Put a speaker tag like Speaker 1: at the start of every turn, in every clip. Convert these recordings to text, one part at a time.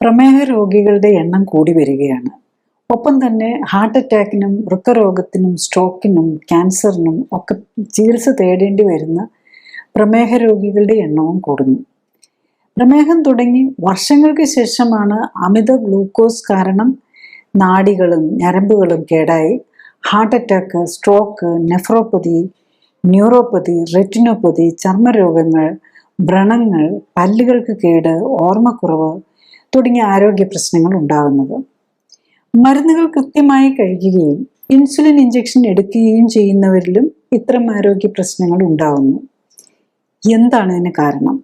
Speaker 1: പ്രമേഹ രോഗികളുടെ എണ്ണം കൂടി വരികയാണ്. ഒപ്പം തന്നെ ഹാർട്ട് അറ്റാക്കിനും വൃക്കരോഗത്തിനും സ്ട്രോക്കിനും ക്യാൻസറിനും ഒക്കെ ചികിത്സ തേടേണ്ടി വരുന്ന പ്രമേഹ രോഗികളുടെ എണ്ണവും കൂടുന്നു. പ്രമേഹം തുടങ്ങി വർഷങ്ങൾക്ക് ശേഷമാണ് അമിത ഗ്ലൂക്കോസ് കാരണം നാഡികളും ഞരമ്പുകളും കേടായി heart attack, stroke, nephropathy, neuropathy, retinopathy, ചർമ്മരോഗങ്ങൾ, വ്രണങ്ങൾ, പല്ലുകൾക്ക് കേട്, ഓർമ്മക്കുറവ് തുടങ്ങിയ ആരോഗ്യ പ്രശ്നങ്ങൾ ഉണ്ടാകുന്നത്. മരുന്നുകൾ കൃത്യമായി കഴിക്കുകയും ഇൻസുലിൻ ഇഞ്ചക്ഷൻ എടുക്കുകയും ചെയ്യുന്നവരിലും ഇത്തരം ആരോഗ്യ പ്രശ്നങ്ങൾ ഉണ്ടാകുന്നു. എന്താണ് ഇതിന് കാരണം?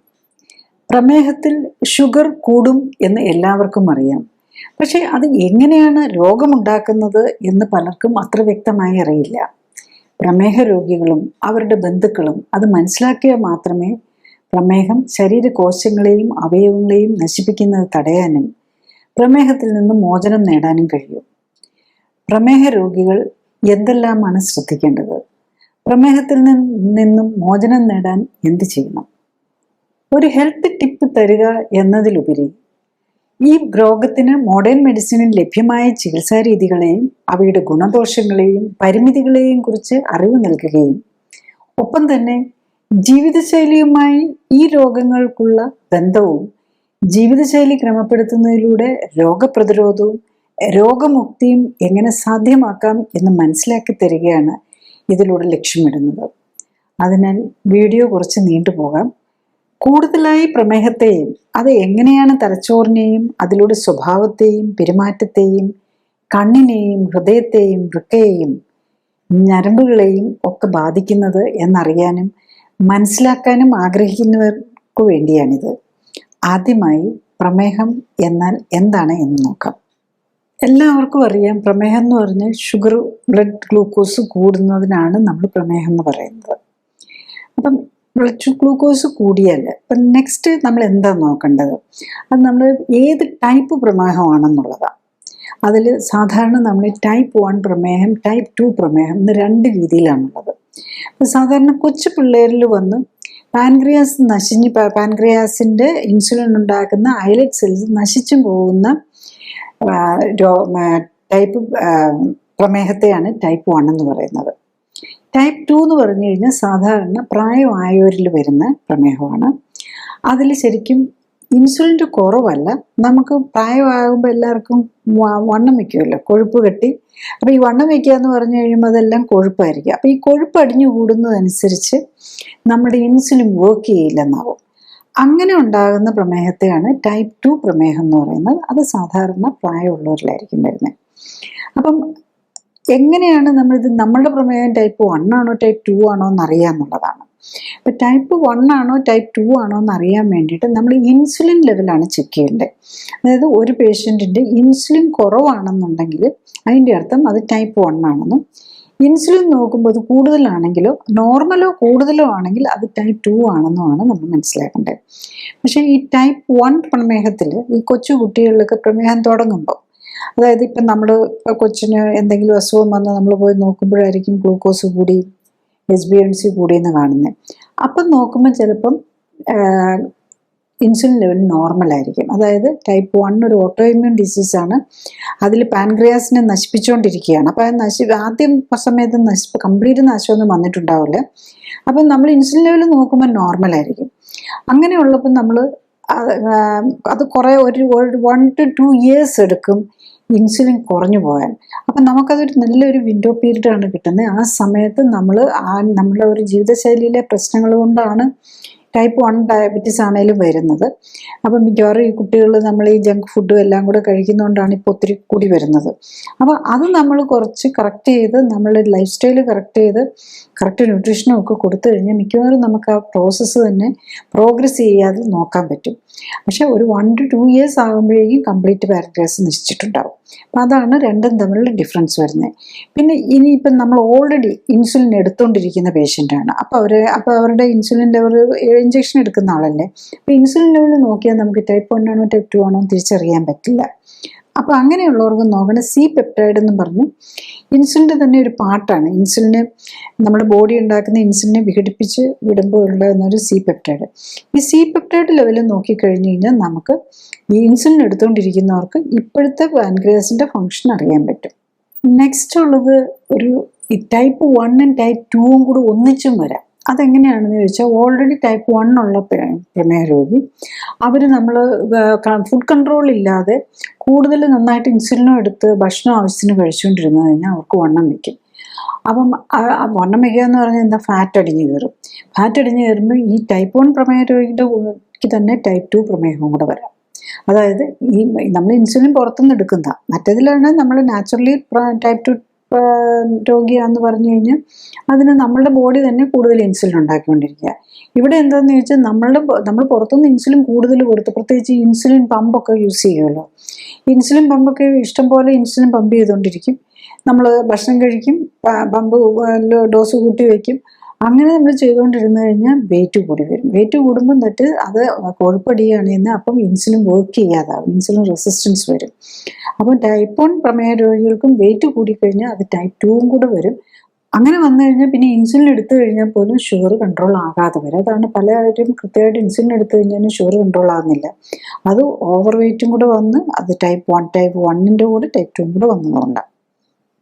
Speaker 1: പ്രമേഹത്തിൽ ഷുഗർ കൂടും എന്ന് എല്ലാവർക്കും അറിയാം. പക്ഷെ അത് എങ്ങനെയാണ് രോഗമുണ്ടാക്കുന്നത് എന്ന് പലർക്കും അത്ര വ്യക്തമായി അറിയില്ല. പ്രമേഹ രോഗികളും അവരുടെ ബന്ധുക്കളും അത് മനസ്സിലാക്കിയാൽ മാത്രമേ പ്രമേഹം ശരീരകോശങ്ങളെയും അവയവങ്ങളെയും നശിപ്പിക്കുന്നത് തടയാനും പ്രമേഹത്തിൽ നിന്നും മോചനം നേടാനും കഴിയും. പ്രമേഹ രോഗികൾ എന്തെല്ലാമാണ് ശ്രദ്ധിക്കേണ്ടത്? പ്രമേഹത്തിൽ നിന്നും മോചനം നേടാൻ എന്ത് ചെയ്യണം? ഒരു ഹെൽത്ത് ടിപ്പ് തരിക എന്നതിലുപരി ഈ രോഗത്തിന് മോഡേൺ മെഡിസിനിൽ ലഭ്യമായ ചികിത്സാ രീതികളെയും അവയുടെ ഗുണദോഷങ്ങളെയും പരിമിതികളെയും കുറിച്ച് അറിവ് നൽകുകയും ഒപ്പം തന്നെ ജീവിതശൈലിയുമായി ഈ രോഗങ്ങൾക്കുള്ള ബന്ധവും ജീവിതശൈലി ക്രമപ്പെടുത്തുന്നതിലൂടെ രോഗപ്രതിരോധവും രോഗമുക്തിയും എങ്ങനെ സാധ്യമാക്കാം എന്ന് മനസ്സിലാക്കി തരികയാണ് ഇതിലൂടെ ലക്ഷ്യമിടുന്നത്. അതിനാൽ വീഡിയോ കുറച്ച് നീണ്ടുപോകാം. കൂടുതലായി പ്രമേഹത്തെയും അത് എങ്ങനെയാണ് തലച്ചോറിനെയും അതിലൂടെ സ്വഭാവത്തെയും പെരുമാറ്റത്തെയും കണ്ണിനെയും ഹൃദയത്തെയും വൃക്കയെയും ഞരമ്പുകളെയും ഒക്കെ ബാധിക്കുന്നത് എന്നറിയാനും മനസ്സിലാക്കാനും ആഗ്രഹിക്കുന്നവർക്ക് വേണ്ടിയാണിത്. ആദ്യമായി പ്രമേഹം എന്നാൽ എന്താണ് എന്ന് നോക്കാം. എല്ലാവർക്കും അറിയാം, പ്രമേഹം എന്ന് പറഞ്ഞാൽ ഷുഗർ, ബ്ലഡ് ഗ്ലൂക്കോസ് കൂടുന്നതിനാണ് നമ്മൾ പ്രമേഹം എന്ന് പറയുന്നത്. അപ്പം ബ്ലഡ് ഗ്ലൂക്കോസ് കൂടിയാൽ ഇപ്പം നെക്സ്റ്റ് നമ്മൾ എന്താ നോക്കേണ്ടത്? അത് നമ്മൾ ഏത് ടൈപ്പ് പ്രമേഹമാണെന്നുള്ളതാണ്. അതിൽ സാധാരണ നമ്മൾ ടൈപ്പ് 1 പ്രമേഹം, ടൈപ്പ് 2 പ്രമേഹം എന്ന് 2 രീതിയിലാണുള്ളത്. അപ്പം സാധാരണ കൊച്ചു പിള്ളേരിൽ വന്ന് പാൻക്രിയാസിൻ്റെ ഇൻസുലിൻ ഉണ്ടാക്കുന്ന ഐലറ്റ് സെൽസ് നശിച്ചു പോകുന്ന ടൈപ്പ് പ്രമേഹത്തെയാണ് ടൈപ്പ് 1 എന്ന് പറയുന്നത്. ടൈപ്പ് 2 എന്ന് പറഞ്ഞു കഴിഞ്ഞാൽ സാധാരണ പ്രായമായവരിൽ വരുന്ന പ്രമേഹമാണ്. അതിൽ ശരിക്കും ഇൻസുലിൻ്റെ കുറവല്ല, നമുക്ക് പ്രായമാകുമ്പോൾ എല്ലാവർക്കും വണ്ണം വയ്ക്കുമല്ലോ, കൊഴുപ്പ് കെട്ടി. അപ്പോൾ ഈ വണ്ണം വയ്ക്കുക എന്ന് പറഞ്ഞു കഴിയുമ്പോൾ അതെല്ലാം കൊഴുപ്പായിരിക്കും. അപ്പോൾ ഈ കൊഴുപ്പ് അടിഞ്ഞു കൂടുന്നതനുസരിച്ച് നമ്മുടെ ഇൻസുലിൻ വർക്ക് ചെയ്യില്ലെന്നാവും. അങ്ങനെ ഉണ്ടാകുന്ന പ്രമേഹത്തെയാണ് ടൈപ്പ് 2 പ്രമേഹം എന്ന് പറയുന്നത്. അത് സാധാരണ പ്രായമുള്ളവരിലായിരിക്കും വരുന്നത്. അപ്പം എങ്ങനെയാണ് നമ്മളുടെ പ്രമേഹം ടൈപ്പ് 1 ആണോ ടൈപ്പ് 2 ആണോ എന്നറിയാമെന്നുള്ളതാണ്. അപ്പം ടൈപ്പ് 1 ആണോ ടൈപ്പ് 2 ആണോ എന്നറിയാൻ വേണ്ടിയിട്ട് നമ്മൾ ഇൻസുലിൻ ലെവലാണ് ചെക്ക് ചെയ്യേണ്ടത്. അതായത് ഒരു പേഷ്യൻറ്റിൻ്റെ ഇൻസുലിൻ കുറവാണെന്നുണ്ടെങ്കിൽ അതിൻ്റെ അർത്ഥം അത് ടൈപ്പ് 1 ആണെന്നും, ഇൻസുലിൻ നോക്കുമ്പോൾ അത് കൂടുതലാണെങ്കിലോ നോർമലോ കൂടുതലോ ആണെങ്കിൽ അത് ടൈപ്പ് 2 ആണെന്നുമാണ് നമ്മൾ മനസ്സിലാക്കേണ്ടത്. പക്ഷേ ഈ ടൈപ്പ് 1 പ്രമേഹത്തിൽ ഈ കൊച്ചു കുട്ടികളിലൊക്കെ പ്രമേഹം തുടങ്ങുമ്പോൾ, അതായത് ഇപ്പം നമ്മൾ കൊച്ചിന് എന്തെങ്കിലും അസുഖം വന്ന് നമ്മൾ പോയി നോക്കുമ്പോഴായിരിക്കും ഗ്ലൂക്കോസ് കൂടി, HbA1c കൂടിയെന്ന് കാണുന്നത്. അപ്പം നോക്കുമ്പോൾ ചിലപ്പം ഇൻസുലിൻ ലെവൽ നോർമലായിരിക്കും. അതായത് ടൈപ്പ് 1 ഒരു ഓട്ടോ ഇമ്മ്യൂൺ ഡിസീസാണ്. അതിൽ പാൻക്രിയാസിനെ നശിപ്പിച്ചുകൊണ്ടിരിക്കുകയാണ്. അപ്പോൾ അത് ആദ്യം സമയത്ത് കംപ്ലീറ്റ് നാശമൊന്നും വന്നിട്ടുണ്ടാവില്ല. അപ്പം നമ്മൾ ഇൻസുലിൻ ലെവൽ നോക്കുമ്പോൾ നോർമലായിരിക്കും. അങ്ങനെയുള്ളപ്പോൾ നമ്മൾ അത് കുറേ ഒരു 1 to 2 years എടുക്കും ഇൻസുലിൻ കുറഞ്ഞു പോകാൻ. അപ്പം നമുക്കതൊരു നല്ലൊരു വിൻഡോ പീരീഡാണ് കിട്ടുന്നത്. ആ സമയത്ത് നമ്മളെ ഒരു ജീവിതശൈലിയിലെ പ്രശ്നങ്ങൾ കൊണ്ടാണ് ടൈപ്പ് 1 ഡയബറ്റീസ് ആണെങ്കിലും വരുന്നത്. അപ്പം മിക്കവാറും ഈ കുട്ടികൾ നമ്മൾ ഈ ജങ്ക് ഫുഡും എല്ലാം കൂടെ കഴിക്കുന്നതുകൊണ്ടാണ് ഇപ്പോൾ ഒത്തിരി കൂടി വരുന്നത്. അപ്പോൾ അത് നമ്മൾ കുറച്ച് കറക്റ്റ് ചെയ്ത് നമ്മളുടെ ലൈഫ് സ്റ്റൈൽ കറക്റ്റ് ചെയ്ത് കറക്റ്റ് ന്യൂട്രീഷനും ഒക്കെ കൊടുത്തു കഴിഞ്ഞാൽ മിക്കവാറും നമുക്ക് ആ പ്രോസസ്സ് തന്നെ പ്രോഗ്രസ് ചെയ്യാതെ നോക്കാൻ പറ്റും. പക്ഷെ ഒരു 1 to 2 years ആകുമ്പോഴേക്കും കംപ്ലീറ്റ് പാൻക്രിയാസ് നശിച്ചിട്ടുണ്ടാവും. അപ്പം അതാണ് രണ്ടും തമ്മിലുള്ള ഡിഫറൻസ് വരുന്നത്. പിന്നെ ഇനിയിപ്പം നമ്മൾ ഓൾറെഡി ഇൻസുലിൻ എടുത്തുകൊണ്ടിരിക്കുന്ന പേഷ്യൻ്റാണ്. അപ്പോൾ അവരുടെ ഇൻസുലിൻ ലെവൽ ഇഞ്ചക്ഷൻ എടുക്കുന്ന ആളല്ലേ. അപ്പോൾ ഇൻസുലിൻ ലെവൽ നോക്കിയാൽ നമുക്ക് ടൈപ്പ് 1 ആണോ ടൈപ്പ് 2 ആണോ തിരിച്ചറിയാൻ പറ്റില്ല. അപ്പോൾ അങ്ങനെയുള്ളവർക്ക് നോക്കണം സി പെപ്റ്റൈഡ് എന്ന് പറഞ്ഞ് ഇൻസുലിൻ്റെ തന്നെ ഒരു പാർട്ടാണ്. ഇൻസുലിനെ നമ്മുടെ ബോഡി ഉണ്ടാക്കുന്ന ഇൻസുലിനെ വിഘടിപ്പിച്ച് വിടുമ്പോൾ ഉള്ളതെന്നൊരു സി പെപ്റ്റൈഡ്. ഈ സി പെപ്റ്റൈഡ് ലെവൽ നോക്കിക്കഴിഞ്ഞ് കഴിഞ്ഞാൽ നമുക്ക് ഈ ഇൻസുലിൻ എടുത്തുകൊണ്ടിരിക്കുന്നവർക്ക് ഇപ്പോഴത്തെ പാൻക്രിയാസിൻ്റെ ഫങ്ഷൻ അറിയാൻ പറ്റും. നെക്സ്റ്റ് ഉള്ളത് ഒരു ടൈപ്പ് 1 ടൈപ്പ് 2 കൂടി ഒന്നിച്ചും വരാം. അതെങ്ങനെയാണെന്ന് ചോദിച്ചാൽ ഓൾറെഡി ടൈപ്പ് 1 ഉള്ള പ്രമേഹ രോഗി അവർ നമ്മൾ ഫുഡ് കൺട്രോൾ ഇല്ലാതെ കൂടുതൽ നന്നായിട്ട് ഇൻസുലിനും എടുത്ത് ഭക്ഷണം ആവശ്യത്തിന് കഴിച്ചുകൊണ്ടിരുന്നു കഴിഞ്ഞാൽ അവർക്ക് വണ്ണം വയ്ക്കും. അപ്പം വണ്ണം വയ്ക്കുക എന്ന് പറഞ്ഞാൽ എന്താ, ഫാറ്റ് അടിഞ്ഞ് കയറും. ഫാറ്റ് അടിഞ്ഞ് കയറുമ്പോൾ ഈ ടൈപ്പ് 1 പ്രമേഹ രോഗിയുടെ തന്നെ ടൈപ്പ് 2 പ്രമേഹവും കൂടെ വരാം. അതായത് ഈ നമ്മൾ ഇൻസുലിൻ പുറത്തുനിന്ന് എടുക്കുന്ന മറ്റേതിലാണ് നമ്മൾ നാച്ചുറലി ടൈപ്പ് 2 രോഗിയാന്ന് പറഞ്ഞു കഴിഞ്ഞാൽ അതിന് നമ്മളുടെ ബോഡി തന്നെ കൂടുതൽ ഇൻസുലിൻ ഉണ്ടാക്കിക്കൊണ്ടിരിക്കുക. ഇവിടെ എന്താണെന്ന് ചോദിച്ചാൽ നമ്മൾ പുറത്തുനിന്ന് ഇൻസുലിൻ കൂടുതൽ കൊടുത്ത്, പ്രത്യേകിച്ച് ഇൻസുലിൻ പമ്പൊക്കെ യൂസ് ചെയ്യുമല്ലോ, ഇൻസുലിൻ പമ്പൊക്കെ ഇഷ്ടംപോലെ ഇൻസുലിൻ പമ്പ് ചെയ്തുകൊണ്ടിരിക്കും. നമ്മൾ ഭക്ഷണം കഴിക്കും, പമ്പ് ഡോസ് കൂട്ടി വയ്ക്കും. അങ്ങനെ നമ്മൾ ചെയ്തുകൊണ്ടിരുന്നു കഴിഞ്ഞാൽ വെയിറ്റ് കൂടി വരും. വെയിറ്റ് കൂടുമ്പം തൊട്ട് അത് കൊഴുപ്പടിയാണെങ്കിൽ അപ്പം ഇൻസുലിൻ വർക്ക് ചെയ്യാതാവും, ഇൻസുലിൻ റെസിസ്റ്റൻസ് വരും. അപ്പം ടൈപ്പ് 1 പ്രമേഹ രോഗികൾക്കും വെയിറ്റ് കൂടിക്കഴിഞ്ഞാൽ അത് ടൈപ്പ് 2 കൂടെ വരും. അങ്ങനെ വന്നു കഴിഞ്ഞാൽ പിന്നെ ഇൻസുലിൻ എടുത്തു കഴിഞ്ഞാൽ പോലും ഷുഗർ കൺട്രോൾ ആകാതെ വരും. അതാണ് പലരും കൃത്യമായിട്ട് ഇൻസുലിൻ എടുത്തു കഴിഞ്ഞാലും ഷുഗർ കൺട്രോൾ ആകുന്നില്ല. അത് ഓവർ വെയിറ്റും കൂടെ വന്ന് അത് ടൈപ്പ് 1 കൂടെ ടൈപ്പ് 2 കൂടെ വന്നതുകൊണ്ടാണ്.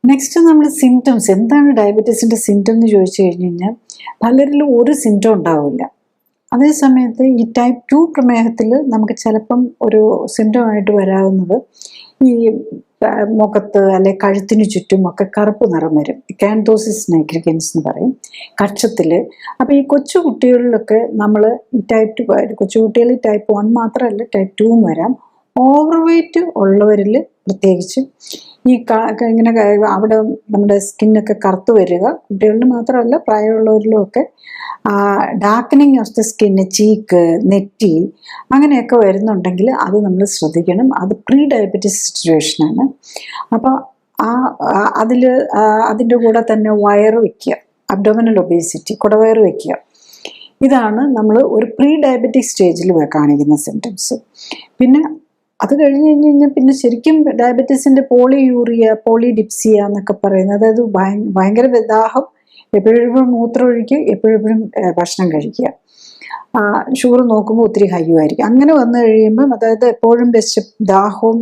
Speaker 1: നെക്സ്റ്റ് നമ്മൾ സിംറ്റംസ്, എന്താണ് ഡയബറ്റീസിൻ്റെ സിംറ്റം എന്ന് ചോദിച്ചു കഴിഞ്ഞ് കഴിഞ്ഞാൽ പലരിലും ഒരു സിംറ്റം ഉണ്ടാവില്ല. അതേസമയത്ത് ഈ ടൈപ്പ് 2 പ്രമേഹത്തിൽ നമുക്ക് ചിലപ്പം ഒരു സിംറ്റമായിട്ട് വരാവുന്നത് ഈ മുഖത്ത് അല്ലെ കഴുത്തിന് ചുറ്റും ഒക്കെ കറുപ്പ് നിറം വരും. കാന്തോസിസ് നൈഗ്രിക്കൻസ് എന്ന് പറയും, കക്ഷത്തിൽ. അപ്പോൾ ഈ കൊച്ചു കുട്ടികളിലൊക്കെ നമ്മൾ ഈ ടൈപ്പ് 2, കൊച്ചുകുട്ടികൾ ടൈപ്പ് 1 മാത്രമല്ല ടൈപ്പ് 2 വരാം. ഓവർ വെയിറ്റ് ഉള്ളവരിൽ പ്രത്യേകിച്ചും ഈ ഇങ്ങനെ അവിടെ നമ്മുടെ സ്കിന്നൊക്കെ കറുത്ത് വരിക, കുട്ടികളിൽ മാത്രമല്ല പ്രായമുള്ളവരിലും ഒക്കെ darkening of the skin, cheek, നെറ്റി അങ്ങനെയൊക്കെ വരുന്നുണ്ടെങ്കിൽ അത് നമ്മൾ ശ്രദ്ധിക്കണം. അത് പ്രീ ഡയബറ്റിസ് സിറ്റുവേഷനാണ്. അപ്പോൾ അതിൻ്റെ കൂടെ തന്നെ വയറ് വയ്ക്കുക, അബ്ഡോമിനൽ ഒബേസിറ്റി, കുടവയറ് വയ്ക്കുക. ഇതാണ് നമ്മൾ ഒരു പ്രീ ഡയബറ്റിക് സ്റ്റേജിൽ കാണിക്കുന്ന സിംറ്റംസ്. പിന്നെ അത് കഴിഞ്ഞ് കഴിഞ്ഞാൽ പിന്നെ ശരിക്കും ഡയബറ്റീസിൻ്റെ പോളിയൂറിയ, പോളിഡിപ്സിയ എന്നൊക്കെ പറയുന്നത്, അതായത് ഭയങ്കര ദാഹം, എപ്പോഴും മൂത്രം ഒഴിക്കുക, എപ്പോഴും ഭക്ഷണം കഴിക്കുക, ഷുഗർ നോക്കുമ്പോൾ ഒത്തിരി ഹൈ ആയിരിക്കും. അങ്ങനെ വന്നു കഴിയുമ്പം അതായത് എപ്പോഴും ദാഹവും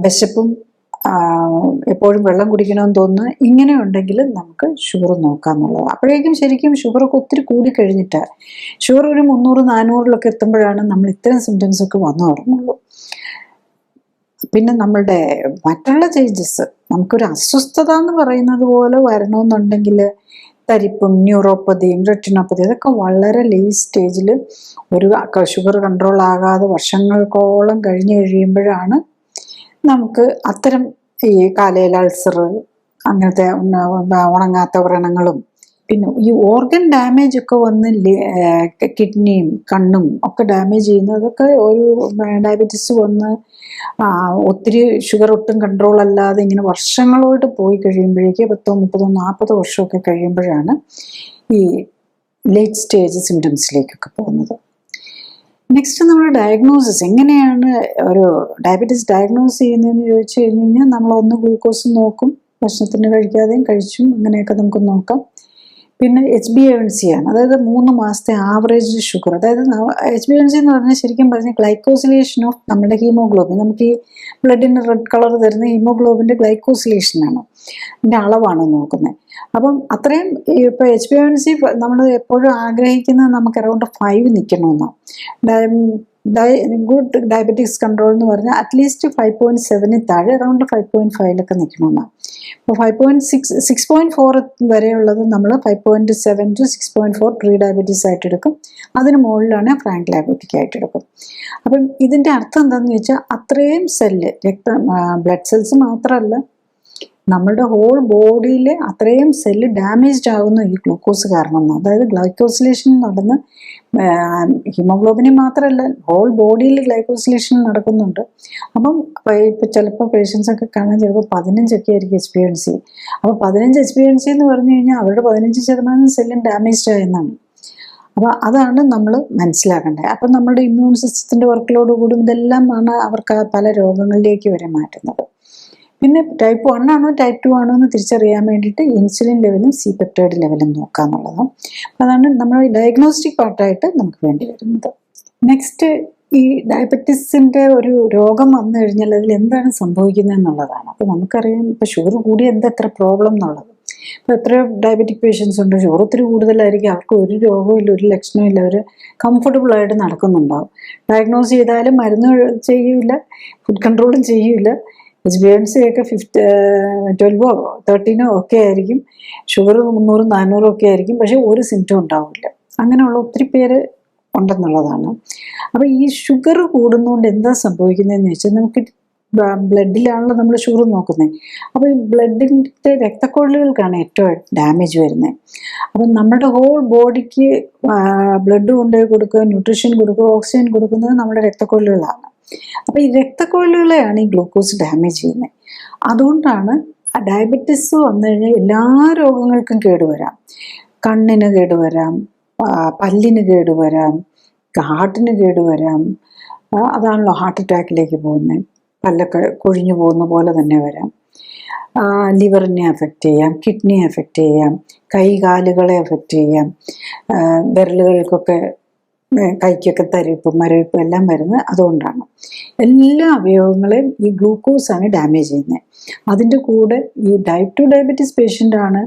Speaker 1: വിശപ്പും എപ്പോഴും വെള്ളം കുടിക്കണമെന്ന് തോന്നുന്നു, ഇങ്ങനെ ഉണ്ടെങ്കിൽ നമുക്ക് ഷുഗർ നോക്കാമെന്നുള്ളത്. അപ്പോഴേക്കും ശരിക്കും ഷുഗറൊക്കെ ഒത്തിരി കൂടിക്കഴിഞ്ഞിട്ടാണ്, ഷുഗർ ഒരു 300-400 എത്തുമ്പോഴാണ് നമ്മൾ ഇത്തരം സിംറ്റംസ് ഒക്കെ വന്നു തുടങ്ങുള്ളൂ. പിന്നെ നമ്മളുടെ മറ്റുള്ള ചേഞ്ചസ്, നമുക്കൊരു അസ്വസ്ഥത എന്ന് പറയുന്നത് പോലെ വരണമെന്നുണ്ടെങ്കിൽ തരിപ്പും ന്യൂറോപ്പതിയും റെറ്റിനോപ്പതി ഇതൊക്കെ വളരെ ലേറ്റ് സ്റ്റേജിൽ ഒരു ഷുഗർ കൺട്രോൾ ആകാതെ വർഷങ്ങൾക്കോളം കഴിഞ്ഞ് കഴിയുമ്പോഴാണ് നമുക്ക് അത്തരം ഈ കാലയിൽ അൾസർ, അങ്ങനത്തെ ഉണങ്ങാത്ത വ്രണങ്ങളും പിന്നെ ഈ ഓർഗൻ ഡാമേജ് ഒക്കെ വന്ന് കിഡ്നിയും കണ്ണും ഒക്കെ ഡാമേജ് ചെയ്യുന്നതൊക്കെ ഒരു ഡയബറ്റീസ് വന്ന് ഒത്തിരി ഷുഗർ ഒട്ടും കൺട്രോൾ അല്ലാതെ ഇങ്ങനെ വർഷങ്ങളോട്ട് പോയി കഴിയുമ്പോഴേക്ക് 10, 30, 40 വർഷമൊക്കെ കഴിയുമ്പോഴാണ് ഈ ലേറ്റ് സ്റ്റേജ് സിംറ്റംസിലേക്കൊക്കെ പോകുന്നത്. നെക്സ്റ്റ് നമ്മൾ ഡയഗ്നോസിസ്, എങ്ങനെയാണ് ഒരു ഡയബറ്റീസ് ഡയഗ്നോസ് ചെയ്യുന്നതെന്ന് ചോദിച്ചു കഴിഞ്ഞ് കഴിഞ്ഞാൽ നമ്മളൊന്ന് ഗ്ലൂക്കോസ് നോക്കും, ഭക്ഷണത്തിന് കഴിക്കാതെയും കഴിച്ചും അങ്ങനെയൊക്കെ നമുക്ക് നോക്കാം. പിന്നെ HbA1c ആണ്, അതായത് 3 മാസത്തെ ആവറേജ് ഷുഗർ. അതായത് HbA1c എന്ന് പറഞ്ഞാൽ ശരിക്കും പറഞ്ഞാൽ ഗ്ലൈക്കോസിലേഷൻ ഓഫ് നമ്മുടെ ഹീമോഗ്ലോബിൻ, നമുക്ക് ഈ ബ്ലഡിന് റെഡ് കളർ തരുന്ന ഹീമോഗ്ലോബിൻ്റെ ഗ്ലൈക്കോസിലേഷനാണ്, അതിൻ്റെ അളവാണ് നോക്കുന്നത്. അപ്പം അത്രയും ഇപ്പോൾ HbA1c നമ്മൾ എപ്പോഴും ആഗ്രഹിക്കുന്നത് നമുക്ക് അറൗണ്ട് 5 നിൽക്കണമെന്നാണ്. ഗുഡ് ഡയബറ്റിക്സ് കൺട്രോൾ എന്ന് പറഞ്ഞാൽ അറ്റ്ലീസ്റ്റ് 5.7 താഴെ അറൗണ്ട് 5.5 നിൽക്കണമെന്നാണ്. അപ്പോൾ 6.4 വരെയുള്ളത് നമ്മൾ 5.7 to 6.4 പ്രീ ഡയബറ്റീസ് ആയിട്ട് എടുക്കും. അതിന് മുകളിലാണ് ഫ്രാങ്ക് ഡയബറ്റിക് ആയിട്ട് എടുക്കും. അപ്പം ഇതിൻ്റെ അർത്ഥം എന്താണെന്ന് ചോദിച്ചാൽ അത്രയും സെല്ല്, ബ്ലഡ് സെൽസ് മാത്രമല്ല നമ്മുടെ ഹോൾ ബോഡിയിൽ അത്രയും സെല്ല് ഡാമേജ്ഡ് ആകുന്നു ഈ ഗ്ലൂക്കോസ് കാരണം. അതായത് ഗ്ലൈക്കോസിലേഷൻ നടന്ന് ഹീമോഗ്ലോബിനെ മാത്രമല്ല ഹോൾ ബോഡിയിൽ ഗ്ലൈക്കോസിലേഷൻ നടക്കുന്നുണ്ട്. അപ്പം ഇപ്പോൾ ചിലപ്പോൾ പേഷ്യൻസൊക്കെ കാണാൻ ചിലപ്പോൾ 15 ആയിരിക്കും HbA1c. അപ്പോൾ 15 HbA1c എന്ന് പറഞ്ഞു കഴിഞ്ഞാൽ അവരുടെ 15% സെല്ലും ഡാമേജ്ഡ് ആയെന്നാണ്. അപ്പോൾ അതാണ് നമ്മൾ മനസ്സിലാക്കേണ്ടത്. അപ്പം നമ്മുടെ ഇമ്മ്യൂൺ സിസ്റ്റത്തിൻ്റെ വർക്കിലോട് കൂടും ഇതെല്ലാമാണ് അവർക്ക് പല രോഗങ്ങളിലേക്ക് വരെ മാറ്റുന്നത്. പിന്നെ ടൈപ്പ് 1 ആണോ ടൈപ്പ് 2 ആണോ എന്ന് തിരിച്ചറിയാൻ വേണ്ടിയിട്ട് ഇൻസുലിൻ ലെവലും സി പെപ്റ്റൈഡ് ലെവലും നോക്കുക എന്നുള്ളതാണ്. അതാണ് നമ്മൾ ഡയഗ്നോസ്റ്റിക് പാർട്ടായിട്ട് നമുക്ക് വേണ്ടി വരുന്നത്. നെക്സ്റ്റ്, ഈ ഡയബറ്റീസിൻ്റെ ഒരു രോഗം വന്നു കഴിഞ്ഞാൽ അതിൽ എന്താണ് സംഭവിക്കുന്നത് എന്നുള്ളതാണ്. അപ്പോൾ നമുക്കറിയാം ഇപ്പോൾ ഷുഗർ കൂടി എത്ര പ്രോബ്ലം എന്നുള്ളത്. ഇപ്പോൾ എത്രയോ ഡയബറ്റിക് പേഷ്യൻസ് ഉണ്ട്, ഷുഗർ ഒത്തിരി കൂടുതലായിരിക്കും, അവർക്ക് ഒരു രോഗവും ഇല്ല, ഒരു ലക്ഷണവും ഇല്ല, അവർ കംഫർട്ടബിളായിട്ട് നടക്കുന്നുണ്ടാവും. ഡയഗ്നോസ് ചെയ്താലും മരുന്ന് ചെയ്യില്ല, ഫുഡ് കൺട്രോളും ചെയ്യില്ല, HbA1c ഒക്കെ 12 13 ഒക്കെ ആയിരിക്കും, ഷുഗർ 300 400 ഒക്കെ ആയിരിക്കും, പക്ഷേ ഒരു സിംറ്റം ഉണ്ടാവില്ല. അങ്ങനെയുള്ള ഒത്തിരി പേര് ഉണ്ടെന്നുള്ളതാണ്. അപ്പോൾ ഈ ഷുഗർ കൂടുന്നതുകൊണ്ട് എന്താ സംഭവിക്കുന്നതെന്ന് വെച്ചാൽ, നമുക്ക് ബ്ലഡിലാണല്ലോ നമ്മൾ ഷുഗർ നോക്കുന്നത്. അപ്പോൾ ഈ ബ്ലഡിൻ്റെ രക്തക്കൊഴലുകൾക്കാണ് ഏറ്റവും ഡാമേജ് വരുന്നത്. അപ്പം നമ്മുടെ ഹോൾ ബോഡിക്ക് ബ്ലഡ് കൊണ്ടുപോയി കൊടുക്കുക, ന്യൂട്രീഷൻ കൊടുക്കുക, ഓക്സിജൻ കൊടുക്കുന്നത് നമ്മുടെ രക്തക്കൊഴലുകളാണ്. അപ്പോൾ ഈ രക്തക്കൊഴലുകളെയാണ് ഈ ഗ്ലൂക്കോസ് ഡാമേജ് ചെയ്യുന്നത്. അതുകൊണ്ടാണ് ഡയബറ്റിസ് വന്നു കഴിഞ്ഞാൽ എല്ലാ രോഗങ്ങൾക്കും കേടുവരാം. കണ്ണിന് കേടുവരാം, പല്ലിന് കേടുവരാം, ഹാർട്ടിന് കേടുവരാം. അതാണല്ലോ ഹാർട്ട് അറ്റാക്കിലേക്ക് പോകുന്നത്. പല്ലൊക്കെ കൊഴിഞ്ഞു പോകുന്ന പോലെ തന്നെ വരാം. ലിവറിനെ അഫക്റ്റ് ചെയ്യാം, കിഡ്നിയെ അഫക്റ്റ് ചെയ്യാം, കൈകാലുകളെ അഫക്റ്റ് ചെയ്യാം, വിരലുകൾക്കൊക്കെ കൈക്കൊക്കെ തരിപ്പ് മരവിപ്പ് എല്ലാം വരുന്നത് അതുകൊണ്ടാണ്. എല്ലാ അവയവങ്ങളെയും ഈ ഗ്ലൂക്കോസാണ് ഡാമേജ് ചെയ്യുന്നത്. അതിൻ്റെ കൂടെ ഈ ടൈപ്പ് 2 ഡയബറ്റീസ് പേഷ്യൻ്റ് ആണ്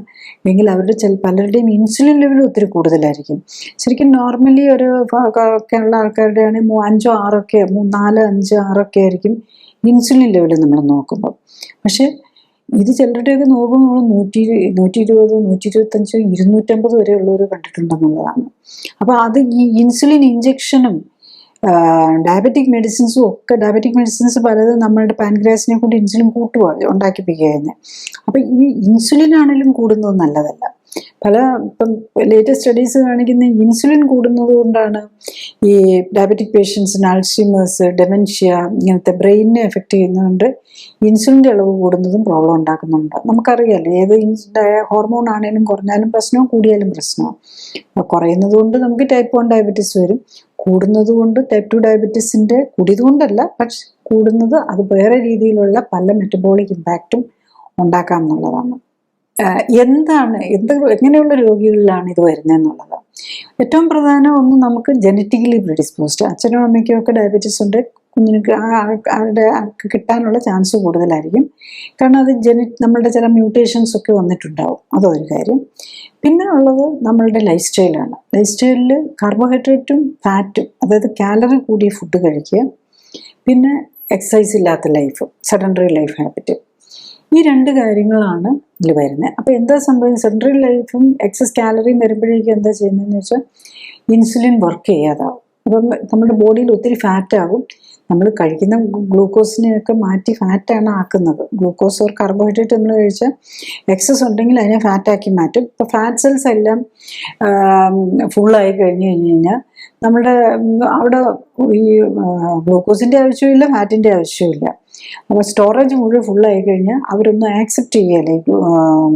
Speaker 1: എങ്കിൽ അവരുടെ പലരുടെയും ഇൻസുലിൻ ലെവൽ ഒത്തിരി കൂടുതലായിരിക്കും. ശരിക്കും നോർമലി ഒരു ഒക്കെ ഉള്ള ആൾക്കാരുടെ ആണെങ്കിൽ 5 6 ഒക്കെ 4 5 6 ഒക്കെ ആയിരിക്കും ഇൻസുലിൻ ലെവൽ നമ്മൾ നോക്കുമ്പോൾ. പക്ഷെ ഇത് ചിലരുടെയൊക്കെ നോക്കുമ്പോൾ 120 125 250 വരെ ഉള്ളവർ കണ്ടിട്ടുണ്ടെന്നുള്ളതാണ്. അപ്പോൾ അത് ഈ ഇൻസുലിൻ ഇഞ്ചക്ഷനും ഡയബറ്റിക് മെഡിസിൻസും ഒക്കെ, ഡയബറ്റിക് മെഡിസിൻസ് പലതും നമ്മളുടെ പാൻക്രിയാസിനെ കൊണ്ട് ഇൻസുലിൻ ഉണ്ടാക്കിപ്പിക്കുകയായിരുന്നു. അപ്പോൾ ഈ ഇൻസുലിൻ ആണെങ്കിലും കൂടുന്നത് നല്ലതല്ല. ഇപ്പം ലേറ്റസ്റ്റ് സ്റ്റഡീസ് കാണിക്കുന്ന ഇൻസുലിൻ കൂടുന്നത് കൊണ്ടാണ് ഈ ഡയബറ്റിക് പേഷ്യൻസിന് അൾസീമേഴ്സ്, ഡെമൻഷ്യ ഇങ്ങനത്തെ ബ്രെയിനിനെ എഫക്റ്റ് ചെയ്യുന്നതുകൊണ്ട് ഇൻസുലിൻ്റെ അളവ് കൂടുന്നതും പ്രോബ്ലം ഉണ്ടാക്കുന്നുണ്ട്. നമുക്കറിയാമല്ലോ, ഏത് ഹോർമോൺ ആണെങ്കിലും കുറഞ്ഞാലും പ്രശ്നവും കൂടിയാലും പ്രശ്നവും. കുറയുന്നത് കൊണ്ട് നമുക്ക് ടൈപ്പ് 1 ഡയബറ്റീസ് വരും, കൂടുന്നത് കൊണ്ട് ടൈപ്പ് 2 ഡയബറ്റീസിൻ്റെ കൂടിയത് കൊണ്ടല്ല, പക്ഷെ കൂടുന്നത് അത് വേറെ രീതിയിലുള്ള പല മെറ്റബോളിക് ഇമ്പാക്റ്റും ഉണ്ടാക്കാം എന്നുള്ളതാണ്. എങ്ങനെയുള്ള രോഗികളിലാണ് ഇത് വരുന്നതെന്നുള്ളത് ഏറ്റവും പ്രധാനം ഒന്ന്, നമുക്ക് ജനറ്റിക്കലി പ്രിഡിസ്പോസ്ഡ്, അച്ഛനും അമ്മയ്ക്കും ഒക്കെ ഡയബറ്റീസ് ഉണ്ട്, കുഞ്ഞിനൊക്കെ അവരുടെ കിട്ടാനുള്ള ചാൻസ് കൂടുതലായിരിക്കും. കാരണം അത് നമ്മളുടെ ചില മ്യൂട്ടേഷൻസ് ഒക്കെ വന്നിട്ടുണ്ടാവും, അതൊരു കാര്യം. പിന്നെ ഉള്ളത് നമ്മളുടെ ലൈഫ് സ്റ്റൈലാണ്. ലൈഫ് സ്റ്റൈലിൽ കാർബോഹൈഡ്രേറ്റും ഫാറ്റും, അതായത് കാലറി കൂടിയ ഫുഡ് കഴിക്കുക, പിന്നെ എക്സസൈസ് ഇല്ലാത്ത ലൈഫ്, സെഡൻഡറി ലൈഫ് ഹാബിറ്റ്, ഈ 2 കാര്യങ്ങളാണ് ഇതിൽ വരുന്നത്. അപ്പോൾ എന്താ സംഭവിക്കുന്നത്, സെഡൻഡറി ലൈഫും എക്സസ് കാലറിയും വരുമ്പോഴേക്കും എന്താ ചെയ്യുന്നതെന്ന് വെച്ചാൽ ഇൻസുലിൻ വർക്ക് ചെയ്യാതാവും. അപ്പം നമ്മുടെ ബോഡിയിൽ ഒത്തിരി ഫാറ്റാകും. നമ്മൾ കഴിക്കുന്ന ഗ്ലൂക്കോസിനെയൊക്കെ മാറ്റി ഫാറ്റാണ് ആക്കുന്നത്. ഗ്ലൂക്കോസ് ഓർ കാർബോഹൈഡ്രേറ്റ് നമ്മൾ കഴിച്ചാൽ എക്സസ് ഉണ്ടെങ്കിൽ അതിനെ ഫാറ്റാക്കി മാറ്റും. ഇപ്പോൾ ഫാറ്റ് സെൽസ് എല്ലാം ഫുള്ളായി കഴിഞ്ഞ് കഴിഞ്ഞാൽ നമ്മുടെ അവിടെ ഈ ഗ്ലൂക്കോസിൻ്റെ ആവശ്യമില്ല, ഫാറ്റിൻ്റെ ആവശ്യമില്ല. അപ്പോൾ സ്റ്റോറേജ് മുഴുവൻ ഫുള്ളായി കഴിഞ്ഞാൽ അവരൊന്നും ആക്സെപ്റ്റ് ചെയ്യല,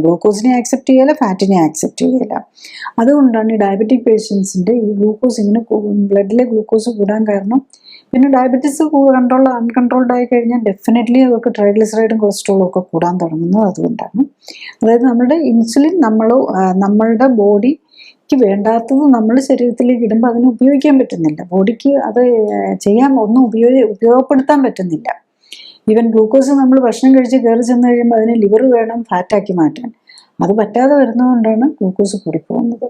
Speaker 1: ഗ്ലൂക്കോസിനെ ആക്സെപ്റ്റ് ചെയ്യല, ഫാറ്റിനെ ആക്സെപ്റ്റ് ചെയ്യല. അതുകൊണ്ടാണ് ഈ ഡയബറ്റിക് പേഷ്യൻസിൻ്റെ ഈ ഗ്ലൂക്കോസ് ഇങ്ങനെ ബ്ലഡിലെ ഗ്ലൂക്കോസ് കൂടാൻ കാരണം. പിന്നെ ഡയബറ്റീസ് അൺകൺട്രോൾഡ് ആയി കഴിഞ്ഞാൽ ഡെഫിനറ്റ്ലി അവർക്ക് ട്രൈഗ്ലിസറൈഡും കൊളസ്ട്രോളും ഒക്കെ കൂടാൻ തുടങ്ങുന്നത് അതുകൊണ്ടാണ്. അതായത് നമ്മുടെ ഇൻസുലിൻ നമ്മളുടെ ബോഡിക്ക് വേണ്ടാത്തത് നമ്മൾ ശരീരത്തിലേക്ക് ഇടുമ്പോൾ അതിനെ ഉപയോഗിക്കാൻ പറ്റുന്നില്ല, ബോഡിക്ക് അത് ഉപയോഗപ്പെടുത്താൻ പറ്റുന്നില്ല. ഈവൻ ഗ്ലൂക്കോസ് നമ്മൾ ഭക്ഷണം കഴിച്ച് കയറി ചെന്ന് കഴിയുമ്പോൾ അതിന് ലിവർ വേണം ഫാറ്റാക്കി മാറ്റാൻ, അത് പറ്റാതെ വരുന്നതുകൊണ്ടാണ് ഗ്ലൂക്കോസ് കൂടിപ്പോകുന്നത്.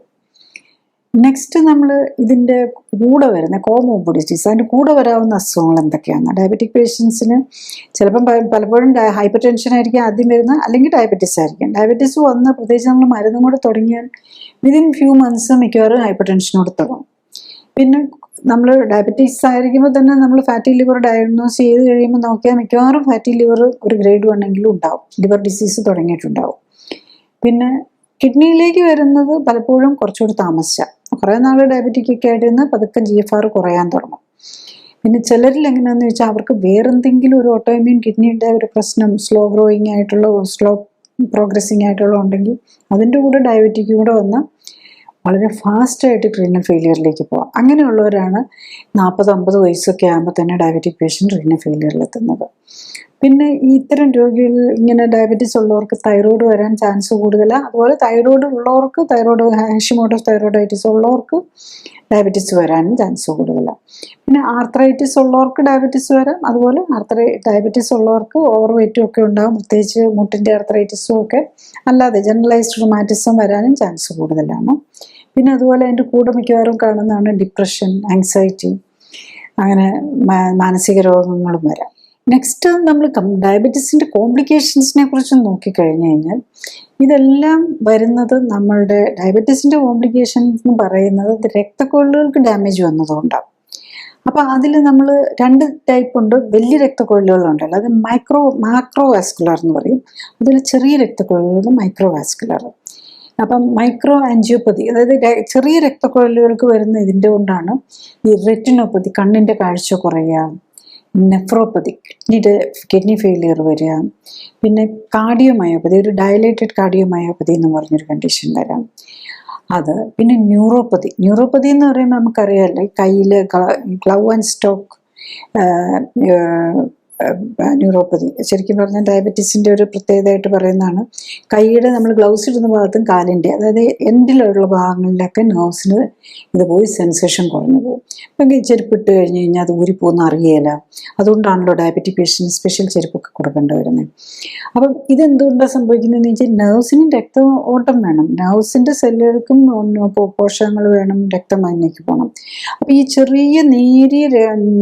Speaker 1: നെക്സ്റ്റ്, നമ്മൾ ഇതിൻ്റെ കൂടെ വരുന്ന കോമോർബിഡിറ്റീസ്, അതിൻ്റെ കൂടെ വരാവുന്ന അസുഖങ്ങൾ എന്തൊക്കെയാണ്? ഡയബറ്റിക് പേഷ്യൻസിന് ചിലപ്പം പലപ്പോഴും ഹൈപ്പർ ടെൻഷൻ ആയിരിക്കും ആദ്യം വരുന്നത്, അല്ലെങ്കിൽ ഡയബറ്റീസ് ആയിരിക്കും. ഡയബറ്റീസ് വന്ന് പ്രത്യേകിച്ച് നമ്മൾ മരുന്നും കൂടെ തുടങ്ങിയാൽ വിതിൻ ഫ്യൂ മന്ത്സ് മിക്കവാറും ഹൈപ്പർ ടെൻഷനോട് തുടങ്ങും. പിന്നെ നമ്മൾ ഡയബറ്റീസ് ആയിരിക്കുമ്പോൾ തന്നെ നമ്മൾ ഫാറ്റി ലിവർ ഡയഗ്നോസ് ചെയ്ത് കഴിയുമ്പോൾ നോക്കിയാൽ മിക്കവാറും ഫാറ്റി ലിവർ ഒരു ഗ്രേഡ് 1 എങ്കിലും ഉണ്ടാവും, ലിവർ ഡിസീസ് തുടങ്ങിയിട്ടുണ്ടാവും. പിന്നെ കിഡ്നിയിലേക്ക് വരുന്നത് പലപ്പോഴും കുറച്ചുകൂടി താമസിച്ചാൽ, കുറേ നാൾ ഡയബറ്റിക് ഒക്കെ ആയിട്ടിരുന്ന് പതുക്കെ GFR കുറയാൻ തുടങ്ങും. പിന്നെ ചിലരിൽ എങ്ങനെയാണെന്ന് വെച്ചാൽ അവർക്ക് വേറെന്തെങ്കിലും ഒരു ഓട്ടോഇമ്യൂൺ കിഡ്നിയുടെ ഒരു പ്രശ്നം, സ്ലോ പ്രോഗ്രസിങ് ആയിട്ടുള്ള ഉണ്ടെങ്കിൽ അതിൻ്റെ കൂടെ ഡയബറ്റിക് കൂടെ വന്നാൽ വളരെ ഫാസ്റ്റായിട്ട് റീനൽ ഫെയിലിയറിലേക്ക് പോകാം. അങ്ങനെയുള്ളവരാണ് 40-50 വയസ്സൊക്കെ ആകുമ്പോൾ തന്നെ ഡയബറ്റിക് പേഷ്യൻ്റ് റീനൽ ഫെയിലിയറിലെത്തുന്നത്. പിന്നെ ഈ ഇത്തരം രോഗികൾ ഇങ്ങനെ ഡയബറ്റീസ് ഉള്ളവർക്ക് തൈറോയ്ഡ് വരാൻ ചാൻസ് കൂടുതലാണ്. അതുപോലെ തൈറോയ്ഡ് ഉള്ളവർക്ക് ഹാഷിമോട്ടോസ് തൈറോയിഡൈറ്റിസ് ഉള്ളവർക്ക് ഡയബറ്റീസ് വരാനും ചാൻസ് കൂടുതലാണ്. പിന്നെ ആർത്രൈറ്റിസ് ഉള്ളവർക്ക് ഡയബറ്റീസ് വരാം. അതുപോലെ ഡയബറ്റീസ് ഉള്ളവർക്ക് ഓവർ വെയ്റ്റും ഒക്കെ ഉണ്ടാകും, പ്രത്യേകിച്ച് മുട്ടിൻ്റെ ആർത്രൈറ്റിസും ഒക്കെ. അല്ലാതെ ജനറലൈസ്ഡ് റുമാറ്റിസം വരാനും ചാൻസ് കൂടുതലാണ്. പിന്നെ അതുപോലെ അതിൻ്റെ കൂടെ മിക്കവാറും കാണുന്നതാണ് ഡിപ്രഷൻ, ആങ്സൈറ്റി, അങ്ങനെ മാനസിക രോഗങ്ങളും വരാം. നെക്സ്റ്റ് നമ്മൾ ഡയബറ്റീസിൻ്റെ കോംപ്ലിക്കേഷൻസിനെ കുറിച്ച് നോക്കിക്കഴിഞ്ഞു കഴിഞ്ഞാൽ ഇതെല്ലാം വരുന്നത് നമ്മളുടെ ഡയബറ്റീസിൻ്റെ കോംപ്ലിക്കേഷൻസ് എന്ന് പറയുന്നത് രക്തക്കൊഴലുകൾക്ക് ഡാമേജ് വന്നതുകൊണ്ടാണ്. അപ്പോൾ അതിൽ നമ്മൾ 2 ടൈപ്പ് ഉണ്ട്. വലിയ രക്തക്കൊഴലുകളുണ്ടല്ലോ, അത് മാക്രോ വാസ്കുലർ എന്ന് പറയും. അതിൽ ചെറിയ രക്തക്കൊഴലുകൾ മൈക്രോ വാസ്കുലർ. അപ്പം മൈക്രോ ആൻജിയോപ്പതി, അതായത് ചെറിയ രക്തക്കൊഴലുകൾക്ക് വരുന്ന ഇതിൻ്റെ കൊണ്ടാണ് ഈ റെറ്റിനോപ്പതി, കണ്ണിൻ്റെ കാഴ്ച കുറയുക, നെഫ്രോപ്പതി, കിഡ്നി ഫെയിലിയർ വരിക, പിന്നെ കാർഡിയോമയോപ്പതി, ഒരു ഡയലേറ്റഡ് കാർഡിയോമയോപ്പതി എന്ന് പറഞ്ഞൊരു കണ്ടീഷൻ വരാം. അത് പിന്നെ ന്യൂറോപ്പതി എന്ന് പറയുമ്പോൾ നമുക്കറിയാമല്ലോ, കയ്യിൽ ഗ്ലൗ ആൻഡ് സ്റ്റോക്ക് ന്യൂറോപ്പതി ശരിക്കും പറഞ്ഞാൽ ഡയബറ്റീസിൻ്റെ ഒരു പ്രത്യേകതയായിട്ട് പറയുന്നതാണ്. കൈയുടെ നമ്മൾ ഗ്ലൗസ് ഇടുന്ന ഭാഗത്തും കാലിൻ്റെ, അതായത് എൻഡിലുള്ള ഭാഗങ്ങളിലൊക്കെ നെർവ്സിന് ഇത് പോയി സെൻസേഷൻ കുറഞ്ഞു പോകും. ഇപ്പം ചെരുപ്പിട്ട് കഴിഞ്ഞ് കഴിഞ്ഞാൽ അത് ഊരിപ്പോകുന്ന അറിയേല. അതുകൊണ്ടാണല്ലോ ഡയബറ്റിക് പേഷ്യൻറ്റ് സ്പെഷ്യൽ ചെരുപ്പൊക്കെ കൊടുക്കേണ്ടി വരുന്നത്. അപ്പം ഇതെന്തുകൊണ്ടാണ് സംഭവിക്കുന്നതെന്ന് വെച്ചാൽ നെർവ്സിനും രക്ത ഓട്ടം വേണം, നെർവ്സിൻ്റെ സെല്ലുകൾക്കും പോഷകങ്ങൾ വേണം, രക്തം അതിലേക്ക് പോകണം. അപ്പം ഈ ചെറിയ നേരിയ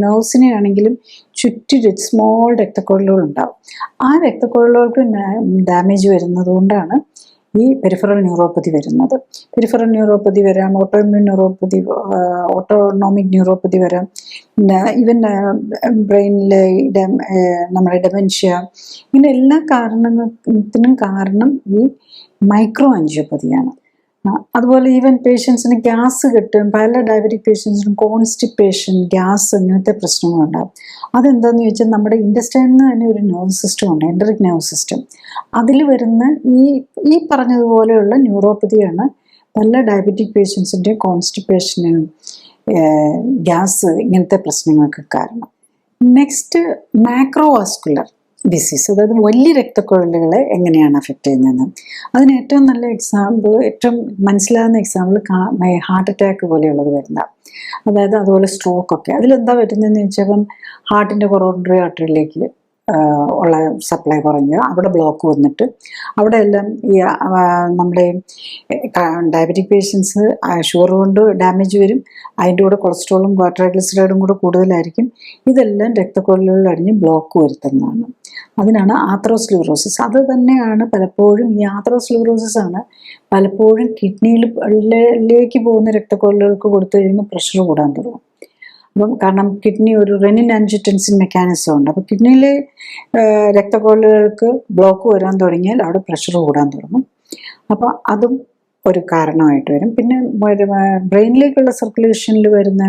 Speaker 1: നെർവ്സിനെ ആണെങ്കിലും ചുറ്റും സ്മോൾ രക്തക്കൊഴലുകൾ ഉണ്ടാവും. ആ രക്തക്കൊഴലുകൾക്ക് ഡാമേജ് വരുന്നത് കൊണ്ടാണ് ഈ പെരിഫറൽ ന്യൂറോപ്പതി വരുന്നത്. പെരിഫറൽ ന്യൂറോപ്പതി വരാം, ഓട്ടോഇമ്മ്യൂൺ ന്യൂറോപ്പതി, ഓട്ടോണോമിക് ന്യൂറോപ്പതി വരാം, ഈവൻ ബ്രെയിനിലെ നമ്മുടെ ഡെമൻഷ്യ, ഇങ്ങനെ എല്ലാ കാരണത്തിനും കാരണം ഈ മൈക്രോ ആൻജിയോപ്പതിയാണ്. അതുപോലെ ഈവൻ പേഷ്യൻസിന് ഗ്യാസ് കിട്ടും. പല ഡയബറ്റിക് പേഷ്യൻസിനും കോൺസ്റ്റിപ്പേഷൻ, ഗ്യാസ്, ഇങ്ങനത്തെ പ്രശ്നങ്ങളുണ്ടാകും. അതെന്താണെന്ന് ചോദിച്ചാൽ നമ്മുടെ ഇൻറ്റസ്റ്റൈനിൽ തന്നെ ഒരു നെർവ് സിസ്റ്റം ഉണ്ട്, എൻഡറിക് നെർവ് സിസ്റ്റം. അതിൽ വരുന്ന ഈ പറഞ്ഞതുപോലെയുള്ള ന്യൂറോപ്പതിയാണ് പല ഡയബറ്റിക് പേഷ്യൻസിൻ്റെ കോൺസ്റ്റിപ്പേഷന്, ഗ്യാസ്, ഇങ്ങനത്തെ പ്രശ്നങ്ങൾക്ക് കാരണം. നെക്സ്റ്റ് മാക്രോവാസ്കുലർ ഡിസീസ്, അതായത് വലിയ രക്തക്കൊഴലുകളെ എങ്ങനെയാണ് അഫക്റ്റ് ചെയ്യുന്നതെന്ന്. അതിന് ഏറ്റവും നല്ല എക്സാമ്പിൾ, ഏറ്റവും മനസ്സിലാകുന്ന എക്സാമ്പിൾ ഹാർട്ട് അറ്റാക്ക് പോലെയുള്ളത് വരുന്ന, അതായത് അതുപോലെ സ്ട്രോക്കൊക്കെ. അതിലെന്താ വരുന്നതെന്ന് വെച്ചാൽ ഹാർട്ടിൻ്റെ കൊറോണറി ആർട്ടറിയിലേക്ക് ഉള്ള സപ്ലൈ കുറഞ്ഞ് അവിടെ ബ്ലോക്ക് വന്നിട്ട് അവിടെ എല്ലാം ഈ നമ്മുടെ ഡയബറ്റിക് പേഷ്യൻസ് ഷുഗർ കൊണ്ട് ഡാമേജ് വരും. അതിൻ്റെ കൂടെ കൊളസ്ട്രോളും ട്രൈഗ്ലിസറൈഡും കൂടെ കൂടുതലായിരിക്കും. ഇതെല്ലാം രക്തക്കൊഴലുകളിൽ അടിഞ്ഞ് ബ്ലോക്ക് വരുത്തുന്നതാണ്. അതിനാണ് ആത്രോസ്ക്ലീറോസിസ്. അത് തന്നെയാണ് പലപ്പോഴും ഈ ആത്രോസ്ക്ലീറോസിസ് ആണ് പലപ്പോഴും കിഡ്നിയിലേക്ക് പോകുന്ന രക്തക്കൊഴലുകൾക്ക് കൊടുത്തു കഴിയുമ്പോൾ പ്രഷർ കൂടാൻ തുടങ്ങും. അപ്പം കാരണം കിഡ്നി ഒരു റെനിൻ ആൻജിയോടെൻസിൻ മെക്കാനിസം ഉണ്ട്. അപ്പോൾ കിഡ്നിയിലെ രക്തക്കൊഴലുകൾക്ക് ബ്ലോക്ക് വരാൻ തുടങ്ങിയാൽ അവിടെ പ്രഷർ കൂടാൻ തുടങ്ങും. അപ്പോൾ അതും ഒരു കാരണമായിട്ട് വരും. പിന്നെ ബ്രെയിനിലേക്കുള്ള സർക്കുലേഷനിൽ വരുന്ന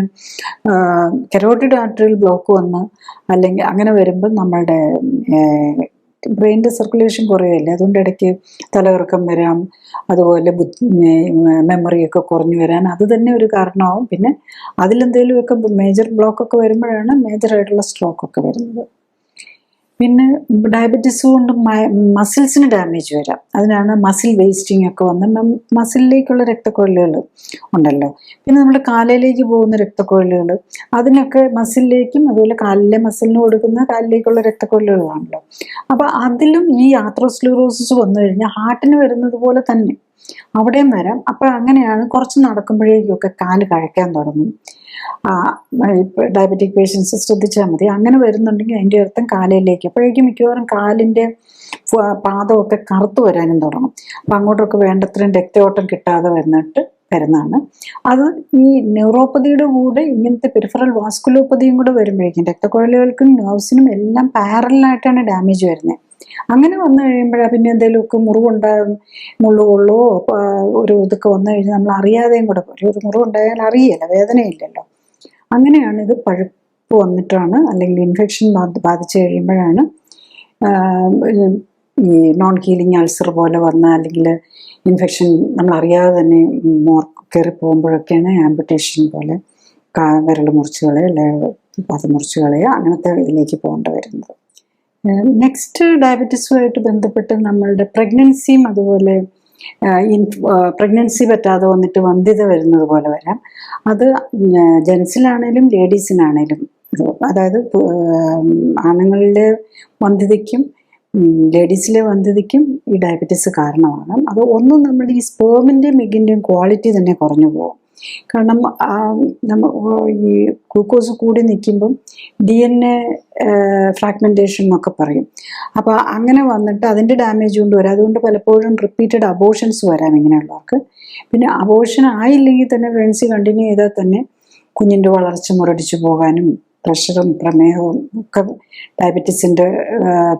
Speaker 1: കരോട്ടിഡ് ആർട്ടറിയിൽ ബ്ലോക്ക് വന്ന് അല്ലെങ്കിൽ അങ്ങനെ വരുമ്പോൾ നമ്മളുടെ ബ്രെയിനിൻ്റെ സർക്കുലേഷൻ കുറയല്ലേ, അതുകൊണ്ട് ഇടയ്ക്ക് തലകറക്കം വരാം, അതുപോലെ മെമ്മറിയൊക്കെ കുറഞ്ഞു വരാൻ അത് തന്നെ ഒരു കാരണമാവും. പിന്നെ അതിലെന്തെങ്കിലുമൊക്കെ മേജർ ബ്ലോക്കൊക്കെ വരുമ്പോഴാണ് മേജറായിട്ടുള്ള സ്ട്രോക്കൊക്കെ വരുന്നത്. പിന്നെ ഡയബറ്റീസ് കൊണ്ട് മസിൽസിന് ഡാമേജ് വരാം. അതിനാണ് മസിൽ വേസ്റ്റിംഗ് ഒക്കെ വന്ന് മസിലിലേക്കുള്ള രക്തക്കൊഴലുകൾ ഉണ്ടല്ലോ. പിന്നെ നമ്മുടെ കാലിലേക്ക് പോകുന്ന രക്തക്കൊഴലുകൾ, അതിനൊക്കെ മസിലിലേക്കും അതുപോലെ കാലിലെ മസിലിന് കൊടുക്കുന്ന കാലിലേക്കുള്ള രക്തക്കൊഴലുകളാണല്ലോ. അപ്പോൾ അതിലും ഈ ആത്രോസ്ക്ലീറോസിസ് വന്നു കഴിഞ്ഞാൽ ഹാർട്ടിന് വരുന്നത് പോലെ തന്നെ അവിടെയും വരാം. അപ്പോൾ അങ്ങനെയാണ് കുറച്ച് നടക്കുമ്പോഴേക്കൊക്കെ കാല് കഴയ്ക്കാൻ തുടങ്ങും. ഡയബറ്റിക് പേഷ്യൻസ് ശ്രദ്ധിച്ചാൽ മതി. അങ്ങനെ വരുന്നുണ്ടെങ്കിൽ അതിൻ്റെ അർത്ഥം കാലിലേക്ക്, അപ്പോഴേക്കും മിക്കവാറും കാലിൻ്റെ പാദമൊക്കെ കറുത്തു വരാനും തുടങ്ങും. അപ്പം അങ്ങോട്ടൊക്കെ വേണ്ടത്രയും രക്തയോട്ടം കിട്ടാതെ വരുന്നതാണ്. അത് ഈ ന്യൂറോപ്പതിയുടെ കൂടെ ഇങ്ങനത്തെ പെരിഫറൽ വാസ്കുലോപ്പതിയും കൂടെ വരുമ്പോഴേക്കും രക്തക്കൊഴലുകൾക്കും നെർവ്സിനും എല്ലാം പാരലായിട്ടാണ് ഡാമേജ് വരുന്നത്. അങ്ങനെ വന്നു കഴിയുമ്പോഴാണ് പിന്നെ എന്തെങ്കിലുമൊക്കെ മുറിവുണ്ടാകും, മുള്ളുകൊള്ളോ ഒരു ഇതൊക്കെ വന്നു കഴിഞ്ഞാൽ നമ്മൾ അറിയാതെയും കൂടെ ഒരു മുറിവുണ്ടായാൽ അറിയില്ല, വേദനയില്ലല്ലോ. അങ്ങനെയാണ് ഇത് പഴുപ്പ് വന്നിട്ടാണ് അല്ലെങ്കിൽ ഇൻഫെക്ഷൻ ബാധിച്ചു കഴിയുമ്പോഴാണ് ഈ നോൺ ഹീലിംഗ് അൾസർ പോലെ വന്ന അല്ലെങ്കിൽ ഇൻഫെക്ഷൻ നമ്മൾ അറിയാതെ തന്നെ കയറി പോകുമ്പോഴൊക്കെയാണ് ആംപുറ്റേഷൻ പോലെ വിരൽ മുറിച്ച് കളയുക അല്ലെങ്കിൽ പാദം മുറിച്ച് കളയുക അങ്ങനത്തെ ഇതിലേക്ക് പോകേണ്ടി വരുന്നത്. നെക്സ്റ്റ് ഡയബറ്റീസുമായിട്ട് ബന്ധപ്പെട്ട് നമ്മളുടെ പ്രഗ്നൻസിയും അതുപോലെ പ്രഗ്നൻസി പറ്റാതെ വന്നിട്ട് വന്ധ്യത വരുന്നത് പോലെ വരാം. അത് ജെൻസിലാണേലും ലേഡീസിനാണേലും, അതായത് ആണുങ്ങളിലെ വന്ധ്യതയ്ക്കും ലേഡീസിലെ വന്ധ്യതയ്ക്കും ഈ ഡയബറ്റീസ് കാരണമാണ്. അത് ഒന്നും നമ്മുടെ ഈ സ്പേമിൻ്റെയും എഗ്ഗിൻ്റെയും ക്വാളിറ്റി തന്നെ കുറഞ്ഞു പോകും. കാരണം ഈ ഗ്ലൂക്കോസ് കൂടി നിൽക്കുമ്പം DNA ഫ്രാഗ്മെൻറ്റേഷൻ എന്നൊക്കെ പറയും. അപ്പോൾ അങ്ങനെ വന്നിട്ട് അതിൻ്റെ ഡാമേജ് കൊണ്ട് വരാം. അതുകൊണ്ട് പലപ്പോഴും റിപ്പീറ്റഡ് അബോർഷൻസ് വരാം ഇങ്ങനെയുള്ളവർക്ക്. പിന്നെ അബോർഷൻ ആയില്ലെങ്കിൽ തന്നെ പ്രഗ്നൻസി കണ്ടിന്യൂ ചെയ്താൽ തന്നെ കുഞ്ഞിൻ്റെ വളർച്ച മുരടിച്ചു പോകാനും പ്രഷറും പ്രമേഹവും ഒക്കെ ഡയബറ്റീസിൻ്റെ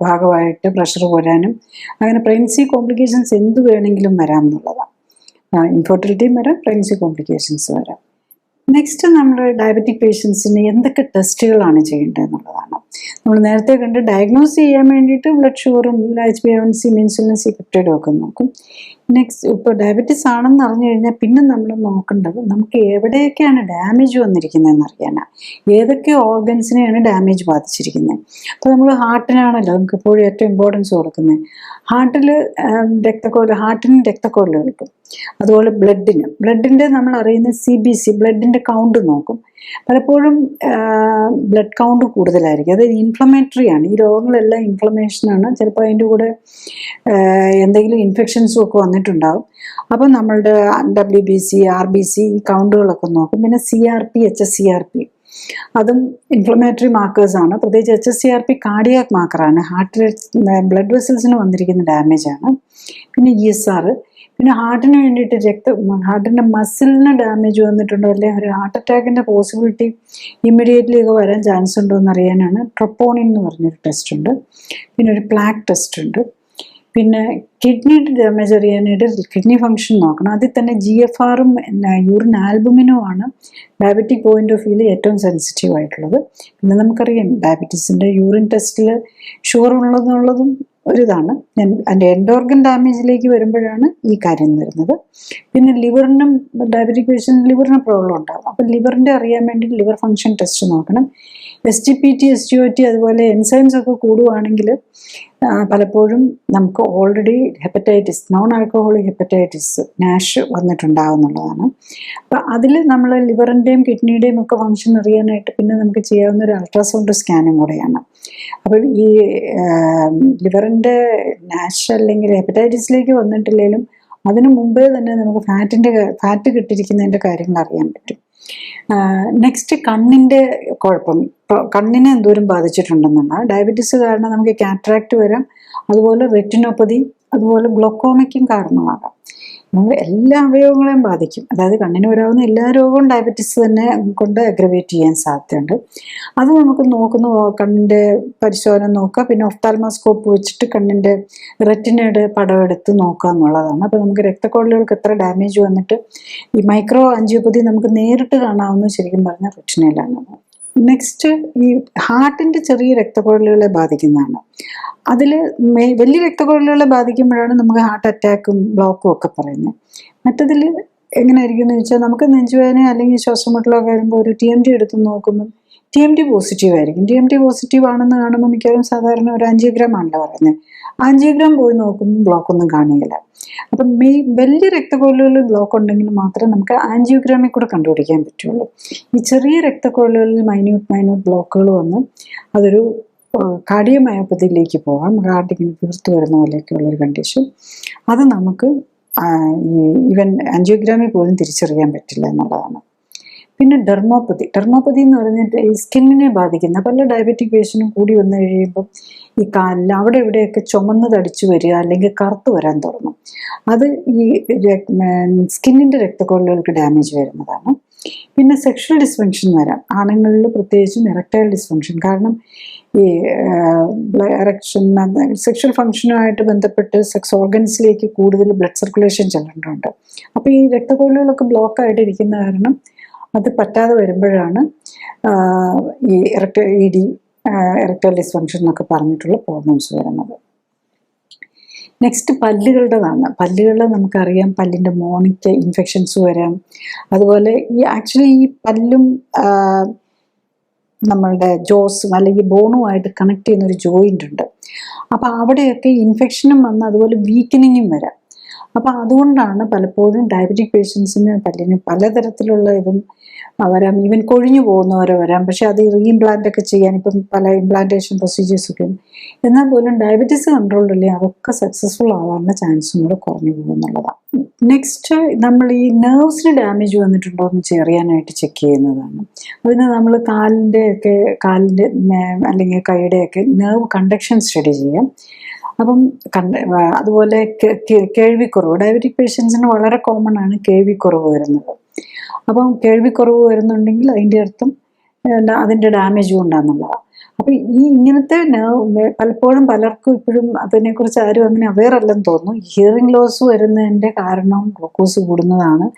Speaker 1: ഭാഗമായിട്ട് പ്രഷർ വരാനും അങ്ങനെ പ്രഗ്നൻസി കോംപ്ലിക്കേഷൻസ് എന്ത് വേണമെങ്കിലും വരാം എന്നുള്ളതാണ്. ഇൻഫെർട്ടിലിറ്റിയും വരാം, പ്രഗ്നൻസി കോംപ്ലിക്കേഷൻസ് വരാം. നെക്സ്റ്റ് നമ്മൾ ഡയബറ്റിക് പേഷ്യൻസിന് എന്തൊക്കെ ടെസ്റ്റുകളാണ് ചെയ്യേണ്ടത് എന്നുള്ളതാണ്. നമ്മൾ നേരത്തെ കണ്ട് ഡയഗ്നോസ് ചെയ്യാൻ വേണ്ടിയിട്ട് ബ്ലഡ് ഷുഗറും HbA1c ഇൻസുലിൻ പെപ്റ്റൈഡും ഒക്കെ നോക്കും. നെക്സ്റ്റ് ഇപ്പോൾ ഡയബറ്റീസ് ആണെന്ന് അറിഞ്ഞു കഴിഞ്ഞാൽ പിന്നെ നമ്മൾ നോക്കേണ്ടത് നമുക്ക് എവിടെയൊക്കെയാണ് ഡാമേജ് വന്നിരിക്കുന്നതെന്ന് അറിയാനാണ്. ഏതൊക്കെ ഓർഗൻസിനെയാണ് ഡാമേജ് ബാധിച്ചിരിക്കുന്നത്. അപ്പോൾ നമ്മൾ ഹാർട്ടിനാണല്ലോ നമുക്ക് എപ്പോഴും ഏറ്റവും ഇമ്പോർട്ടൻസ് കൊടുക്കുന്നത്. ഹാർട്ടിനും രക്തക്കുഴലുകൾക്കും അതുപോലെ ബ്ലഡിൻ്റെ നമ്മൾ അറിയുന്ന CBC ബ്ലഡിൻ്റെ കൗണ്ട് നോക്കും. പലപ്പോഴും ബ്ലഡ് കൗണ്ട് കൂടുതലായിരിക്കും. അത് ഇൻഫ്ലമേറ്ററി ആണ്. ഈ രോഗങ്ങളെല്ലാം ഇൻഫ്ലമേഷനാണ്. ചിലപ്പോൾ അതിൻ്റെ കൂടെ എന്തെങ്കിലും ഇൻഫെക്ഷൻസും ഒക്കെ വന്നിട്ടുണ്ടാകും. അപ്പം നമ്മളുടെ WBC RBC ഈ കൗണ്ടുകളൊക്കെ നോക്കും. പിന്നെ CRP HSCRP അതും ഇൻഫ്ലമേറ്ററി മാർക്കേഴ്സാണ്. പ്രത്യേകിച്ച് HSCRP കാർഡിയാക് മാർക്കറാണ്. ഹാർട്ടിൽ ബ്ലഡ് വെസൽസിന് വന്നിരിക്കുന്ന ഡാമേജാണ്. പിന്നെ ESR, പിന്നെ ഹാർട്ടിന് വേണ്ടിയിട്ട് ഹാർട്ടിൻ്റെ മസിലിന് ഡാമേജ് വന്നിട്ടുണ്ടോ അല്ലെങ്കിൽ ഒരു ഹാർട്ട് അറ്റാക്കിൻ്റെ പോസിബിലിറ്റി ഇമ്മീഡിയറ്റ്ലി ഒക്കെ വരാൻ ചാൻസ് ഉണ്ടോ എന്ന് അറിയാനാണ് ട്രൊപ്പോണിൻ എന്ന് പറഞ്ഞൊരു ടെസ്റ്റ് ഉണ്ട്. പിന്നെ ഒരു പ്ലാക്ക് ടെസ്റ്റ് ഉണ്ട്. പിന്നെ കിഡ്നിയുടെ ഡാമേജ് അറിയാനായിട്ട് കിഡ്നി ഫംഗ്ഷൻ നോക്കണം. അതിൽ തന്നെ GFR-ഉം യൂറിൻ ആൽബുമിനുമാണ് ഡയബറ്റിക് പോയിന്റ് ഓഫ് വ്യൂവിൽ ഏറ്റവും സെൻസിറ്റീവ് ആയിട്ടുള്ളത്. പിന്നെ നമുക്കറിയാം ഡയബറ്റീസിൻ്റെ യൂറിൻ ടെസ്റ്റിൽ ഷുഗർ ഉള്ളതെന്നുള്ളതും ഒരിതാണ്. അതിൻ്റെ എൻഡ് ഓർഗൻ ഡാമേജിലേക്ക് വരുമ്പോഴാണ് ഈ കാര്യം വരുന്നത്. പിന്നെ ലിവറിനും ഡയബറ്റിക് പേഷ്യൻ്റ് ലിവറിന് പ്രോബ്ലം ഉണ്ടാകും. അപ്പോൾ ലിവറിൻ്റെ അറിയാൻ വേണ്ടി ലിവർ ഫംഗ്ഷൻ ടെസ്റ്റ് നോക്കണം. SGPT SGOT അതുപോലെ എൻസൈംസ് ഒക്കെ കൂടുവാണെങ്കിൽ പലപ്പോഴും നമുക്ക് already hepatitis non alcoholic hepatitis NASH വന്നിട്ടുണ്ടാകുന്നുള്ളതാണ്. അപ്പം അതിൽ നമ്മൾ ലിവറിൻ്റെയും കിഡ്നിയുടെയും ഒക്കെ ഫംഗ്ഷൻ അറിയാനായിട്ട് പിന്നെ നമുക്ക് ചെയ്യാവുന്ന ഒരു അൾട്രാസൗണ്ട് സ്കാനും കൂടെയാണ്. അപ്പം ഈ ലിവറിൻ്റെ നാഷ് അല്ലെങ്കിൽ ഹെപ്പറ്റൈറ്റിസിലേക്ക് വന്നിട്ടില്ലെങ്കിലും അതിനു മുമ്പേ തന്നെ നമുക്ക് ഫാറ്റ് കിട്ടിയിരിക്കുന്നതിൻ്റെ കാര്യങ്ങൾ അറിയാൻ പറ്റും. നെക്സ്റ്റ് കണ്ണിൻ്റെ കുഴപ്പം. കണ്ണിനെ എന്തോരം ബാധിച്ചിട്ടുണ്ടെന്നാണ്. ഡയബറ്റീസ് കാരണം നമുക്ക് കാറ്ററാക്ട് വരാം, അതുപോലെ റെറ്റിനോപ്പതി, അതുപോലെ ഗ്ലോക്കോമയ്ക്കും കാരണമാകാം. നമ്മൾ എല്ലാ അവയവങ്ങളെയും ബാധിക്കും. അതായത് കണ്ണിന് വരാവുന്ന എല്ലാ രോഗവും ഡയബറ്റീസ് തന്നെ കൊണ്ട് അഗ്രവേറ്റ് ചെയ്യാൻ സാധ്യതയുണ്ട്. അത് നമുക്ക് കണ്ണിൻ്റെ പരിശോധന നോക്കുക. പിന്നെ ഒഫ്താൽമോസ്കോപ്പ് വെച്ചിട്ട് കണ്ണിൻ്റെ റെറ്റിനയുടെ പടം എടുത്ത് നോക്കുക എന്നുള്ളതാണ്. അപ്പോൾ നമുക്ക് രക്തക്കുഴലുകൾക്ക് എത്ര ഡാമേജ് വന്നിട്ട് ഈ മൈക്രോ ആൻജിയോപ്പതി നമുക്ക് നേരിട്ട് കാണാവുന്ന ശരിക്കും പറഞ്ഞാൽ റെറ്റിനയിലാണ്. നെക്സ്റ്റ് ഈ ഹാർട്ടിൻ്റെ ചെറിയ രക്തക്കുഴലുകളെ ബാധിക്കുന്നതാണ്. അതിൽ വലിയ രക്തക്കുഴലുകളെ ബാധിക്കുമ്പോഴാണ് നമുക്ക് ഹാർട്ട് അറ്റാക്കും ബ്ലോക്കും ഒക്കെ പറയുന്നത്. മറ്റതിൽ എങ്ങനെയായിരിക്കും എന്ന് ചോദിച്ചാൽ നമുക്ക് നെഞ്ചുവേദന അല്ലെങ്കിൽ ശ്വാസമുട്ടലൊക്കെ വരുമ്പോൾ ഒരു TMT എടുത്ത് നോക്കുമ്പോൾ TMT പോസിറ്റീവ് ആയിരിക്കും. TMT പോസിറ്റീവ് ആണെന്ന് കാണുമ്പോൾ മിക്കവാറും സാധാരണ ഒരു ആൻജിയോഗ്രാം ആണല്ലോ പറയുന്നത്. ആൻജിയോഗ്രാം പോയി നോക്കുമ്പോൾ ബ്ലോക്കൊന്നും കാണുകയില്ല. അപ്പം വലിയ രക്തക്കുഴലുകളിൽ ബ്ലോക്ക് ഉണ്ടെങ്കിൽ മാത്രമേ നമുക്ക് ആൻജിയോഗ്രാമിൽ കൂടെ കണ്ടുപിടിക്കാൻ പറ്റുള്ളൂ. ഈ ചെറിയ രക്തക്കുഴലുകളിൽ മൈന്യൂട്ട് ബ്ലോക്കുകൾ വന്ന് അതൊരു കാർഡിയോമയോപ്പതിയിലേക്ക് പോകാം. ഹാർട്ടിങ്ങനെ വീർത്ത് വരുന്ന പോലെയൊക്കെയുള്ളൊരു കണ്ടീഷൻ. അത് നമുക്ക് ഈവൻ ആൻജിയോഗ്രാമിൽ പോലും തിരിച്ചറിയാൻ പറ്റില്ല എന്നുള്ളതാണ്. പിന്നെ ഡെർമോപ്പതി എന്ന് പറഞ്ഞിട്ട് ഈ സ്കിന്നിനെ ബാധിക്കുന്ന പല ഡയബറ്റിക് പേഷ്യനും കൂടി വന്നു കഴിയുമ്പം ഈ കാലിൽ അവിടെ ഇവിടെയൊക്കെ ചുമന്ന് തടിച്ചു വരിക അല്ലെങ്കിൽ കറുത്ത് വരാൻ തുടങ്ങും. അത് ഈ സ്കിന്നിൻ്റെ രക്തക്കുഴലുകൾക്ക് ഡാമേജ് വരുന്നതാണ്. പിന്നെ സെക്ഷൽ ഡിസ്ഫങ്ഷൻ വരാം. ആണുങ്ങളിൽ പ്രത്യേകിച്ചും എറക്ടൈൽ ഡിസ്ഫങ്ഷൻ. കാരണം ഈ സെക്ഷൽ ഫങ്ഷനുമായിട്ട് ബന്ധപ്പെട്ട് സെക്സ് ഓർഗൻസിലേക്ക് കൂടുതൽ ബ്ലഡ് സർക്കുലേഷൻ ചെല്ലേണ്ടതുണ്ട്. അപ്പോൾ ഈ രക്തക്കുഴലുകളൊക്കെ ബ്ലോക്കായിട്ട് ഇരിക്കുന്ന കാരണം അത് പറ്റാതെ വരുമ്പോഴാണ് ഈ എറക്ടൈൽ ഡിസ്ഫങ്ഷൻ എന്നൊക്കെ പറഞ്ഞിട്ടുള്ള പ്രോബ്ലംസ് വരുന്നത്. നെക്സ്റ്റ് പല്ലുകളുടേതാണ്. പല്ലുകൾ നമുക്കറിയാം, പല്ലിൻ്റെ മോണിക്ക് ഇൻഫെക്ഷൻസ് വരാം. അതുപോലെ ഈ പല്ലും നമ്മളുടെ ജോസും അല്ലെങ്കിൽ ബോണുമായിട്ട് കണക്ട് ചെയ്യുന്ന ഒരു ജോയിൻ്റ് ഉണ്ട്. അപ്പോൾ അവിടെയൊക്കെ ഇൻഫെക്ഷനും വന്ന് അതുപോലെ വീക്കനിങ്ങും വരാം. അപ്പോൾ അതുകൊണ്ടാണ് പലപ്പോഴും ഡയബറ്റിക് പേഷ്യൻസിന് പല്ലിന് പലതരത്തിലുള്ള ഇതും വരാം. ഈവൻ കൊഴിഞ്ഞു പോകുന്നവരെ വരാം. പക്ഷെ അത് റീഇംപ്ലാന്റ് ഒക്കെ ചെയ്യാൻ ഇപ്പം പല ഇംപ്ലാന്റേഷൻ പ്രൊസീജിയേഴ്സൊക്കെ ഉണ്ട്. എന്നാൽ പോലും ഡയബറ്റീസ് കൺട്രോളിലല്ലേ അതൊക്കെ സക്സസ്ഫുൾ ആവാനുള്ള ചാൻസും കൂടെ കുറഞ്ഞു പോകുന്നുള്ളതാണ്. നെക്സ്റ്റ് നമ്മൾ ഈ നെർവ്സിന് ഡാമേജ് വന്നിട്ടുണ്ടോ എന്ന് അറിയാനായിട്ട് ചെക്ക് ചെയ്യുന്നതാണ്. അതിന് നമ്മൾ കാലിൻ്റെ അല്ലെങ്കിൽ കൈയുടെയൊക്കെ നെർവ് കണ്ടക്ഷൻ സ്റ്റഡി ചെയ്യാം. അപ്പം അതുപോലെ കേൾവിക്കുറവ്, ഡയബറ്റിക് പേഷ്യൻസിന് വളരെ കോമൺ ആണ് കേൾവിക്കുറവ് വരുന്നത്. അപ്പം കേൾവിക്കുറവ് വരുന്നുണ്ടെങ്കിൽ അതിൻ്റെ അർത്ഥം അതിൻ്റെ ഡാമേജ് കൊണ്ടാണെന്നുള്ളതാണ്. അപ്പം ഇങ്ങനത്തെ പലപ്പോഴും പലർക്കും ഇപ്പോഴും അതിനെക്കുറിച്ച് ആരും അങ്ങനെ അവെയർ അല്ലെന്ന് തോന്നുന്നു. ഹിയറിംഗ് ലോസ് വരുന്നതിൻ്റെ കാരണം ഗ്ലൂക്കോസ് കൂടുന്നതാണ്,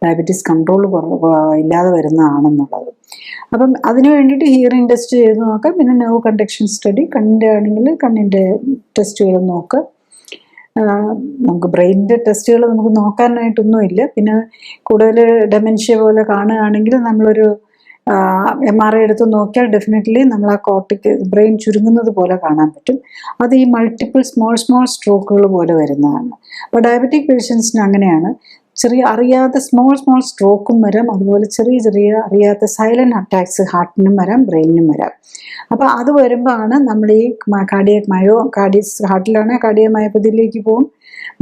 Speaker 1: ഡയബറ്റീസ് കൺട്രോൾ ഇല്ലാതെ വരുന്നതാണെന്നുള്ളത്. അപ്പം അതിന് വേണ്ടിയിട്ട് ഹിയറിംഗ് ടെസ്റ്റ് ചെയ്ത് നോക്കാം. പിന്നെ നെർവ് കണ്ടക്ഷൻ സ്റ്റഡി, കണ്ണിൻ്റെ ആണെങ്കിൽ കണ്ണിൻ്റെ ടെസ്റ്റുകൾ നോക്കുക. നമുക്ക് ബ്രെയിനിൻ്റെ ടെസ്റ്റുകൾ നമുക്ക് നോക്കാനായിട്ടൊന്നുമില്ല. പിന്നെ കൂടുതൽ ഡെമെൻഷ്യ പോലെ കാണുകയാണെങ്കിൽ നമ്മളൊരു MRI എടുത്ത് നോക്കിയാൽ ഡെഫിനറ്റ്ലി നമ്മൾ ആ ബ്രെയിൻ ചുരുങ്ങുന്നത് പോലെ കാണാൻ പറ്റും. അത് ഈ മൾട്ടിപ്പിൾ സ്മോൾ സ്ട്രോക്കുകൾ പോലെ വരുന്നതാണ്. അപ്പോൾ ഡയബറ്റിക് പേഷ്യൻസിന് അങ്ങനെയാണ്. അറിയാത്ത സ്മോൾ സ്ട്രോക്കും വരാം. അതുപോലെ ചെറിയ അറിയാത്ത സൈലന്റ് അറ്റാക്സ് ഹാർട്ടിനും വരാം, ബ്രെയിനിനും വരാം. അപ്പോൾ അത് വരുമ്പോൾ ആണ് നമ്മൾ ഈ ഹാർട്ടിലാണ് കാർഡിയമയോപ്പതിയിലേക്ക് പോകും,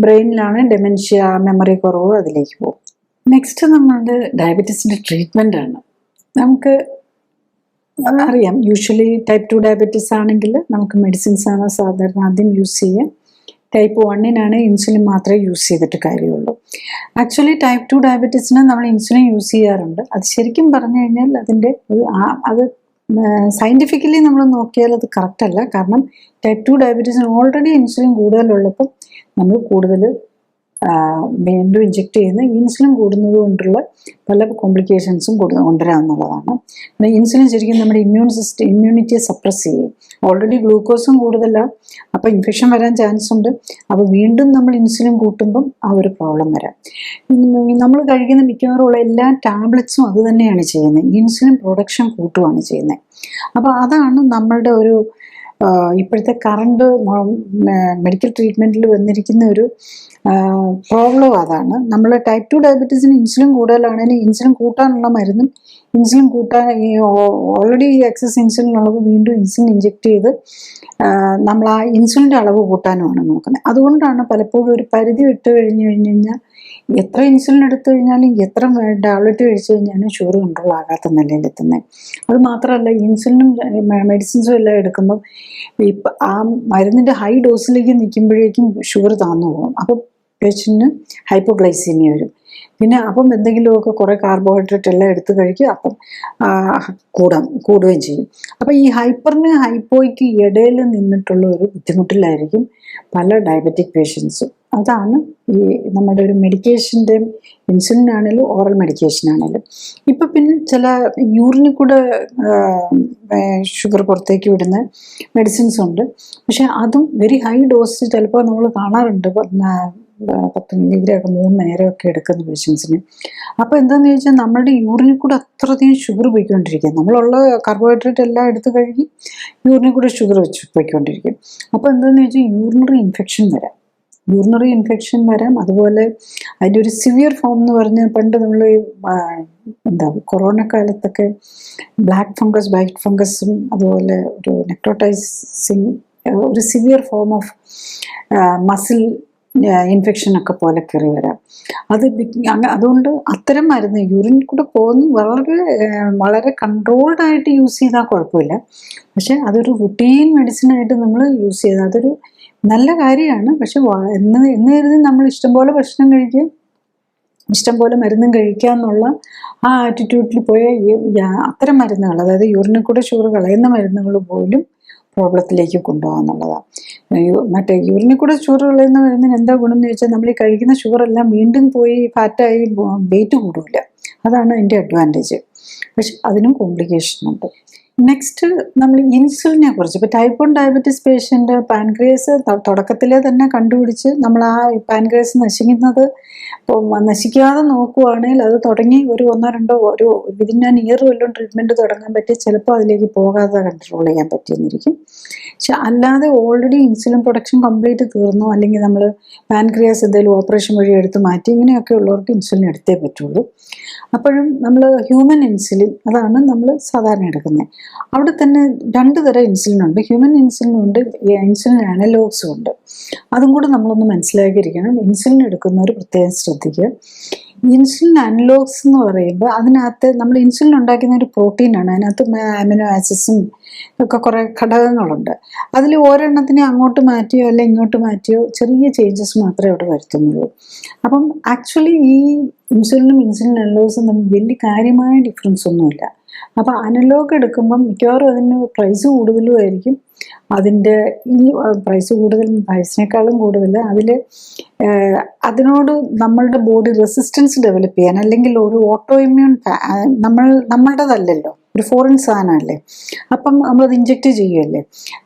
Speaker 1: ബ്രെയിനിലാണ് ഡെമെൻഷ്യ, മെമ്മറി കുറവ്, അതിലേക്ക് പോകും. നെക്സ്റ്റ് നമ്മളുടെ ഡയബറ്റീസിൻ്റെ ട്രീറ്റ്മെൻ്റ് ആണ്. നമുക്ക് അറിയാം, യൂഷ്വലി ടൈപ്പ് 2 ഡയബറ്റീസ് ആണെങ്കിൽ നമുക്ക് മെഡിസിൻസ് ആണ് സാധാരണ ആദ്യം യൂസ് ചെയ്യുക. ടൈപ്പ് 1 ഇൻസുലിൻ മാത്രമേ യൂസ് ചെയ്തിട്ട് കാര്യമുള്ളൂ. ആക്ച്വലി ടൈപ്പ് 2 ഡയബറ്റീസിന് നമ്മൾ ഇൻസുലിൻ യൂസ് ചെയ്യാറുണ്ട്. അത് ശരിക്കും പറഞ്ഞു കഴിഞ്ഞാൽ അത് സയൻറ്റിഫിക്കലി നമ്മൾ നോക്കിയാൽ അത് കറക്റ്റ് അല്ല. കാരണം ടൈപ്പ് 2 ഡയബറ്റീസിന് ഓൾറെഡി ഇൻസുലിൻ കൂടുതലുള്ളപ്പോൾ നമ്മൾ കൂടുതൽ വീണ്ടും ഇഞ്ചെക്ട് ചെയ്യുന്ന ഇൻസുലിൻ കൂടുന്നത് കൊണ്ടുള്ള പല കോംപ്ലിക്കേഷൻസും കൊണ്ടുവരാമെന്നുള്ളതാണ്. പിന്നെ ഇൻസുലിൻ ശരിക്കും നമ്മുടെ ഇമ്മ്യൂണിറ്റിയെ സപ്രസ് ചെയ്യും. ഓൾറെഡി ഗ്ലൂക്കോസും കൂടുതലാണ്, അപ്പോൾ ഇൻഫെക്ഷൻ വരാൻ ചാൻസ് ഉണ്ട്. അപ്പോൾ വീണ്ടും നമ്മൾ ഇൻസുലിൻ കൂട്ടുമ്പം ആ ഒരു പ്രോബ്ലം വരാം. നമ്മൾ കഴിക്കുന്ന മിക്കവാറുമുള്ള എല്ലാ ടാബ്ലറ്റ്സും അത് തന്നെയാണ് ചെയ്യുന്നത്, ഇൻസുലിൻ പ്രൊഡക്ഷൻ കൂട്ടുകയാണ് ചെയ്യുന്നത്. അപ്പോൾ അതാണ് നമ്മളുടെ ഒരു ഇപ്പോഴത്തെ കറണ്ട് മെഡിക്കൽ ട്രീറ്റ്മെൻറ്റിൽ വന്നിരിക്കുന്ന ഒരു പ്രോബ്ലം അതാണ്. നമ്മൾ ടൈപ്പ് 2 ഡയബറ്റീസിന് ഇൻസുലിൻ കൂടുതലാണെങ്കിൽ ഇൻസുലിൻ കൂട്ടാനുള്ള മരുന്നും ഇൻസുലിൻ കൂട്ടാൻ ഓൾറെഡി എക്സസ് ഇൻസുലിൻ ഉള്ളത് വീണ്ടും ഇൻസുലിൻ ഇഞ്ചെക്ട് ചെയ്ത് നമ്മൾ ആ ഇൻസുലിൻ്റെ അളവ് കൂട്ടാനുമാണ് നോക്കുന്നത്. അതുകൊണ്ടാണ് പലപ്പോഴും ഒരു പരിധി വിട്ട് കഴിഞ്ഞാൽ എത്ര ഇൻസുലിൻ എടുത്തു കഴിഞ്ഞാലും എത്ര ടാബ്ലറ്റ് കഴിച്ചു കഴിഞ്ഞാലും ഷുഗർ കൺട്രോൾ ആകാത്ത നിലയിലെത്തുന്നത്. അത് മാത്രമല്ല, ഇൻസുലിനും മെഡിസിൻസും എല്ലാം എടുക്കുമ്പം ഇപ്പം ആ മരുന്നിൻ്റെ ഹൈ ഡോസിലേക്ക് നിൽക്കുമ്പോഴേക്കും ഷുഗർ താന്നു പോകും. അപ്പം പേഷ്യൻറ്റിന് ഹൈപ്പോഗ്ലൈസീമിയ വരും. പിന്നെ അപ്പം എന്തെങ്കിലുമൊക്കെ കുറേ കാർബോഹൈഡ്രേറ്റ് എല്ലാം എടുത്ത് കഴിക്കും, അപ്പം കൂടുകയും ചെയ്യും. അപ്പം ഈ ഹൈപ്പറിന് ഹൈപ്പോയ്ക്ക് ഇടയിൽ നിന്നിട്ടുള്ള ഒരു ബുദ്ധിമുട്ടിലായിരിക്കും പല ഡയബറ്റിക് പേഷ്യൻസും. അതാണ് ഈ നമ്മുടെ ഒരു മെഡിക്കേഷൻ്റെ, ഇൻസുലിൻ ആണെങ്കിലും ഓറൽ മെഡിക്കേഷൻ ആണെങ്കിലും. ഇപ്പം പിന്നെ ചില യൂറിനിൽ കൂടെ ഷുഗർ പുറത്തേക്ക് വിടുന്ന മെഡിസിൻസ് ഉണ്ട്. പക്ഷെ അതും വെരി ഹൈ ഡോസ് ചിലപ്പോൾ നമ്മൾ കാണാറുണ്ട്, 10 മില്ലിഗ്രാം ഒക്കെ 3 നേരമൊക്കെ എടുക്കുന്ന പേഷ്യൻസിന്. അപ്പോൾ എന്താണെന്ന് ചോദിച്ചാൽ നമ്മളുടെ യൂറിനിൽ കൂടെ അത്രയധികം ഷുഗർ പോയിക്കൊണ്ടിരിക്കും. നമ്മളുള്ള കാർബോഹൈഡ്രേറ്റ് എല്ലാം എടുത്ത് കഴുകി യൂറിനിൽ കൂടെ ഷുഗർ പോയിക്കൊണ്ടിരിക്കും. അപ്പോൾ എന്താണെന്ന് ചോദിച്ചാൽ യൂറിനറി ഇൻഫെക്ഷൻ വരാം. അതുപോലെ അതിൻ്റെ ഒരു സിവിയർ ഫോം എന്ന് പറഞ്ഞാൽ പണ്ട് നമ്മൾ കൊറോണ കാലത്തൊക്കെ വൈറ്റ് ഫംഗസും അതുപോലെ ഒരു നെക്രോട്ടൈസിങ് ഒരു സിവിയർ ഫോം ഓഫ് മസിൽ ഇൻഫെക്ഷനൊക്കെ പോലെ കയറി വരാം. അതുകൊണ്ട് അത്തരം മരുന്ന് യൂറിൻ കൂടെ പോകുന്ന വളരെ കൺട്രോൾഡായിട്ട് യൂസ് ചെയ്താൽ കുഴപ്പമില്ല. പക്ഷെ അതൊരു റുട്ടീൻ മെഡിസിനായിട്ട് നമ്മൾ യൂസ് ചെയ്താൽ അതൊരു നല്ല കാര്യമാണ്. പക്ഷെ എന്ന് കരുതി നമ്മൾ ഇഷ്ടംപോലെ ഭക്ഷണം കഴിക്കുക, ഇഷ്ടംപോലെ മരുന്നും കഴിക്കുക എന്നുള്ള ആ ആറ്റിറ്റ്യൂഡിൽ പോയ അത്തരം മരുന്നുകൾ, അതായത് യൂറിനിൽ കൂടെ ഷുഗർ കളയുന്ന മരുന്നുകൾ പോലും പ്രോബ്ലത്തിലേക്ക് കൊണ്ടുപോകാന്നുള്ളതാണ്. മറ്റേ യൂറിനിൽ കൂടെ ഷുഗർ കളയുന്ന മരുന്നിന് എന്താ ഗുണം എന്ന് ചോദിച്ചാൽ നമ്മൾ ഈ കഴിക്കുന്ന ഷുഗർ എല്ലാം വീണ്ടും പോയി ഫാറ്റായി വെയിറ്റ് കൂടില്ല. അതാണ് അതിൻ്റെ അഡ്വാൻറ്റേജ്. പക്ഷെ അതിനും കോംപ്ലിക്കേഷൻ ഉണ്ട്. നെക്സ്റ്റ് നമ്മൾ ഇൻസുലിനെ കുറിച്ച്, ഇപ്പോൾ ടൈപ്പ് 1 ഡയബറ്റീസ് പേഷ്യൻ്റ് പാൻക്രിയാസ് തുടക്കത്തിലെ തന്നെ കണ്ടുപിടിച്ച് നമ്മൾ ആ പാൻക്രിയാസ് നശിക്കുന്നത് ഇപ്പോൾ നശിക്കാതെ നോക്കുവാണെങ്കിൽ അത് തുടങ്ങി ഒരു 1-2 ഒരു വിതിൻ ആൻ ഇയർ വല്ലതും ട്രീറ്റ്മെൻറ്റ് തുടങ്ങാൻ പറ്റി ചിലപ്പോൾ അതിലേക്ക് പോകാതെ കൺട്രോൾ ചെയ്യാൻ പറ്റിയെന്നിരിക്കും. പക്ഷെ അല്ലാതെ ഓൾറെഡി ഇൻസുലിൻ പ്രൊഡക്ഷൻ കംപ്ലീറ്റ് തീർന്നു, അല്ലെങ്കിൽ നമ്മൾ പാൻക്രിയാസ് എന്തെങ്കിലും ഓപ്പറേഷൻ വഴി എടുത്ത് മാറ്റി, ഇങ്ങനെയൊക്കെ ഉള്ളവർക്ക് ഇൻസുലിൻ എടുത്തേ പറ്റുള്ളൂ. അപ്പോഴും നമ്മൾ ഹ്യൂമൻ ഇൻസുലിൻ അതാണ് നമ്മൾ സാധാരണ എടുക്കുന്നത്. അവിടെ തന്നെ 2 തരം ഇൻസുലിൻ ഉണ്ട്. ഹ്യൂമൻ ഇൻസുലിനും ഉണ്ട്, ഇൻസുലിൻ അനലോഗ്സും ഉണ്ട്. അതും കൂടെ നമ്മളൊന്ന് മനസ്സിലാക്കിയിരിക്കണം. ഇൻസുലിൻ എടുക്കുന്നവർ പ്രത്യേകം ശ്രദ്ധിക്കുക. ഇൻസുലിൻ അനലോഗ്സ് എന്ന് പറയുമ്പോൾ അതിനകത്ത് നമ്മൾ ഇൻസുലിൻ ഉണ്ടാക്കുന്ന ഒരു പ്രോട്ടീനാണ്. അതിനകത്ത് അമിനോ ആസിഡ്സും ഒക്കെ കുറേ ഘടകങ്ങളുണ്ട്. അതിൽ ഒരെണ്ണത്തിനെ അങ്ങോട്ട് മാറ്റിയോ അല്ല ഇങ്ങോട്ട് മാറ്റിയോ ചെറിയ ചേഞ്ചസ് മാത്രമേ അവിടെ വരുത്തുന്നുള്ളൂ. അപ്പം ആക്ച്വലി ഈ ഇൻസുലിനും ഇൻസുലിൻ അനലോഗ്സും തമ്മിൽ വലിയ കാര്യമായ ഡിഫറൻസ് ഒന്നുമില്ല. അപ്പോൾ അനലോഗ് എടുക്കുമ്പം മിക്കവാറും അതിന് പ്രൈസ് കൂടുതലുമായിരിക്കും. അതിൻ്റെ ഈ പ്രൈസ് പ്രൈസിനേക്കാളും കൂടുതൽ അതിനോട് നമ്മളുടെ ബോഡി റെസിസ്റ്റൻസ് ഡെവലപ്പ് ചെയ്യാൻ, അല്ലെങ്കിൽ ഒരു ഓട്ടോ ഇമ്മ്യൂൺ നമ്മളുടേതല്ലല്ലോ, ഒരു ഫോറിൻ സാധനമല്ലേ, അപ്പം നമ്മളത് ഇഞ്ചെക്റ്റ് ചെയ്യുമല്ലേ,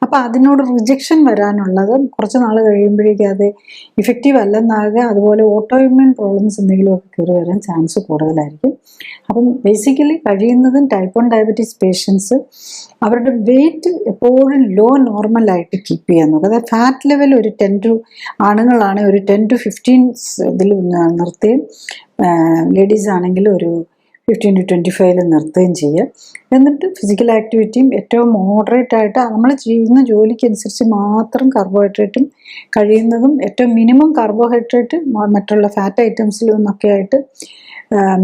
Speaker 1: അപ്പം അതിനോട് റിജക്ഷൻ വരാനുള്ളത് കുറച്ച് നാൾ കഴിയുമ്പോഴേക്കും അത് ഇഫക്റ്റീവ് അല്ലെന്നാകുക. അതുപോലെ ഓട്ടോ ഇമ്മ്യൂൺ പ്രോബ്ലംസ് എന്തെങ്കിലുമൊക്കെ കയറി വരാൻ ചാൻസ് കൂടുതലായിരിക്കും. അപ്പം ബേസിക്കലി കഴിയുന്നതും ടൈപ്പ് 1 ഡയബറ്റീസ് പേഷ്യൻസ് അവരുടെ വെയിറ്റ് എപ്പോഴും ലോ നോർമലായിട്ട് കീപ്പ് ചെയ്യാൻ നോക്കുക. അതായത് ഫാറ്റ് ലെവൽ ഒരു 10 ആണുങ്ങളാണെങ്കിൽ ഒരു 10 to 15 ഇതിൽ നിർത്തുകയും ലേഡീസ് ആണെങ്കിൽ ഒരു 15 to 25 നിർത്തുകയും ചെയ്യുക. എന്നിട്ട് ഫിസിക്കൽ ആക്ടിവിറ്റിയും ഏറ്റവും മോഡറേറ്റ് ആയിട്ട് നമ്മൾ ചെയ്യുന്ന ജോലിക്കനുസരിച്ച് മാത്രം കാർബോഹൈഡ്രേറ്റും കഴിയുന്നതും ഏറ്റവും മിനിമം കാർബോഹൈഡ്രേറ്റ് മറ്റുള്ള ഫാറ്റ് ഐറ്റംസിൽ നിന്നൊക്കെ ആയിട്ട്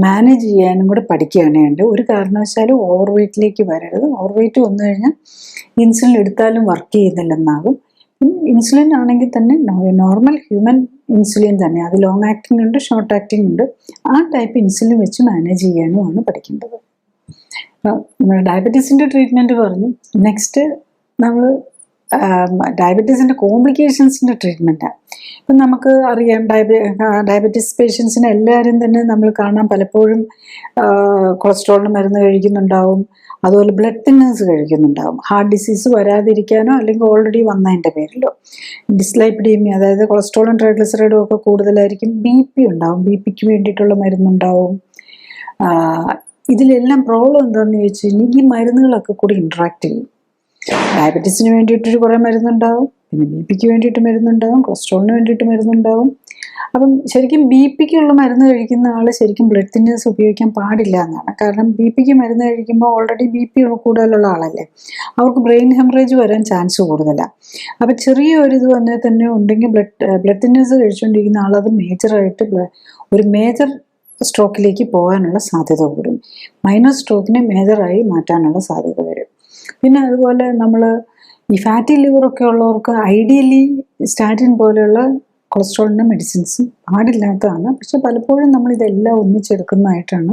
Speaker 1: മാനേജ് ചെയ്യാനും കൂടെ പഠിക്കുകയാണ് വേണ്ടത്. ഒരു കാരണവശാലും ഓവർ വെയ്റ്റിലേക്ക് വരരുത്. ഓവർ വെയ്റ്റ് വന്നു കഴിഞ്ഞാൽ ഇൻസുലിൻ എടുത്താലും വർക്ക് ചെയ്യുന്നില്ലെന്നാകും. പിന്നെ ഇൻസുലിൻ ആണെങ്കിൽ തന്നെ നോർമൽ ഹ്യൂമൻ ഇൻസുലിൻ തന്നെ, അത് ലോങ് ആക്ടിംഗ് ഉണ്ട്, ഷോർട്ട് ആക്ടിംഗ് ഉണ്ട്. ആ ടൈപ്പ് ഇൻസുലിൻ വെച്ച് മാനേജ് ചെയ്യാനുമാണ് പഠിക്കേണ്ടത്. നമ്മൾ ഡയബറ്റീസിൻ്റെ ട്രീറ്റ്മെൻറ്റ് പറഞ്ഞു. നെക്സ്റ്റ് നമ്മൾ ഡയബറ്റീസിൻ്റെ കോംപ്ലിക്കേഷൻസിൻ്റെ ട്രീറ്റ്മെൻറ്റാണ്. ഇപ്പം നമുക്ക് അറിയാം ഡയബറ്റീസ് പേഷ്യൻസിനെ എല്ലാവരും തന്നെ നമ്മൾ കാണാൻ പലപ്പോഴും കൊളസ്ട്രോളിന് മരുന്ന് കഴിക്കുന്നുണ്ടാവും, അതുപോലെ ബ്ലഡ് തിന്നേഴ്സ് കഴിക്കുന്നുണ്ടാവും. ഹാർട്ട് ഡിസീസ് വരാതിരിക്കാനോ അല്ലെങ്കിൽ ഓൾറെഡി വന്നതിൻ്റെ പേരിലോ. ഡിസ്ലൈപ്പിഡീമിയ, അതായത് കൊളസ്ട്രോളും ട്രൈഗ്ലിസറൈഡും ഒക്കെ കൂടുതലായിരിക്കും. BP ഉണ്ടാവും, BP വേണ്ടിയിട്ടുള്ള മരുന്നുണ്ടാവും. ഇതിലെല്ലാം പ്രോബ്ലം എന്താണെന്ന് ചോദിച്ചു കഴിഞ്ഞാൽ ഈ മരുന്നുകളൊക്കെ കൂടി ഇൻട്രാക്ട് ചെയ്യും. ഡയബറ്റീസിന് വേണ്ടിയിട്ടൊരു കുറേ മരുന്നുണ്ടാവും, പിന്നെ BP വേണ്ടിയിട്ട് മരുന്നുണ്ടാവും, കൊളസ്ട്രോളിന് വേണ്ടിയിട്ട് മരുന്നുണ്ടാവും. അപ്പം ശരിക്കും BP മരുന്ന് കഴിക്കുന്ന ആൾ ശരിക്കും ബ്ലഡ് തിന്നേഴ്സ് ഉപയോഗിക്കാൻ പാടില്ല എന്നാണ്. കാരണം BP മരുന്ന് കഴിക്കുമ്പോൾ ഓൾറെഡി BP കൂടുതലുള്ള ആളല്ലേ, അവർക്ക് ബ്രെയിൻ ഹെമറേജ് വരാൻ ചാൻസ് കൂടുതലാണ്. അപ്പം ചെറിയൊരിത് വന്നാൽ തന്നെ ഉണ്ടെങ്കിൽ ബ്ലഡ് തിന്നേഴ്സ് കഴിച്ചുകൊണ്ടിരിക്കുന്ന ആളത് മേജറായിട്ട് ഒരു മേജർ സ്ട്രോക്കിലേക്ക് പോകാനുള്ള സാധ്യത കൂടും. മൈനർ സ്ട്രോക്കിനെ മേജറായി മാറ്റാനുള്ള സാധ്യത വരും. പിന്നെ അതുപോലെ നമ്മൾ ഈ ഫാറ്റി ലിവറൊക്കെ ഉള്ളവർക്ക് ഐഡിയലി സ്റ്റാറ്റിൻ പോലെയുള്ള കൊളസ്ട്രോളിൻ്റെ മെഡിസിൻസ് പാടില്ലാത്തതാണ്. പക്ഷെ പലപ്പോഴും നമ്മൾ ഇതെല്ലാം ഒന്നിച്ചെടുക്കുന്നതായിട്ടാണ്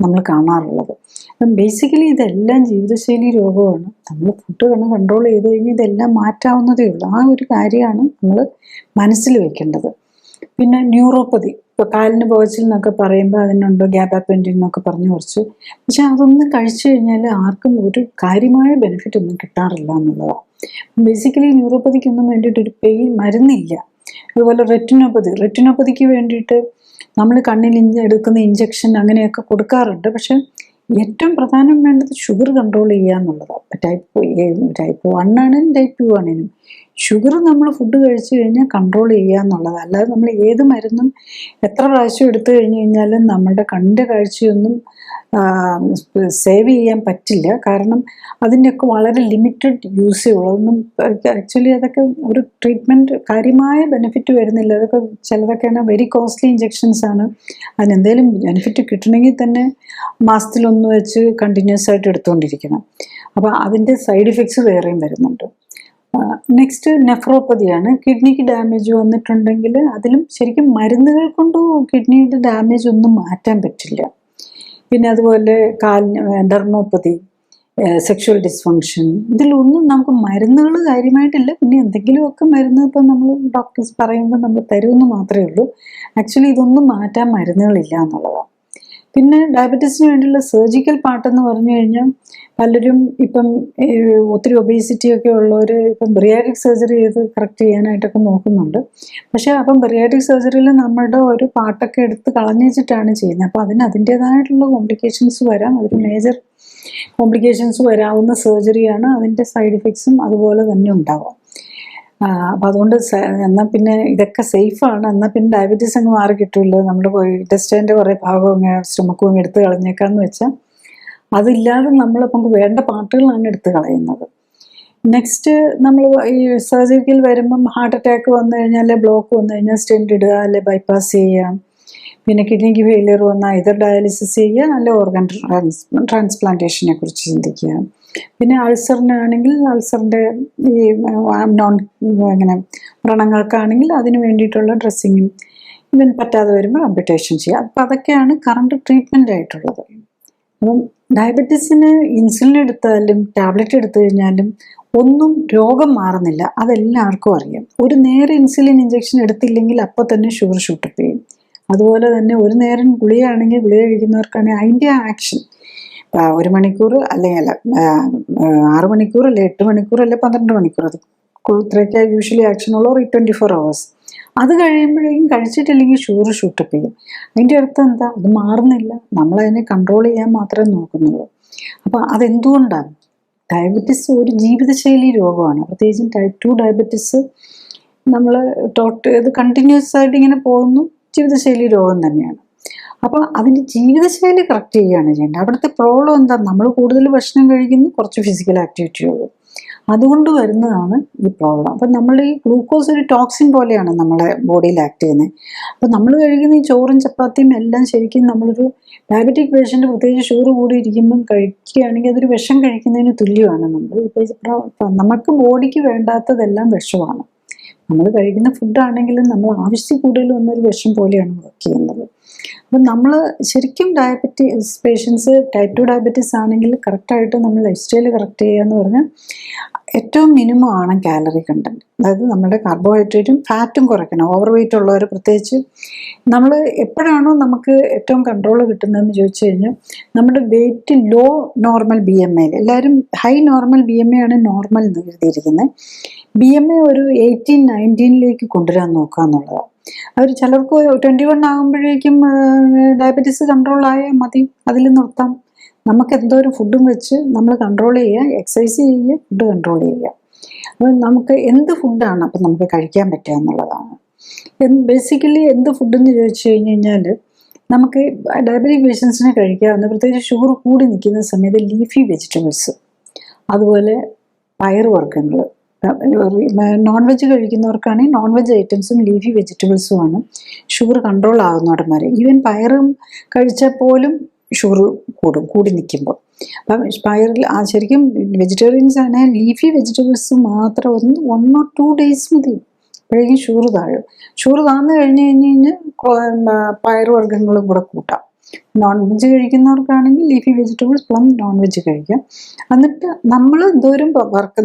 Speaker 1: നമ്മൾ കാണാറുള്ളത്. അപ്പം ബേസിക്കലി ഇതെല്ലാം ജീവിതശൈലി രോഗമാണ്. നമ്മൾ ഫുഡ് കൺട്രോൾ ചെയ്ത് കഴിഞ്ഞാൽ ഇതെല്ലാം മാറ്റാവുന്നതേ ഉള്ളൂ. ആ ഒരു കാര്യമാണ് നമ്മൾ മനസ്സിൽ വെക്കേണ്ടത്. പിന്നെ ന്യൂറോപ്പതി, ഇപ്പോൾ കാലിന് പോച്ചിൽ എന്നൊക്കെ പറയുമ്പോൾ അതിനുണ്ട് ഗ്യാബാപെൻറ്റിൻ എന്നൊക്കെ പറഞ്ഞ് കുറച്ച്. പക്ഷെ അതൊന്നും കഴിച്ചു കഴിഞ്ഞാൽ ആർക്കും ഒരു കാര്യമായ ബെനിഫിറ്റ് ഒന്നും കിട്ടാറില്ല എന്നുള്ളതാണ്. ബേസിക്കലി ന്യൂറോപ്പതിക്കൊന്നും വേണ്ടിയിട്ടൊരു പെയിൻ മരുന്നില്ല. അതുപോലെ റെറ്റിനോപ്പതിക്ക് വേണ്ടിയിട്ട് നമ്മൾ കണ്ണിൽ എടുക്കുന്ന ഇഞ്ചക്ഷൻ അങ്ങനെയൊക്കെ കൊടുക്കാറുണ്ട്. പക്ഷെ ഏറ്റവും പ്രധാനം വേണ്ടത് ഷുഗർ കൺട്രോൾ ചെയ്യുക എന്നുള്ളതാണ്. ടൈപ്പ് 1 ആണെങ്കിലും ടൈപ്പ് 2 ആണെങ്കിലും ഷുഗർ നമ്മൾ ഫുഡ് കഴിച്ചു കഴിഞ്ഞാൽ കൺട്രോൾ ചെയ്യുക എന്നുള്ളത്. അല്ലാതെ നമ്മൾ ഏത് മരുന്നും എത്ര പ്രാവശ്യം എടുത്തു കഴിഞ്ഞ് കഴിഞ്ഞാലും നമ്മുടെ കണ്ണിൻ്റെ കാഴ്ചയൊന്നും സേവ് ചെയ്യാൻ പറ്റില്ല. കാരണം അതിൻ്റെയൊക്കെ വളരെ ലിമിറ്റഡ് യൂസേ ഉള്ളൂ. ഒന്നും ആക്ച്വലി അതൊക്കെ ഒരു ട്രീറ്റ്മെൻറ്റ് കാര്യമായ ബെനിഫിറ്റ് വരുന്നില്ല. അതൊക്കെ ചിലതൊക്കെയാണ് വെരി കോസ്റ്റ്ലി ഇഞ്ചെക്ഷൻസ് ആണ്. അതിനെന്തെങ്കിലും ബെനിഫിറ്റ് കിട്ടണമെങ്കിൽ തന്നെ മാസത്തിലൊന്ന് വെച്ച് കണ്ടിന്യൂസ് ആയിട്ട് എടുത്തുകൊണ്ടിരിക്കണം. അപ്പോൾ അതിൻ്റെ സൈഡ് ഇഫക്ട്സ് വേറെയും വരുന്നുണ്ട്. നെക്സ്റ്റ് നെഫ്രോപ്പതിയാണ്. കിഡ്നിക്ക് ഡാമേജ് വന്നിട്ടുണ്ടെങ്കിൽ അതിലും ശരിക്കും മരുന്നുകൾ കൊണ്ട് കിഡ്നിയുടെ ഡാമേജ് ഒന്നും മാറ്റാൻ പറ്റില്ല. പിന്നെ അതുപോലെ ഡെർമോപ്പതി, സെക്ഷുവൽ ഡിസ്ഫങ്ഷൻ, ഇതിലൊന്നും നമുക്ക് മരുന്നുകൾ കാര്യമായിട്ടില്ല. പിന്നെ എന്തെങ്കിലുമൊക്കെ മരുന്ന് ഇപ്പം നമ്മൾ ഡോക്ടേഴ്സ് പറയുമ്പോൾ നമ്മൾ തരുമെന്ന് മാത്രമേ ഉള്ളൂ. ആക്ച്വലി ഇതൊന്നും മാറ്റാൻ മരുന്നുകളില്ല എന്നുള്ളതാണ്. പിന്നെ ഡയബറ്റീസിന് വേണ്ടിയുള്ള സർജിക്കൽ പാർട്ടെന്ന് പറഞ്ഞു കഴിഞ്ഞാൽ പലരും ഇപ്പം ഒത്തിരി ഒബേസിറ്റി ഒക്കെ ഉള്ളവർ ഇപ്പം ബറിയാട്രിക് സർജറി ചെയ്ത് കറക്റ്റ് ചെയ്യാനായിട്ടൊക്കെ നോക്കുന്നുണ്ട്. പക്ഷേ അപ്പം ബറിയാട്രിക് സർജറിയിൽ നമ്മളുടെ ഒരു പാർട്ടൊക്കെ എടുത്ത് കളഞ്ഞിട്ടാണ് ചെയ്യുന്നത്. അപ്പോൾ അതിൻ്റേതായിട്ടുള്ള കോംപ്ലിക്കേഷൻസ് വരാം. അതൊരു മേജർ കോംപ്ലിക്കേഷൻസ് വരാവുന്ന സർജറിയാണ്. അതിൻ്റെ സൈഡ് എഫക്ട്സും അതുപോലെ തന്നെ ഉണ്ടാവാം. അപ്പം അതുകൊണ്ട് എന്നാൽ പിന്നെ ഇതൊക്കെ സേഫാണ്, എന്നാൽ പിന്നെ ഡയബറ്റീസ് അങ്ങ് മാറി കിട്ടുമല്ലോ, നമ്മുടെ ഇൻറ്റസ്റ്റൈൻ്റെ കുറേ ഭാഗവും സ്റ്റൊമക്കും അങ്ങ് എടുത്ത് കളഞ്ഞേക്കാന്ന് വെച്ചാൽ അതില്ലാതെ നമ്മളിപ്പം വേണ്ട പാർട്ടുകളാണ് എടുത്ത് കളയുന്നത്. നെക്സ്റ്റ് നമ്മൾ ഈ സർജറിക്കൽ വരുമ്പം ഹാർട്ട് അറ്റാക്ക് വന്നു കഴിഞ്ഞാൽ, ബ്ലോക്ക് വന്നു കഴിഞ്ഞാൽ സ്റ്റെൻറ്റ് ഇടുക, അല്ലെ ബൈപ്പാസ് ചെയ്യാം. പിന്നെ കിഡ്നിക്ക് ഫെയിലിയർ വന്നാൽ ഇതർ ഡയാലിസിസ് ചെയ്യുക, അല്ല ഓർഗൻ ട്രാൻസ്പ്ലാന്റേഷനെ കുറിച്ച് ചിന്തിക്കുക. പിന്നെ അൾസറിനാണെങ്കിൽ അൾസറിൻ്റെ ഈ ഇങ്ങനെ വ്രണങ്ങൾക്കാണെങ്കിൽ അതിന് വേണ്ടിയിട്ടുള്ള ഡ്രസ്സിങ്ങും ഇവൻ പറ്റാതെ വരുമ്പോൾ അംപുറ്റേഷൻ ചെയ്യുക. അപ്പം അതൊക്കെയാണ് കറണ്ട് ട്രീറ്റ്മെൻ്റ് ആയിട്ടുള്ളത്. അപ്പം ഡയബറ്റീസിന് ഇൻസുലിൻ എടുത്താലും ടാബ്ലറ്റ് എടുത്തു കഴിഞ്ഞാലും ഒന്നും രോഗം മാറുന്നില്ല, അതെല്ലാവർക്കും അറിയാം. ഒരു നേരം ഇൻസുലിൻ ഇഞ്ചക്ഷൻ എടുത്തില്ലെങ്കിൽ അപ്പോൾ തന്നെ ഷുഗർ ഷൂട്ടപ്പ് ചെയ്യും. അതുപോലെ തന്നെ ഒരു നേരം ഗുളികയാണെങ്കിൽ ഗുളിക കഴിക്കുന്നവർക്കാണെങ്കിൽ അതിൻ്റെ ആക്ഷൻ 1 മണിക്കൂർ അല്ലെങ്കിൽ 6 മണിക്കൂർ അല്ലെ 8 മണിക്കൂർ അല്ലെ 12 മണിക്കൂർ, അത് ഇത്രയൊക്കെ യൂഷ്വലി ആക്ഷൻ ഉള്ള ഒരു 24 hours. അത് കഴിയുമ്പോഴേക്കും കഴിച്ചിട്ടില്ലെങ്കിൽ ഷുഗർ ഷൂട്ടപ്പ് ചെയ്യും. അതിൻ്റെ അർത്ഥം എന്താ? അത് മാറുന്നില്ല, നമ്മളതിനെ കൺട്രോൾ ചെയ്യാൻ മാത്രമേ നോക്കുന്നുള്ളൂ. അപ്പോൾ അതെന്തുകൊണ്ടാണ്? ഡയബറ്റീസ് ഒരു ജീവിതശൈലി രോഗമാണ്. പ്രത്യേകിച്ചും ടൈപ്പ് 2 ഡയബറ്റീസ് നമ്മൾ ഇത് കണ്ടിന്യൂസ് ആയിട്ട് ഇങ്ങനെ പോകുന്നു, ജീവിതശൈലി രോഗം തന്നെയാണ്. അപ്പോൾ അതിൻ്റെ ജീവിതശൈലി കറക്റ്റ് ചെയ്യുകയാണ് ചെയ്യേണ്ടത്. അവിടുത്തെ പ്രോബ്ലം എന്താ? നമ്മൾ കൂടുതൽ ഭക്ഷണം കഴിക്കുന്നു, കുറച്ച് ഫിസിക്കൽ ആക്ടിവിറ്റി ഉള്ളൂ, അതുകൊണ്ട് വരുന്നതാണ് ഈ പ്രോബ്ലം. അപ്പം നമ്മൾ ഈ ഗ്ലൂക്കോസ് ഒരു ടോക്സിൻ പോലെയാണ് നമ്മളെ ബോഡിയിൽ ആക്ട് ചെയ്യുന്നത്. അപ്പം നമ്മൾ കഴിക്കുന്ന ഈ ചോറും ചപ്പാത്തിയും എല്ലാം ശരിക്കും നമ്മളൊരു ഡയബറ്റിക് പേഷ്യൻ്റ് പ്രത്യേകിച്ച് ഷുഗർ കൂടി ഇരിക്കുമ്പം കഴിക്കുകയാണെങ്കിൽ അതൊരു വിഷം കഴിക്കുന്നതിന് തുല്യമാണ്. നമുക്ക് ബോഡിക്ക് വേണ്ടാത്തതെല്ലാം വിഷമാണ്. നമ്മൾ കഴിക്കുന്ന ഫുഡാണെങ്കിലും നമ്മൾ ആവശ്യത്തിൽ കൂടുതൽ വന്നൊരു വിഷം പോലെയാണ് വർക്ക് ചെയ്യുന്നത്. അപ്പം നമ്മൾ ശരിക്കും ഡയബറ്റീസ് പേഷ്യൻസ് ടൈപ്പ് 2 ഡയബറ്റീസ് ആണെങ്കിൽ കറക്റ്റായിട്ട് നമ്മൾ ലൈഫ് സ്റ്റൈൽ കറക്റ്റ് ചെയ്യുക എന്ന് പറഞ്ഞാൽ ഏറ്റവും മിനിമം ആണ് കാലറി കണ്ടൻറ്റ്. അതായത് നമ്മുടെ കാർബോഹൈഡ്രേറ്റും ഫാറ്റും കുറയ്ക്കണം. ഓവർ വെയിറ്റ് ഉള്ളവർ പ്രത്യേകിച്ച് നമ്മൾ എപ്പോഴാണോ നമുക്ക് ഏറ്റവും കൺട്രോൾ കിട്ടുന്നതെന്ന് ചോദിച്ചു കഴിഞ്ഞാൽ നമ്മുടെ വെയിറ്റ് ലോ നോർമൽ BMI, എല്ലാവരും ഹൈ നോർമൽ BMI ആണ് നോർമൽ എന്ന് എഴുതിയിരിക്കുന്നത്. BMI ഒരു 18-19 കൊണ്ടുവരാൻ നോക്കുക എന്നുള്ളതാണ്. അവർ ചിലർക്ക് 21 ആകുമ്പോഴേക്കും ഡയബറ്റീസ് കൺട്രോളായാൽ മതി, അതിൽ നിർത്താം. നമുക്ക് എന്തോരം ഫുഡും വെച്ച് നമ്മൾ കൺട്രോൾ ചെയ്യുക, എക്സസൈസ് ചെയ്യുക, ഫുഡ് കൺട്രോൾ ചെയ്യുക. അപ്പം നമുക്ക് എന്ത് ഫുഡാണ് അപ്പം നമുക്ക് കഴിക്കാൻ പറ്റുക എന്നുള്ളതാണ്. ബേസിക്കലി എന്ത് ഫുഡെന്ന് ചോദിച്ചു കഴിഞ്ഞാൽ നമുക്ക് ഡയബറ്റിക് പേഷ്യൻസിന് കഴിക്കാവുന്ന, പ്രത്യേകിച്ച് ഷുഗർ കൂടി നിൽക്കുന്ന സമയത്ത് ലീഫി വെജിറ്റബിൾസ്, അതുപോലെ പയറുവർഗ്ഗങ്ങൾ. നോൺ വെജ് കഴിക്കുന്നവർക്കാണെങ്കിൽ നോൺ വെജ് ഐറ്റംസും ലീഫി വെജിറ്റബിൾസുമാണ് ഷുഗർ കൺട്രോൾ ആകുന്നോടം വരെ. ഈവൻ പയറും കഴിച്ചാൽ പോലും ഷുഗർ കൂടി നിൽക്കുമ്പോൾ. അപ്പം പയറിൽ ശരിക്കും വെജിറ്റേറിയൻസ് ആണ് ലീഫി വെജിറ്റബിൾസ് മാത്രം 1 or 2 days മതി, അപ്പോഴേക്കും ഷുഗർ താഴും. ഷുഗർ താഴ്ന്നു കഴിഞ്ഞ് പയറുവർഗ്ഗങ്ങളും കൂടെ കൂട്ടാം. നോൺ വെജ് കഴിക്കുന്നവർക്കാണെങ്കിൽ leafy vegetables plum non veg കഴിക്കാം. എന്നിട്ട് നമ്മൾ എന്തോരം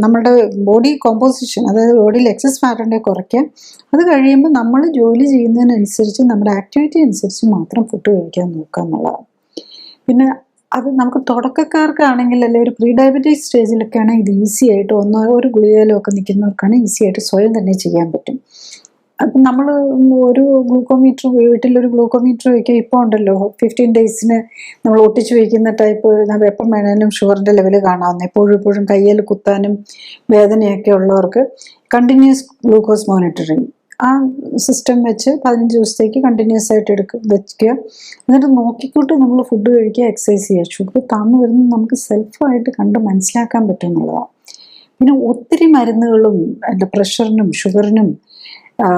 Speaker 1: നമ്മളുടെ ബോഡി കോമ്പോസിഷൻ, അതായത് ബോഡിയിൽ എക്സസ് ഫാറ്റിൻ്റെ കുറയ്ക്കാം. അത് കഴിയുമ്പോൾ നമ്മൾ ജോലി ചെയ്യുന്നതിനനുസരിച്ച് നമ്മുടെ ആക്ടിവിറ്റി അനുസരിച്ച് മാത്രം ഫുഡ് കഴിക്കാൻ നോക്കുക എന്നുള്ളതാണ്. പിന്നെ അത് നമുക്ക് തുടക്കക്കാർക്കാണെങ്കിൽ, അല്ലെങ്കിൽ ഒരു പ്രീ ഡയബറ്റിക് സ്റ്റേജിലൊക്കെ ആണെങ്കിൽ ഇത് ഈസി ആയിട്ട് ഒരു ഗുളികയിലും ഒക്കെ നിൽക്കുന്നവർക്കാണ് ഈസി ആയിട്ട് സ്വയം തന്നെ ചെയ്യാൻ പറ്റും. അപ്പം നമ്മൾ ഒരു ഗ്ലൂക്കോമീറ്റർ, വീട്ടിലൊരു ഗ്ലൂക്കോമീറ്റർ വയ്ക്കുക. ഇപ്പോൾ ഉണ്ടല്ലോ 15 days നമ്മൾ ഒട്ടിച്ച് വയ്ക്കുന്ന ടൈപ്പ്, എപ്പം വേണേലും ഷുഗറിൻ്റെ ലെവൽ കാണാവുന്ന, എപ്പോഴും കയ്യിൽ കുത്താനും വേദനയൊക്കെ ഉള്ളവർക്ക് കണ്ടിന്യൂസ് ഗ്ലൂക്കോസ് മോണിറ്ററിങ്, ആ സിസ്റ്റം വെച്ച് 15 ദിവസത്തേക്ക് കണ്ടിന്യൂസ് ആയിട്ട് വെക്കുക. എന്നിട്ട് നോക്കിക്കൊണ്ട് നമ്മൾ ഫുഡ് കഴിക്കുക, എക്സസൈസ് ചെയ്യുക. ഷുഗർ താഴ്ന്നു വരുന്നത് നമുക്ക് സെൽഫായിട്ട് കണ്ട് മനസ്സിലാക്കാൻ പറ്റും എന്നുള്ളതാണ്. പിന്നെ ഒത്തിരി മരുന്നുകളും പ്രഷറിനും ഷുഗറിനും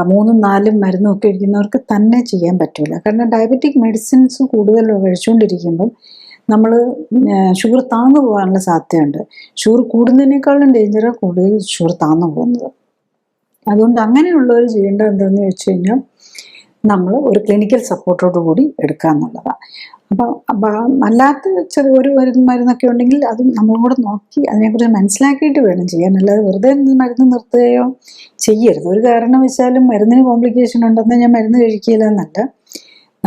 Speaker 1: 3-4 മരുന്നും ഒക്കെ കഴിക്കുന്നവർക്ക് തന്നെ ചെയ്യാൻ പറ്റില്ല. കാരണം ഡയബറ്റിക് മെഡിസിൻസ് കൂടുതൽ കഴിച്ചുകൊണ്ടിരിക്കുമ്പം നമ്മൾ ഷുഗർ താഴ്ന്നു പോകാനുള്ള സാധ്യതയുണ്ട്. ഷുഗർ കൂടുന്നതിനേക്കാളും ഡേഞ്ചറാണ് കൂടുതൽ ഷുഗർ താഴ്ന്നു പോകുന്നത്. അതുകൊണ്ട് അങ്ങനെയുള്ളവർ ചെയ്യേണ്ടത് എന്താണെന്ന് വെച്ച് കഴിഞ്ഞാൽ നമ്മൾ ഒരു ക്ലിനിക്കൽ സപ്പോർട്ടോടു കൂടി എടുക്കുക എന്നുള്ളതാണ്. അപ്പം അല്ലാത്ത ഒരു മരുന്നൊക്കെ ഉണ്ടെങ്കിൽ അത് നമ്മളും കൂടെ നോക്കി അതിനെക്കുറിച്ച് മനസ്സിലാക്കിയിട്ട് വേണം ചെയ്യാൻ. അല്ലാതെ വെറുതെ മരുന്ന് നിർത്തുകയോ ചെയ്യരുത്. ഒരു കാരണവശാലും മരുന്നിന് കോംപ്ലിക്കേഷൻ ഉണ്ടെന്ന് ഞാൻ മരുന്ന് കഴിക്കില്ല എന്നല്ല,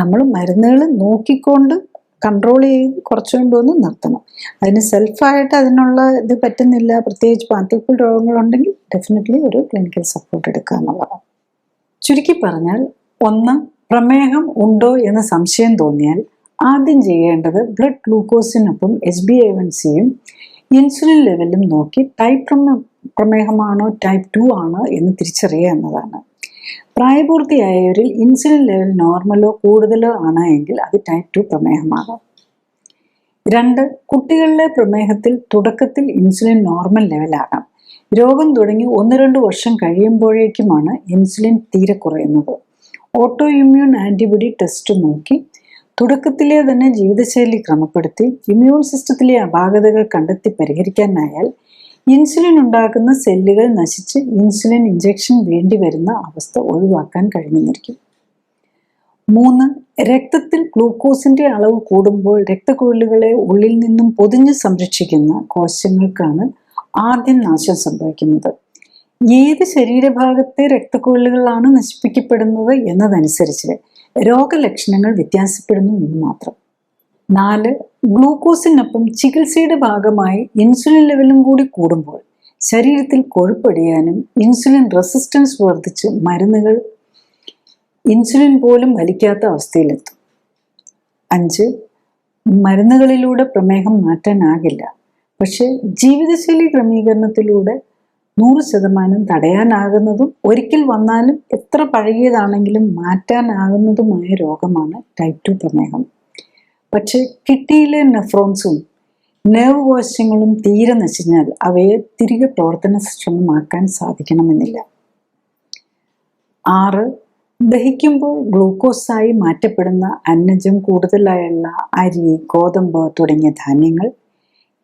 Speaker 1: നമ്മൾ മരുന്നുകൾ നോക്കിക്കൊണ്ട് കൺട്രോൾ ചെയ്ത് കുറച്ചുകൊണ്ടൊന്ന് നിർത്തണം. അതിന് സെൽഫായിട്ട് അതിനുള്ള ഇത് പറ്റുന്നില്ല, പ്രത്യേകിച്ച് പാത്രത്തിൽ രോഗങ്ങളുണ്ടെങ്കിൽ ഡെഫിനറ്റ്ലി ഒരു ക്ലിനിക്കൽ സപ്പോർട്ട് എടുക്കുക എന്നുള്ളതാണ്. ചുരുക്കി പറഞ്ഞാൽ, 1, പ്രമേഹം ഉണ്ടോ എന്ന് സംശയം തോന്നിയാൽ ആദ്യം ചെയ്യേണ്ടത് ബ്ലഡ് ഗ്ലൂക്കോസിനൊപ്പം HbA1cയും ഇൻസുലിൻ ലെവലും നോക്കി ടൈപ്പ് പ്രമേഹമാണോ ടൈപ്പ് 2 ആണോ എന്ന് തിരിച്ചറിയുക എന്നതാണ്. പ്രായപൂർത്തിയായവരിൽ ഇൻസുലിൻ ലെവൽ നോർമലോ കൂടുതലോ ആണ് എങ്കിൽ അത് ടൈപ്പ് 2 പ്രമേഹമാകാം. 2, കുട്ടികളിലെ പ്രമേഹത്തിൽ തുടക്കത്തിൽ ഇൻസുലിൻ നോർമൽ ലെവലാകാം. രോഗം തുടങ്ങി 1-2 വർഷം കഴിയുമ്പോഴേക്കുമാണ് ഇൻസുലിൻ തീരെ കുറയുന്നത്. ഓട്ടോ ഇമ്മ്യൂൺ ആൻറ്റിബോഡി ടെസ്റ്റ് നോക്കി തുടക്കത്തിലെ തന്നെ ജീവിതശൈലി ക്രമപ്പെടുത്തി ഇമ്മ്യൂൺ സിസ്റ്റത്തിലെ അപാകതകൾ കണ്ടെത്തി പരിഹരിക്കാനായാൽ ഇൻസുലിൻ ഉണ്ടാക്കുന്ന സെല്ലുകൾ നശിച്ച് ഇൻസുലിൻ ഇഞ്ചക്ഷൻ വേണ്ടി വരുന്ന അവസ്ഥ ഒഴിവാക്കാൻ കഴിഞ്ഞിരിക്കും. 3, രക്തത്തിൽ ഗ്ലൂക്കോസിന്റെ അളവ് കൂടുമ്പോൾ രക്തക്കുഴലുകളെ ഉള്ളിൽ നിന്നും പൊതിഞ്ഞ് സംരക്ഷിക്കുന്ന കോശങ്ങൾക്കാണ് ആദ്യം നാശം സംഭവിക്കുന്നത്. ഏത് ശരീരഭാഗത്തെ രക്തക്കുഴലുകളാണ് നശിപ്പിക്കപ്പെടുന്നത് എന്നതനുസരിച്ച് രോഗലക്ഷണങ്ങൾ വ്യത്യാസപ്പെടുന്നു എന്ന് മാത്രം. 4, ഗ്ലൂക്കോസിനൊപ്പം ചികിത്സയുടെ ഭാഗമായി ഇൻസുലിൻ ലെവലും കൂടി കൂടുമ്പോൾ ശരീരത്തിൽ കൊഴുപ്പടിയാനും ഇൻസുലിൻ റെസിസ്റ്റൻസ് വർദ്ധിച്ച് മരുന്നുകൾ ഇൻസുലിൻ പോലും വലിക്കാത്ത അവസ്ഥയിലെത്തും. 5, മരുന്നുകളിലൂടെ പ്രമേഹം മാറ്റാനാകില്ല. പക്ഷേ ജീവിതശൈലി ക്രമീകരണത്തിലൂടെ 100% തടയാനാകുന്നതും ഒരിക്കൽ വന്നാലും എത്ര പഴകിയതാണെങ്കിലും മാറ്റാനാകുന്നതുമായ രോഗമാണ് ടൈപ്പ് 2 പ്രമേഹം. പക്ഷേ കിഡ്നിയിലെ നെഫ്രോൺസും നെർവ് കോശങ്ങളും തീരെ നശിഞ്ഞാൽ അവയെ തിരികെ പ്രവർത്തനക്ഷമമാക്കാൻ സാധിക്കണമെന്നില്ല. 6, ദഹിക്കുമ്പോൾ ഗ്ലൂക്കോസായി മാറ്റപ്പെടുന്ന അന്നജം കൂടുതലായുള്ള അരി, ഗോതമ്പ് തുടങ്ങിയ ധാന്യങ്ങൾ,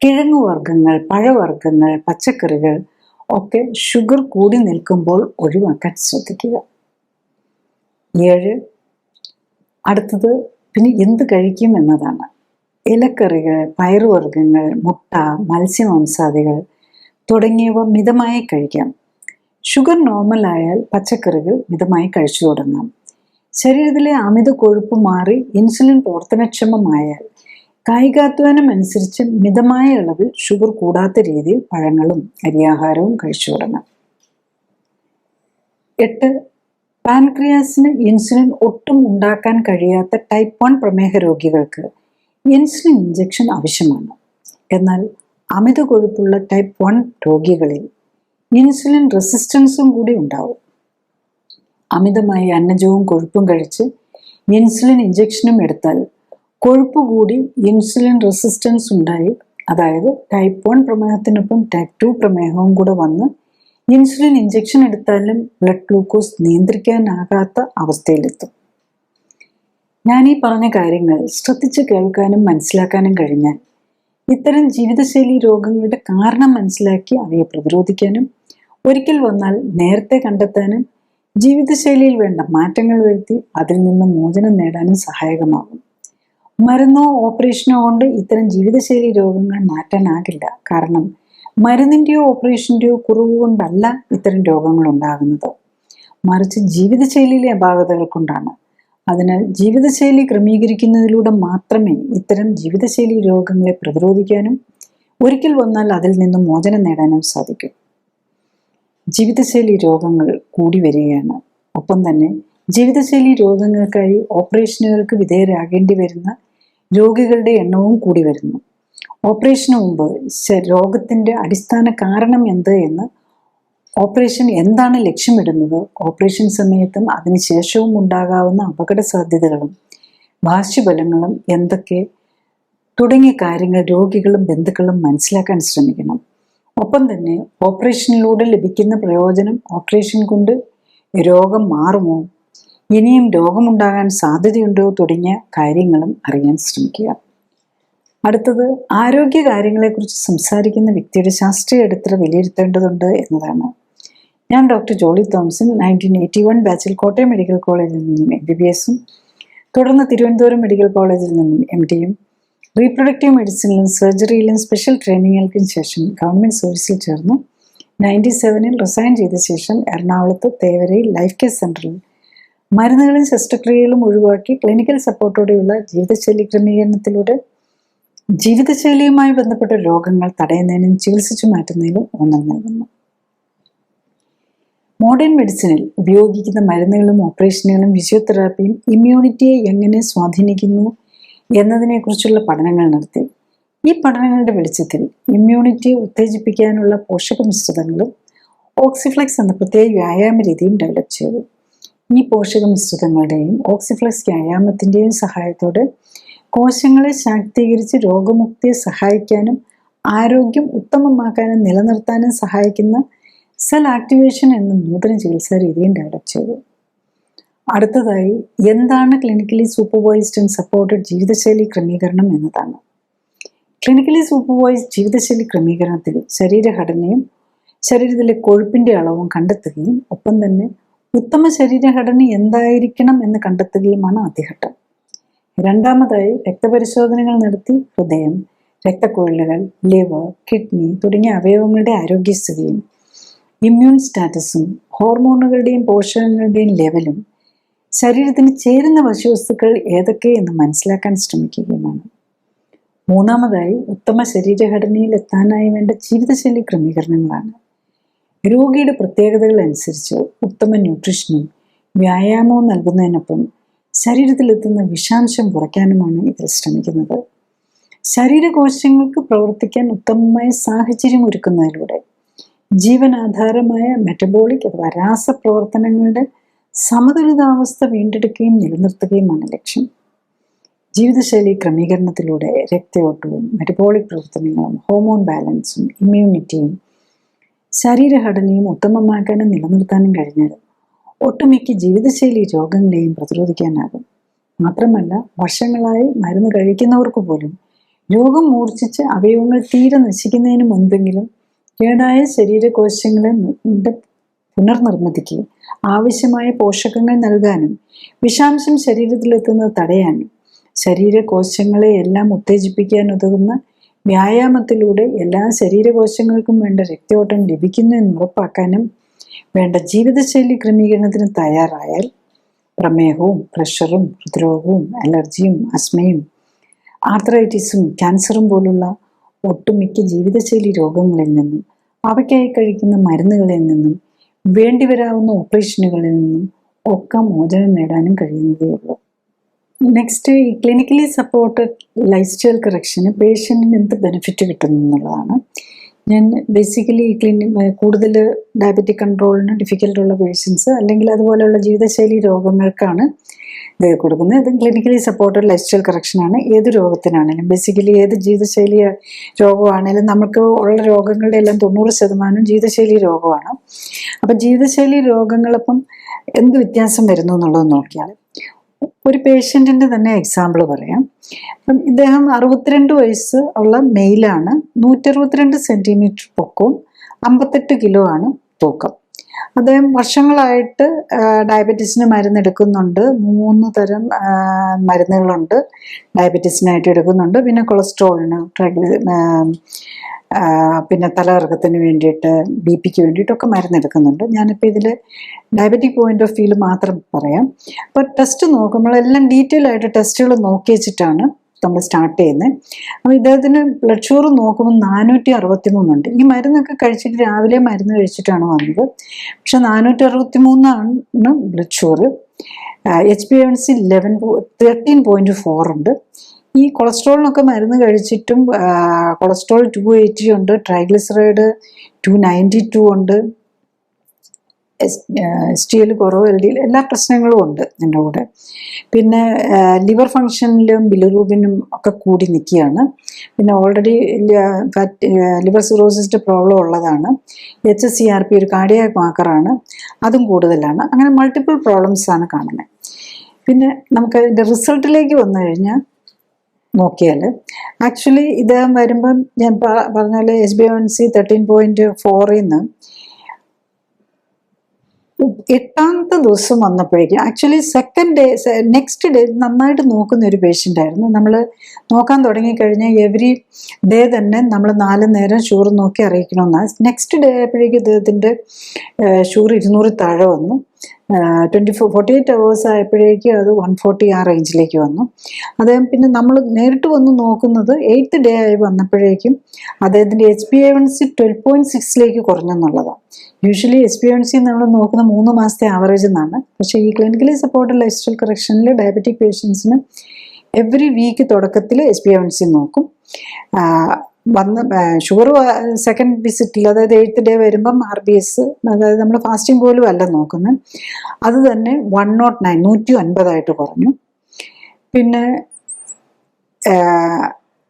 Speaker 1: കിഴങ്ങുവർഗ്ഗങ്ങൾ, പഴവർഗ്ഗങ്ങൾ, പച്ചക്കറികൾ ഒക്കെ ഷുഗർ കൂടി നിൽക്കുമ്പോൾ ഒഴിവാക്കാൻ ശ്രദ്ധിക്കുക. 7, അടുത്തത് പിന്നെ എന്ത് കഴിക്കും എന്നതാണ്. ഇലക്കറികൾ, പയറുവർഗ്ഗങ്ങൾ, മുട്ട, മത്സ്യമാംസാദികൾ തുടങ്ങിയവ മിതമായി കഴിക്കാം. ഷുഗർ നോർമലായാൽ പച്ചക്കറികൾ മിതമായി കഴിച്ചു തുടങ്ങാം. ശരീരത്തിലെ അമിത കൊഴുപ്പ് മാറി ഇൻസുലിൻ പ്രവർത്തനക്ഷമമായാൽ കായികാധ്വാനം അനുസരിച്ച് മിതമായ അളവിൽ ഷുഗർ കൂടാത്ത രീതിയിൽ പഴങ്ങളും അരിയാഹാരവും കഴിച്ചു തുടങ്ങാം. 8, പാൻക്രിയാസിന് ഇൻസുലിൻ ഒട്ടും ഉണ്ടാക്കാൻ കഴിയാത്ത ടൈപ്പ് 1 പ്രമേഹ രോഗികൾക്ക് ഇൻസുലിൻ ഇഞ്ചക്ഷൻ ആവശ്യമാണ്. എന്നാൽ അമിത കൊഴുപ്പുള്ള ടൈപ്പ് 1 രോഗികളിൽ ഇൻസുലിൻ റെസിസ്റ്റൻസും കൂടി ഉണ്ടാവും. അമിതമായി അന്നജവും കൊഴുപ്പും കഴിച്ച് ഇൻസുലിൻ ഇഞ്ചക്ഷനും എടുത്താൽ കൊഴുപ്പ് കൂടി ഇൻസുലിൻ റെസിസ്റ്റൻസ് ഉണ്ടായി, അതായത് ടൈപ്പ് 1 പ്രമേഹത്തിനൊപ്പം ടൈപ്പ് 2 പ്രമേഹവും കൂടെ വന്ന് ഇൻസുലിൻ ഇഞ്ചക്ഷൻ എടുത്താലും ബ്ലഡ് ഗ്ലൂക്കോസ് നിയന്ത്രിക്കാനാകാത്ത അവസ്ഥയിലെത്തും. ഞാൻ ഈ പറഞ്ഞ കാര്യങ്ങൾ ശ്രദ്ധിച്ച് കേൾക്കാനും മനസ്സിലാക്കാനും കഴിഞ്ഞാൽ ഇത്തരം ജീവിതശൈലി രോഗങ്ങളുടെ കാരണം മനസ്സിലാക്കി അവയെ പ്രതിരോധിക്കാനും ഒരിക്കൽ വന്നാൽ നേരത്തെ കണ്ടെത്താനും ജീവിതശൈലിയിൽ വേണ്ട മാറ്റങ്ങൾ വരുത്തി അതിൽ നിന്ന് മോചനം നേടാനും സഹായകമാകും. മരുന്നോ ഓപ്പറേഷനോ കൊണ്ട് ഇത്തരം ജീവിതശൈലി രോഗങ്ങൾ മാറ്റാനാകില്ല. കാരണം മരുന്നിൻ്റെയോ ഓപ്പറേഷൻ്റെയോ കുറവ് കൊണ്ടല്ല ഇത്തരം രോഗങ്ങൾ ഉണ്ടാകുന്നത്, മറിച്ച് ജീവിതശൈലിയിലെ അപാകതകൾ കൊണ്ടാണ്. അതിനാൽ ജീവിതശൈലി ക്രമീകരിക്കുന്നതിലൂടെ മാത്രമേ ഇത്തരം ജീവിതശൈലി രോഗങ്ങളെ പ്രതിരോധിക്കാനും ഒരിക്കൽ വന്നാൽ അതിൽ നിന്നും മോചനം നേടാനും സാധിക്കും. ജീവിതശൈലി രോഗങ്ങൾ കൂടി വരികയാണ്. ഒപ്പം തന്നെ ജീവിതശൈലി രോഗങ്ങൾക്കായി ഓപ്പറേഷനുകൾക്ക് വിധേയരാകേണ്ടി വരുന്ന രോഗികളുടെ എണ്ണവും കൂടി വരുന്നു. ഓപ്പറേഷന് മുമ്പ് രോഗത്തിൻ്റെ അടിസ്ഥാന കാരണം എന്ത് എന്ന്, ഓപ്പറേഷൻ എന്താണ് ലക്ഷ്യമിടുന്നത്, ഓപ്പറേഷൻ സമയത്തും അതിനുശേഷവും ഉണ്ടാകാവുന്ന അപകട സാധ്യതകളും ബാഹ്യബലങ്ങളും എന്തൊക്കെ തുടങ്ങിയ കാര്യങ്ങൾ രോഗികളും ബന്ധുക്കളും മനസ്സിലാക്കാൻ ശ്രമിക്കണം. ഒപ്പം തന്നെ ഓപ്പറേഷനിലൂടെ ലഭിക്കുന്ന പ്രയോജനം, ഓപ്പറേഷൻ കൊണ്ട് രോഗം മാറുമോ, ഇനിയും രോഗമുണ്ടാകാൻ സാധ്യതയുണ്ടോ തുടങ്ങിയ കാര്യങ്ങളും അറിയാൻ ശ്രമിക്കുക. അടുത്തത് ആരോഗ്യ കാര്യങ്ങളെക്കുറിച്ച് സംസാരിക്കുന്ന വ്യക്തിയുടെ ശാസ്ത്രീയ അടിത്തറ വിലയിരുത്തേണ്ടതുണ്ട് എന്നതാണ്. ഞാൻ ഡോക്ടർ ജോളി തോമസൺ 1981 ബാച്ചിൽ കോട്ടയം മെഡിക്കൽ കോളേജിൽ നിന്നും MBBS-ഉം തുടർന്ന് തിരുവനന്തപുരം മെഡിക്കൽ കോളേജിൽ നിന്നും MD-യും റീപ്രൊഡക്റ്റീവ് മെഡിസിനിലും സർജറിയിലും സ്പെഷ്യൽ ട്രെയിനിങ്ങുകൾക്കും ശേഷം ഗവൺമെൻറ് സർവീസിൽ ചേർന്നു. 97-ൽ റിസൈൻ ചെയ്ത ശേഷം എറണാകുളത്ത് തേവരയിൽ ലൈഫ് കെയർ സെൻ്ററിൽ മരുന്നുകളും ശസ്ത്രക്രിയകളും ഒഴിവാക്കി ക്ലിനിക്കൽ സപ്പോർട്ടോടെയുള്ള ജീവിതശൈലി ക്രമീകരണത്തിലൂടെ ജീവിതശൈലിയുമായി ബന്ധപ്പെട്ട രോഗങ്ങൾ തടയുന്നതിനും ചികിത്സിച്ചു മാറ്റുന്നതിനും ഊന്നൽ നൽകുന്നു. മോഡേൺ മെഡിസിനിൽ ഉപയോഗിക്കുന്ന മരുന്നുകളും ഓപ്പറേഷനുകളും ഫിസിയോതെറാപ്പിയും ഇമ്മ്യൂണിറ്റിയെ എങ്ങനെ സ്വാധീനിക്കുന്നു എന്നതിനെക്കുറിച്ചുള്ള പഠനങ്ങൾ നടത്തി. ഈ പഠനങ്ങളുടെ വെളിച്ചത്തിൽ ഇമ്മ്യൂണിറ്റിയെ ഉത്തേജിപ്പിക്കാനുള്ള പോഷക മിശ്രിതങ്ങളും ഓക്സിഫ്ലെക്സ് എന്ന പ്രത്യേക വ്യായാമ രീതിയും ഡെവലപ്പ് ചെയ്തു. ഈ പോഷക മിശ്രിതങ്ങളുടെയും ഓക്സിഫ്ലെക്സ് വ്യായാമത്തിൻ്റെയും സഹായത്തോടെ കോശങ്ങളെ ശാക്തീകരിച്ച് രോഗമുക്തിയെ സഹായിക്കാനും ആരോഗ്യം ഉത്തമമാക്കാനും നിലനിർത്താനും സഹായിക്കുന്ന സെൽ ആക്ടിവേഷൻ എന്ന നൂതന ചികിത്സാ രീതിയും ഡെവലപ്പ് ചെയ്തു. അടുത്തതായി എന്താണ് ക്ലിനിക്കലി സൂപ്പർവൈസ്ഡ് ആൻഡ് സപ്പോർട്ടഡ് ജീവിതശൈലി ക്രമീകരണം എന്നതാണ്. ക്ലിനിക്കലി സൂപ്പർവൈസ്ഡ് ജീവിതശൈലി ക്രമീകരണത്തിൽ ശരീരഘടനയും ശരീരത്തിലെ കൊഴുപ്പിന്റെ അളവും കണ്ടെത്തുകയും ഒപ്പം തന്നെ ഉത്തമ ശരീരഘടന എന്തായിരിക്കണം എന്ന് കണ്ടെത്തുകയുമാണ് ആദ്യഘട്ടം. രണ്ടാമതായി രക്തപരിശോധനകൾ നടത്തി ഹൃദയം, രക്തക്കുഴലുകൾ, ലിവർ, കിഡ്നി തുടങ്ങിയ അവയവങ്ങളുടെ ആരോഗ്യസ്ഥിതിയും ഇമ്മ്യൂൺ സ്റ്റാറ്റസും ഹോർമോണുകളുടെയും പോഷകങ്ങളുടെയും ലെവലും ശരീരത്തിന് ചേരുന്ന ഭക്ഷ്യവസ്തുക്കൾ ഏതൊക്കെ എന്ന് മനസ്സിലാക്കാൻ ശ്രമിക്കുകയുമാണ്. മൂന്നാമതായി ഉത്തമ ശരീരഘടനയിൽ എത്താനായി വേണ്ട ജീവിതശൈലി ക്രമീകരണങ്ങളാണ്. രോഗിയുടെ പ്രത്യേകതകൾ അനുസരിച്ച് ഉത്തമ ന്യൂട്രീഷനും വ്യായാമവും നൽകുന്നതിനൊപ്പം ശരീരത്തിലെത്തുന്ന വിഷാംശം കുറയ്ക്കാനുമാണ് ഇതിൽ ശ്രമിക്കുന്നത്. ശരീരകോശങ്ങൾക്ക് പ്രവർത്തിക്കാൻ ഉത്തമമായ സാഹചര്യം ഒരുക്കുന്നതിലൂടെ ജീവനാധാരമായ മെറ്റബോളിക് അഥവാ രാസപ്രവർത്തനങ്ങളുടെ സമതുലിതാവസ്ഥ വീണ്ടെടുക്കുകയും നിലനിർത്തുകയുമാണ് ലക്ഷ്യം. ജീവിതശൈലി ക്രമീകരണത്തിലൂടെ രക്തയോട്ടവും മെറ്റബോളിക് പ്രവർത്തനങ്ങളും ഹോർമോൺ ബാലൻസും ഇമ്മ്യൂണിറ്റിയും ശരീരഘടനയും ഉത്തമമാക്കാനും നിലനിർത്താനും കഴിഞ്ഞാൽ ഒട്ടുമിക്ക ജീവിതശൈലി രോഗങ്ങളെയും പ്രതിരോധിക്കാനാകും. മാത്രമല്ല വർഷങ്ങളായി മരുന്ന് കഴിക്കുന്നവർക്ക് പോലും രോഗം മൂർച്ഛിച്ച് അവയവങ്ങൾ തീരെ നശിക്കുന്നതിന് മുൻപെങ്കിലും കേടായ ശരീരകോശങ്ങളെ പുനർനിർമ്മിക്കുകയും ആവശ്യമായ പോഷകങ്ങൾ നൽകാനും വിഷാംശം ശരീരത്തിലെത്തുന്നത് തടയാനും ശരീരകോശങ്ങളെ എല്ലാം ഉത്തേജിപ്പിക്കാൻ ഉതകുന്ന വ്യായാമത്തിലൂടെ എല്ലാ ശരീരകോശങ്ങൾക്കും വേണ്ട രക്തയോട്ടം ലഭിക്കുന്നു എന്ന് ഉറപ്പാക്കാനും വേണ്ട ജീവിതശൈലി ക്രമീകരണത്തിന് തയ്യാറായാൽ പ്രമേഹവും പ്രഷറും ഹൃദ്രോഗവും അലർജിയും ആസ്മയും ആർത്രൈറ്റിസും ക്യാൻസറും പോലുള്ള ഒട്ടുമിക്ക ജീവിതശൈലി രോഗങ്ങളിൽ നിന്നും അവയ്ക്കായി കഴിക്കുന്ന മരുന്നുകളിൽ നിന്നും വേണ്ടിവരാവുന്ന ഓപ്പറേഷനുകളിൽ നിന്നും ഒക്കെ മോചനം നേടാനും കഴിയുന്നതേ ഉള്ളൂ. നെക്സ്റ്റ്, ഈ ക്ലിനിക്കലി സപ്പോർട്ടഡ് ലൈഫ് സ്റ്റൈൽ കറക്ഷന് പേഷ്യൻറ്റിന് എന്ത് ബെനിഫിറ്റ് കിട്ടുന്നു എന്നുള്ളതാണ്. ഞാൻ ബേസിക്കലി ഈ കൂടുതൽ ഡയബറ്റിക് കൺട്രോളിന് ഡിഫിക്കൽട്ടുള്ള പേഷ്യൻസ് അല്ലെങ്കിൽ അതുപോലെയുള്ള ജീവിതശൈലി രോഗങ്ങൾക്കാണ് ഇത് കൊടുക്കുന്നത്. ഇത് ക്ലിനിക്കലി സപ്പോർട്ടഡ് ലൈഫ് സ്റ്റൈൽ കറക്ഷനാണ്. ഏത് രോഗത്തിനാണെങ്കിലും ബേസിക്കലി ഏത് ജീവിതശൈലി രോഗമാണെങ്കിലും നമുക്ക് ഉള്ള രോഗങ്ങളുടെ എല്ലാം 90% ജീവിതശൈലി രോഗമാണ്. അപ്പം ജീവിതശൈലി രോഗങ്ങളപ്പം എന്ത് വ്യത്യാസം വരുന്നു എന്നുള്ളത് നോക്കിയാൽ ഒരു പേഷ്യൻറ്റിൻ്റെ തന്നെ എക്സാമ്പിൾ പറയാം. അപ്പം ഇദ്ദേഹം 62 വയസ്സ് ഉള്ള മെയിലാണ്, 162 സെൻറ്റിമീറ്റർ പൊക്കവും 58 കിലോ ആണ് തൂക്കം. അദ്ദേഹം വർഷങ്ങളായിട്ട് ഡയബറ്റീസിന് മരുന്നെടുക്കുന്നുണ്ട്. 3 തരം മരുന്നുകളുണ്ട് ഡയബറ്റീസിനായിട്ട് എടുക്കുന്നുണ്ട്. പിന്നെ കൊളസ്ട്രോളിന്, പിന്നെ തലകറക്കത്തിന് വേണ്ടിയിട്ട്, BP-ക്ക് വേണ്ടിയിട്ടൊക്കെ മരുന്നെടുക്കുന്നുണ്ട്. ഞാനിപ്പോൾ ഇതിൽ ഡയബറ്റിക് പോയിന്റ് ഓഫ് വ്യൂവിൽ മാത്രം പറയാം. അപ്പോൾ ടെസ്റ്റ് നോക്കുമ്പോൾ എല്ലാം ഡീറ്റെയിൽ ആയിട്ട് ടെസ്റ്റുകൾ നോക്കി വെച്ചിട്ടാണ് നമ്മൾ സ്റ്റാർട്ട് ചെയ്യുന്നത്. അപ്പോൾ ഇദ്ദേഹത്തിന് ബ്ലഡ് ഷുഗർ നോക്കുമ്പോൾ 463 ഉണ്ട്. ഈ മരുന്നൊക്കെ കഴിച്ചിട്ട് രാവിലെ മരുന്ന് കഴിച്ചിട്ടാണ് വന്നത്. പക്ഷെ 463 ബ്ലഡ് ഷുഗർ. HbA1c 13.4 ഉണ്ട്. ഈ കൊളസ്ട്രോളിനൊക്കെ മരുന്ന് കഴിച്ചിട്ടും കൊളസ്ട്രോൾ 280 ഉണ്ട്, ട്രൈഗ്ലിസറൈഡ് 292 ഉണ്ട്, STL കുറവ്, LDL എല്ലാ പ്രശ്നങ്ങളും ഉണ്ട് എൻ്റെ കൂടെ. പിന്നെ ലിവർ ഫങ്ഷനിലും ബിലിറൂബിനും ഒക്കെ കൂടി നിൽക്കുകയാണ്. പിന്നെ ഓൾറെഡി ലിവർ സിറോസിൻ്റെ പ്രോബ്ലം ഉള്ളതാണ്. HSCRP ഒരു കാർഡിയാക് മാർക്കറാണ്, അതും കൂടുതലാണ്. അങ്ങനെ മൾട്ടിപ്പിൾ പ്രോബ്ലംസ് ആണ് കാണുന്നത്. പിന്നെ നമുക്ക് അതിൻ്റെ റിസൾട്ടിലേക്ക് വന്നു കഴിഞ്ഞാൽ നോക്കിയാൽ ആക്ച്വലി ഇദ്ദേഹം വരുമ്പം ഞാൻ പറഞ്ഞ HbA1c 13.4 8ാമത്തെ ദിവസം വന്നപ്പോഴേക്കും ആക്ച്വലി നെക്സ്റ്റ് ഡേ നന്നായിട്ട് നോക്കുന്ന ഒരു പേഷ്യൻ്റ് ആയിരുന്നു. നമ്മൾ നോക്കാൻ തുടങ്ങിക്കഴിഞ്ഞാൽ എവറി ഡേ തന്നെ നമ്മൾ 4 നേരം ഷുഗർ നോക്കി അറിയിക്കണമെന്നാണ്. നെക്സ്റ്റ് ഡേ ആയപ്പോഴേക്കും ഇദ്ദേഹത്തിൻ്റെ ഷുഗർ 200 താഴെ വന്നു. 48 hours ആയപ്പോഴേക്കും അത് 140 ആ റേഞ്ചിലേക്ക് വന്നു. അദ്ദേഹം പിന്നെ നമ്മൾ നേരിട്ട് വന്ന് നോക്കുന്നത് 8th ഡേ ആയി വന്നപ്പോഴേക്കും അദ്ദേഹത്തിൻ്റെ HbA1c 12.6 കുറഞ്ഞെന്നുള്ളതാണ്. യൂഷ്വലി HbA1c നമ്മൾ നോക്കുന്ന 3 മാസത്തെ ആവറേജ് എന്നാണ്. പക്ഷേ ഈ ക്ലിനിക്കലി സപ്പോർട്ടഡ് ലൈഫ് സ്റ്റൈൽ കറക്ഷനിൽ ഡയബറ്റിക് പേഷ്യൻസിന് എവറി വീക്ക് തുടക്കത്തിൽ HbA1c നോക്കും. വന്ന് ഷുഗർ സെക്കൻഡ് വിസിറ്റിൽ, അതായത് 8th ഡേ വരുമ്പം RBS, അതായത് നമ്മൾ ഫാസ്റ്റിംഗ് പോലും അല്ല നോക്കുന്നത്, അത് തന്നെ 109 കുറഞ്ഞു. പിന്നെ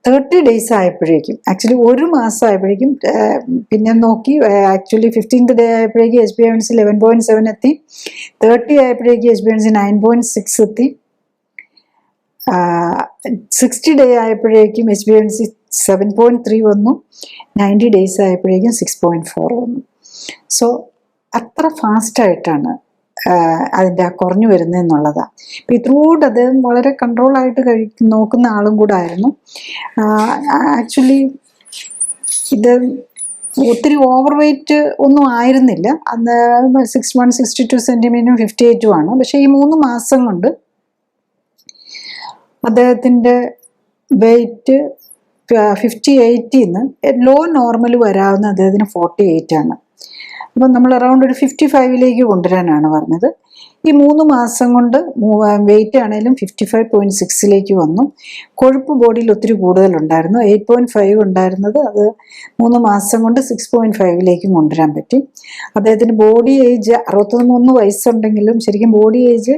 Speaker 1: 30 days ആയപ്പോഴേക്കും, ആക്ച്വലി 1 മാസം ആയപ്പോഴേക്കും പിന്നെ നോക്കി, ആക്ച്വലി 15th ഡേ ആയപ്പോഴേക്കും HbA1c 11.7 എത്തി, 30 ആയപ്പോഴേക്കും HbA1c 9.6 എത്തി, 60 ഡേ ആയപ്പോഴേക്കും HbA1c 7.3 വന്നു, 90 days ആയപ്പോഴേക്കും 6.4 വന്നു. സോ അത്ര ഫാസ്റ്റായിട്ടാണ് അതിൻ്റെ കുറഞ്ഞു വരുന്നതെന്നുള്ളതാണ്. ഇപ്പോൾ ത്രൂഔട്ട് അദ്ദേഹം വളരെ കൺട്രോളായിട്ട് നോക്കുന്ന ആളും കൂടെ ആയിരുന്നു. ആക്ച്വലി ഇത് ഒത്തിരി ഓവർ വെയ്റ്റ് ഒന്നും ആയിരുന്നില്ല അന്ന്. 162 സെൻറ്റിമീറ്ററും 58 ആണ്. പക്ഷേ ഈ 3 മാസം കൊണ്ട് അദ്ദേഹത്തിൻ്റെ വെയ്റ്റ് 58 ലോ നോർമൽ വരാവുന്ന അദ്ദേഹത്തിന് 48 ആണ്. അപ്പം നമ്മൾ അറൗണ്ട് ഒരു 55 കൊണ്ടുവരാനാണ് പറഞ്ഞത്. ഈ 3 മാസം കൊണ്ട് വെയിറ്റ് ആണെങ്കിലും 55.6 വന്നു. കൊഴുപ്പ് ബോഡിയിൽ ഒത്തിരി കൂടുതലുണ്ടായിരുന്നു. 8.5 ഉണ്ടായിരുന്നത് അത് 3 മാസം കൊണ്ട് 6.5 കൊണ്ടുവരാൻ പറ്റി. അദ്ദേഹത്തിന് ബോഡി ഏജ് 63 വയസ്സുണ്ടെങ്കിലും ശരിക്കും ബോഡി ഏജ്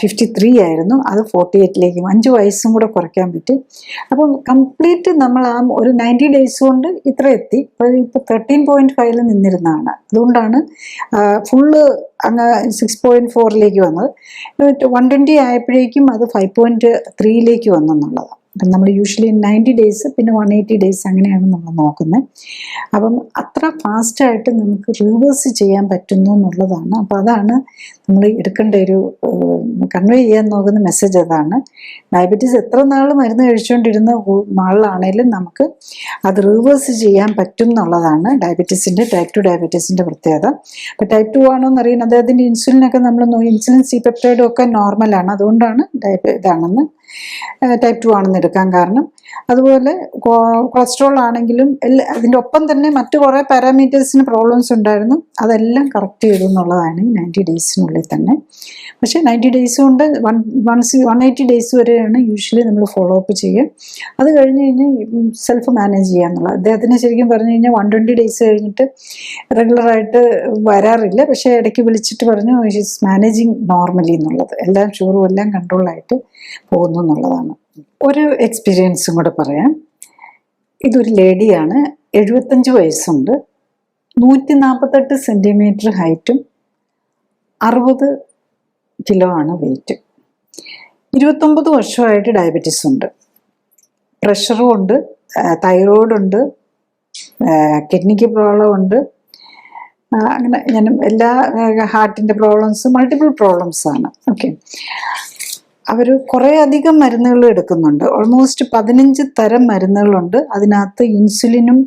Speaker 1: 53 ആയിരുന്നു. അത് 48 5 വയസ്സും കൂടെ കുറയ്ക്കാൻ പറ്റി. അപ്പം കംപ്ലീറ്റ് നമ്മൾ ആ ഒരു 90 days കൊണ്ട് ഇത്ര എത്തി. ഇപ്പോൾ 13.5 നിന്നിരുന്നതാണ്. അതുകൊണ്ടാണ് ഫുള്ള് അങ്ങ് 6.4 വന്നത്. 120 ആയപ്പോഴേക്കും അത് 5.3 വന്നു എന്നുള്ളതാണ്. അപ്പം നമ്മൾ യൂഷ്വലി 90 days പിന്നെ 180 days അങ്ങനെയാണ് നമ്മൾ നോക്കുന്നത്. അപ്പം അത്ര ഫാസ്റ്റായിട്ട് നമുക്ക് റിവേഴ്സ് ചെയ്യാൻ പറ്റുന്നു എന്നുള്ളതാണ്. അപ്പോൾ അതാണ് നമ്മൾ എടുക്കേണ്ട ഒരു കൺവേ ചെയ്യാൻ നോക്കുന്ന മെസ്സേജ്. അതാണ് ഡയബറ്റീസ് എത്ര നാൾ മരുന്ന് കഴിച്ചുകൊണ്ടിരുന്ന ആളാണേലും നമുക്ക് അത് റിവേഴ്സ് ചെയ്യാൻ പറ്റും എന്നുള്ളതാണ് ഡയബറ്റീസിൻ്റെ, ടൈപ്പ് 2 ഡയബറ്റീസിൻ്റെ പ്രത്യേകത. അപ്പോൾ ടൈപ്പ് 2 ആണോ എന്നറിയാൻ അദ്ദേഹത്തിൻ്റെ ഇൻസുലിനൊക്കെ നമ്മൾ ഇൻസുലിൻ C പെപ്റ്റൈഡും ഒക്കെ നോർമലാണ്. അതുകൊണ്ടാണ് ഇതാണെന്ന് ടൈപ്പ് 2 ആണെന്ന് എടുക്കാൻ കാരണം. അതുപോലെ കൊളസ്ട്രോൾ ആണെങ്കിലും അതിൻ്റെ ഒപ്പം തന്നെ മറ്റു കുറേ പാരാമീറ്റേഴ്സിന് പ്രോബ്ലംസ് ഉണ്ടായിരുന്നു. അതെല്ലാം കറക്റ്റ് ചെയ്തു എന്നുള്ളതാണ് ഈ 90 days തന്നെ. പക്ഷേ 90 days കൊണ്ട് 180 days വരെയാണ് യൂഷ്വലി നമ്മൾ ഫോളോ അപ്പ് ചെയ്യുക. അത് കഴിഞ്ഞ് കഴിഞ്ഞാൽ സെൽഫ് മാനേജ് ചെയ്യുക എന്നുള്ളത്. അദ്ദേഹത്തിന് ശരിക്കും പറഞ്ഞു കഴിഞ്ഞാൽ 120 days കഴിഞ്ഞിട്ട് റെഗുലറായിട്ട് വരാറില്ല. പക്ഷേ ഇടയ്ക്ക് വിളിച്ചിട്ട് പറഞ്ഞു മാനേജിങ് നോർമലി എന്നുള്ളത്, എല്ലാം ഷുഗറും എല്ലാം കൺട്രോളായിട്ട് പോകുന്നു എന്നുള്ളതാണ്. ഒരു എക്സ്പീരിയൻസും കൂടെ പറയാം. ഇതൊരു ലേഡിയാണ്, 75 വയസ്സുണ്ട്, 148 സെൻറ്റിമീറ്റർ ഹൈറ്റും 60 കിലോ ആണ് വെയിറ്റ്. 29 വർഷമായിട്ട് ഡയബറ്റീസ് ഉണ്ട്, പ്രഷറും ഉണ്ട്, തൈറോയിഡ് ഉണ്ട്, കിഡ്നിക്ക് പ്രോബ്ലം ഉണ്ട്, അങ്ങനെ ഞാൻ എല്ലാ ഹാർട്ടിൻ്റെ പ്രോബ്ലംസ്, മൾട്ടിപ്പിൾ പ്രോബ്ലംസ് ആണ്. ഓക്കെ, അവർ കുറേ അധികം മരുന്നുകൾ എടുക്കുന്നുണ്ട്. ഓൾമോസ്റ്റ് 15 തരം മരുന്നുകളുണ്ട്. അതിനകത്ത് ഇൻസുലിനും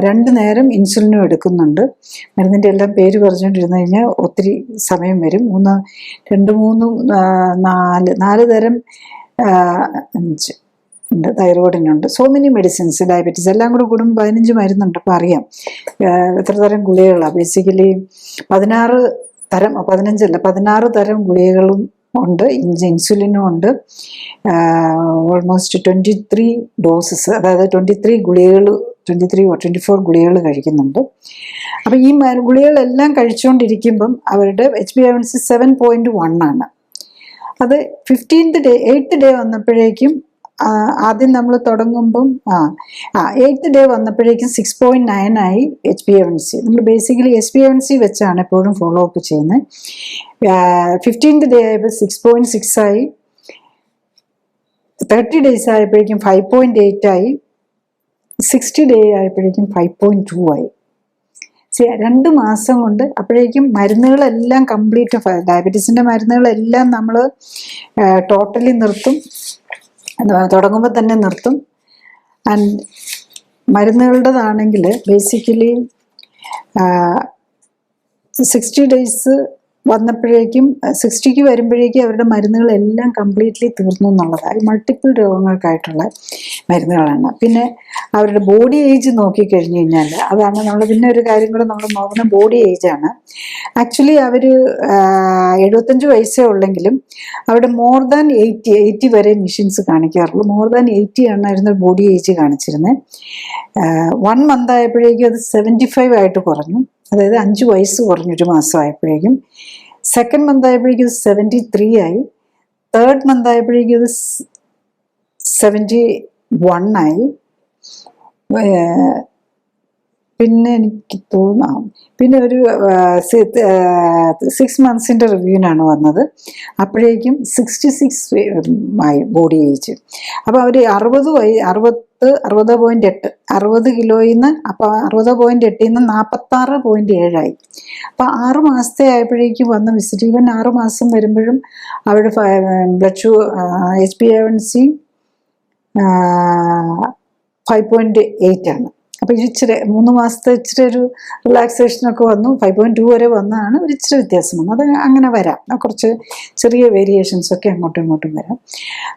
Speaker 1: 2 നേരം ഇൻസുലിനും എടുക്കുന്നുണ്ട്. മരുന്നിൻ്റെ എല്ലാം പേര് പറഞ്ഞുകൊണ്ടിരുന്നു കഴിഞ്ഞാൽ ഒത്തിരി സമയം വരും. 2, 3, 4 തരം 5 ഉണ്ട്. തൈറോയിഡിനുണ്ട്. So many medicines. ഡയബറ്റീസ് എല്ലാം കൂടെ കൂടുമ്പോൾ 15 മരുന്നുണ്ട്. അപ്പോൾ അറിയാം എത്ര തരം ഗുളികകളാണ്. ബേസിക്കലി 16 തരം, 16 തരം ഗുളികകളും ഉണ്ട്. ഇൻസുലിനും ഉണ്ട്. ഓൾമോസ്റ്റ് 23 ഡോസസ്, അതായത് 23 ഗുളികകൾ, 24 ഗുളികകൾ കഴിക്കുന്നുണ്ട്. അപ്പം ഈ ഗുളികകളെല്ലാം കഴിച്ചുകൊണ്ടിരിക്കുമ്പം അവരുടെ HbA1c 7.1 ആണ്. അത് 8th ഡേ വന്നപ്പോഴേക്കും, ആദ്യം നമ്മൾ തുടങ്ങുമ്പം 8th ഡേ വന്നപ്പോഴേക്കും 6.9 ആയി HbA1c. നമ്മൾ ബേസിക്കലി HbA1c വെച്ചാണ് എപ്പോഴും ഫോളോ അപ്പ് ചെയ്യുന്നത്. 15th ഡേ ആയപ്പോൾ 6.6 ആയി, 30 days ആയപ്പോഴേക്കും 5.8 ആയി, 60 ഡേ ആയപ്പോഴേക്കും 5.2 ആയി. 2 മാസം കൊണ്ട്. അപ്പോഴേക്കും മരുന്നുകളെല്ലാം കംപ്ലീറ്റ്, ഡയബറ്റീസിൻ്റെ മരുന്നുകളെല്ലാം നമ്മൾ ടോട്ടലി നിർത്തും, തുടങ്ങുമ്പോൾ തന്നെ നിർത്തും. ആൻഡ് മരുന്നുകളുടേതാണെങ്കിൽ ബേസിക്കലി 60 ഡേയ്സ് വന്നപ്പോഴേക്കും 60ക്ക് വരുമ്പോഴേക്കും അവരുടെ മരുന്നുകളെല്ലാം കംപ്ലീറ്റ്ലി തീർന്നു എന്നുള്ളതായി. മൾട്ടിപ്പിൾ രോഗങ്ങൾക്കായിട്ടുള്ള മരുന്നുകളാണ്. പിന്നെ അവരുടെ ബോഡി ഏജ് നോക്കിക്കഴിഞ്ഞ് കഴിഞ്ഞാൽ അതാണ് നമ്മൾ പിന്നെ ഒരു കാര്യം കൂടെ നമ്മൾ നോക്കുന്ന ബോഡി ഏജാണ്. ആക്ച്വലി അവർ 75 വയസ്സേ ഉള്ളെങ്കിലും അവിടെ മോർ ദാൻ 80 വരെ മെഷീൻസ് കാണിക്കാറുള്ളൂ. മോർ ദാൻ 80 ആയിരുന്നു ബോഡി ഏജ് കാണിച്ചിരുന്നത്. 1 മന്ത് ആയപ്പോഴേക്കും അത് 75 ആയിട്ട് കുറഞ്ഞു. അതായത് 5 വയസ്സ് കുറഞ്ഞു ഒരു മാസം ആയപ്പോഴേക്കും. സെക്കൻഡ് മന്ത് ആയപ്പോഴേക്കും ഇത് 73 ആയി. തേർഡ് മന്ത് ആയപ്പോഴേക്കും ഇത് 71 ആയി. പിന്നെ എനിക്ക് തോന്നാം പിന്നെ ഒരു 6 മന്ത്സിൻ്റെ റിവ്യൂവിനാണ് വന്നത്. അപ്പോഴേക്കും 66 ആയി ബോഡി ഏജ്. അപ്പോൾ അവർ 60.8 60 കിലോയിൽ നിന്ന് അപ്പോൾ 60.8 46.7 ആയി. അപ്പോൾ 6 മാസത്തെ ആയപ്പോഴേക്കും വന്ന വിസിറ്റ്. ഈവൻ 6 മാസം വരുമ്പോഴും അവരുടെ ബ്ലഡ് HbA1c 5.8 ആണ്. അപ്പോൾ ഇച്ചിരി 3 മാസത്തെ ഇച്ചിരി ഒരു റിലാക്സേഷനൊക്കെ വന്നു. 5.2 വരെ വന്നതാണ്. ഒരു ഇച്ചിരി വ്യത്യാസം വന്നു. അത് അങ്ങനെ വരാം. കുറച്ച് ചെറിയ വേരിയേഷൻസൊക്കെ അങ്ങോട്ടും ഇങ്ങോട്ടും വരാം.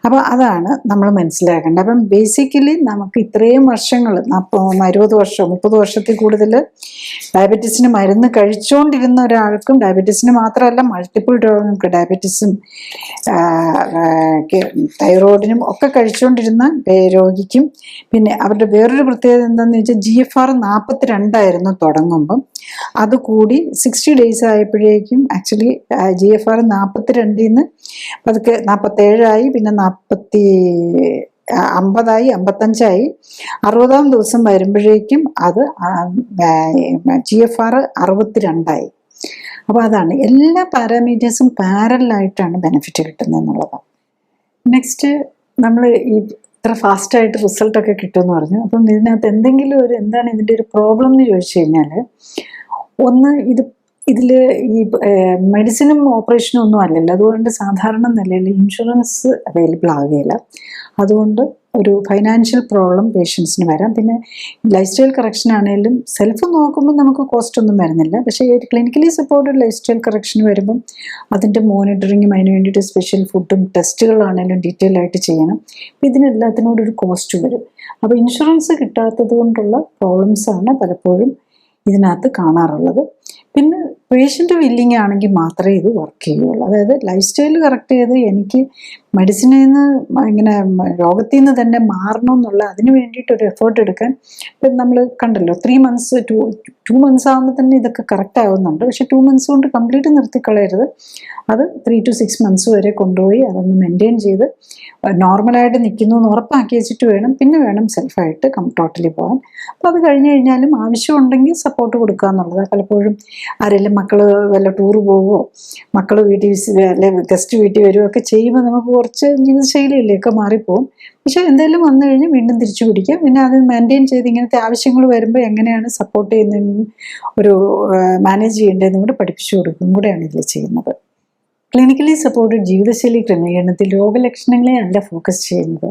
Speaker 1: അപ്പോൾ അതാണ് നമ്മൾ മനസ്സിലാക്കേണ്ടത്. അപ്പം ബേസിക്കലി നമുക്ക് ഇത്രയും വർഷങ്ങൾ 20 വർഷം 30 വർഷത്തിൽ കൂടുതൽ ഡയബറ്റീസിന് മരുന്ന് കഴിച്ചുകൊണ്ടിരുന്ന ഒരാൾക്കും, ഡയബറ്റീസിന് മാത്രമല്ല മൾട്ടിപ്പിൾ രോഗങ്ങൾക്ക്, ഡയബറ്റീസും തൈറോയിഡിനും ഒക്കെ കഴിച്ചുകൊണ്ടിരുന്ന രോഗിക്കും. പിന്നെ അവരുടെ വേറൊരു പ്രത്യേകത എന്താണെന്ന് വെച്ചാൽ GFR 42 ആയിരുന്നു തുടങ്ങുമ്പം. അതുകൂടി 60 ഡേയ്സ് ആയപ്പോഴേക്കും ആക്ച്വലി GFR 42 നിന്ന് പതുക്കെ 47 ആയി. പിന്നെ 50 55 60-ാം ദിവസം വരുമ്പോഴേക്കും അത് GFR 62 ആയി. അപ്പോൾ അതാണ് എല്ലാ പാരാമീറ്റേഴ്സും പാരലായിട്ടാണ് ബെനിഫിറ്റ് കിട്ടുന്നത് എന്നുള്ളതാണ്. നെക്സ്റ്റ് നമ്മൾ ഈ ഇത്ര ഫാസ്റ്റായിട്ട് റിസൾട്ടൊക്കെ കിട്ടുമെന്ന് പറഞ്ഞു. അപ്പം ഇതിനകത്ത് എന്തെങ്കിലും എന്താണ് ഇതിൻ്റെ ഒരു പ്രോബ്ലം എന്ന് ചോദിച്ചു കഴിഞ്ഞാൽ, ഒന്ന് ഇതിൽ ഈ മെഡിസിനും ഓപ്പറേഷനും ഒന്നും അല്ലല്ലോ. അതുകൊണ്ട് സാധാരണ നിലയിൽ ഇൻഷുറൻസ് അവൈലബിൾ ആകുകയില്ല. അതുകൊണ്ട് ഒരു ഫൈനാൻഷ്യൽ പ്രോബ്ലം പേഷ്യൻസിന് വരാം. പിന്നെ ലൈഫ് സ്റ്റൈൽ കറക്ഷൻ ആണെങ്കിലും സെൽഫ് നോക്കുമ്പോൾ നമുക്ക് കോസ്റ്റ് ഒന്നും വരുന്നില്ല. പക്ഷേ ഒരു clinically supported life style correction വരുമ്പം അതിൻ്റെ മോണിറ്ററിങ്ങും അതിന് വേണ്ടിയിട്ട് സ്പെഷ്യൽ ഫുഡും ടെസ്റ്റുകളാണെങ്കിലും ഡീറ്റെയിൽ ആയിട്ട് ചെയ്യണം. അപ്പം ഇതിനെല്ലാത്തിനോടൊരു കോസ്റ്റ് വരും. അപ്പോൾ ഇൻഷുറൻസ് കിട്ടാത്തത് കൊണ്ടുള്ള പ്രോബ്ലംസാണ് പലപ്പോഴും ഇതിനകത്ത് കാണാറുള്ളത്. പിന്നെ പേഷ്യൻ്റ് വില്ലിങ് ആണെങ്കിൽ മാത്രമേ ഇത് വർക്ക് ചെയ്യുള്ളൂ. അതായത് ലൈഫ് സ്റ്റൈൽ കറക്റ്റ് ചെയ്ത് എനിക്ക് മെഡിസിനിൽ നിന്ന് ഇങ്ങനെ രോഗത്തിൽ നിന്ന് തന്നെ മാറണം എന്നുള്ള അതിന് വേണ്ടിയിട്ടൊരു എഫേർട്ട് എടുക്കാൻ ഇപ്പം നമ്മൾ കണ്ടല്ലോ 3 months 2 months ആകുമ്പോൾ തന്നെ ഇതൊക്കെ കറക്റ്റ് ആവുന്നുണ്ട്. പക്ഷെ 2 months കൊണ്ട് കംപ്ലീറ്റ് നിർത്തിക്കളയരുത്. അത് 3 to 6 months വരെ കൊണ്ടുപോയി അതൊന്ന് മെയിൻറ്റെയിൻ ചെയ്ത് നോർമലായിട്ട് നിൽക്കുന്നു എന്ന് ഉറപ്പാക്കി വെച്ചിട്ട് പിന്നെ വേണം സെൽഫായിട്ട് ടോട്ടലി പോകാൻ. അപ്പോൾ അത് കഴിഞ്ഞ് കഴിഞ്ഞാലും ആവശ്യമുണ്ടെങ്കിൽ സപ്പോർട്ട് കൊടുക്കുക എന്നുള്ളത്. പലപ്പോഴും ആരെങ്കിലും മക്കൾ വല്ല ടൂറ് പോവുമോ, മക്കൾ വീട്ടിൽ അല്ലെ ഗസ്റ്റ് വീട്ടിൽ വരികയോ ഒക്കെ ചെയ്യുമ്പോൾ നമുക്ക് കുറച്ച് ജീവിതശൈലിയിലേക്ക് മാറിപ്പോവും. പക്ഷെ എന്തെങ്കിലും വന്നു കഴിഞ്ഞാൽ വീണ്ടും തിരിച്ചു പിടിക്കാം. പിന്നെ അത് മെയിൻറ്റെയിൻ ചെയ്ത് ഇങ്ങനത്തെ ആവശ്യങ്ങൾ വരുമ്പോൾ എങ്ങനെയാണ് സപ്പോർട്ട് ചെയ്യുന്നതെന്നും ഒരു മാനേജ് ചെയ്യേണ്ടതെന്നും കൂടെ പഠിപ്പിച്ചു കൊടുക്കും കൂടെയാണ് ഇതിൽ ചെയ്യുന്നത്. ക്ലിനിക്കലി സപ്പോർട്ടഡ് ജീവിതശൈലി ക്രമീകരണത്തിൽ രോഗലക്ഷണങ്ങളെ അല്ല ഫോക്കസ് ചെയ്യുന്നത്,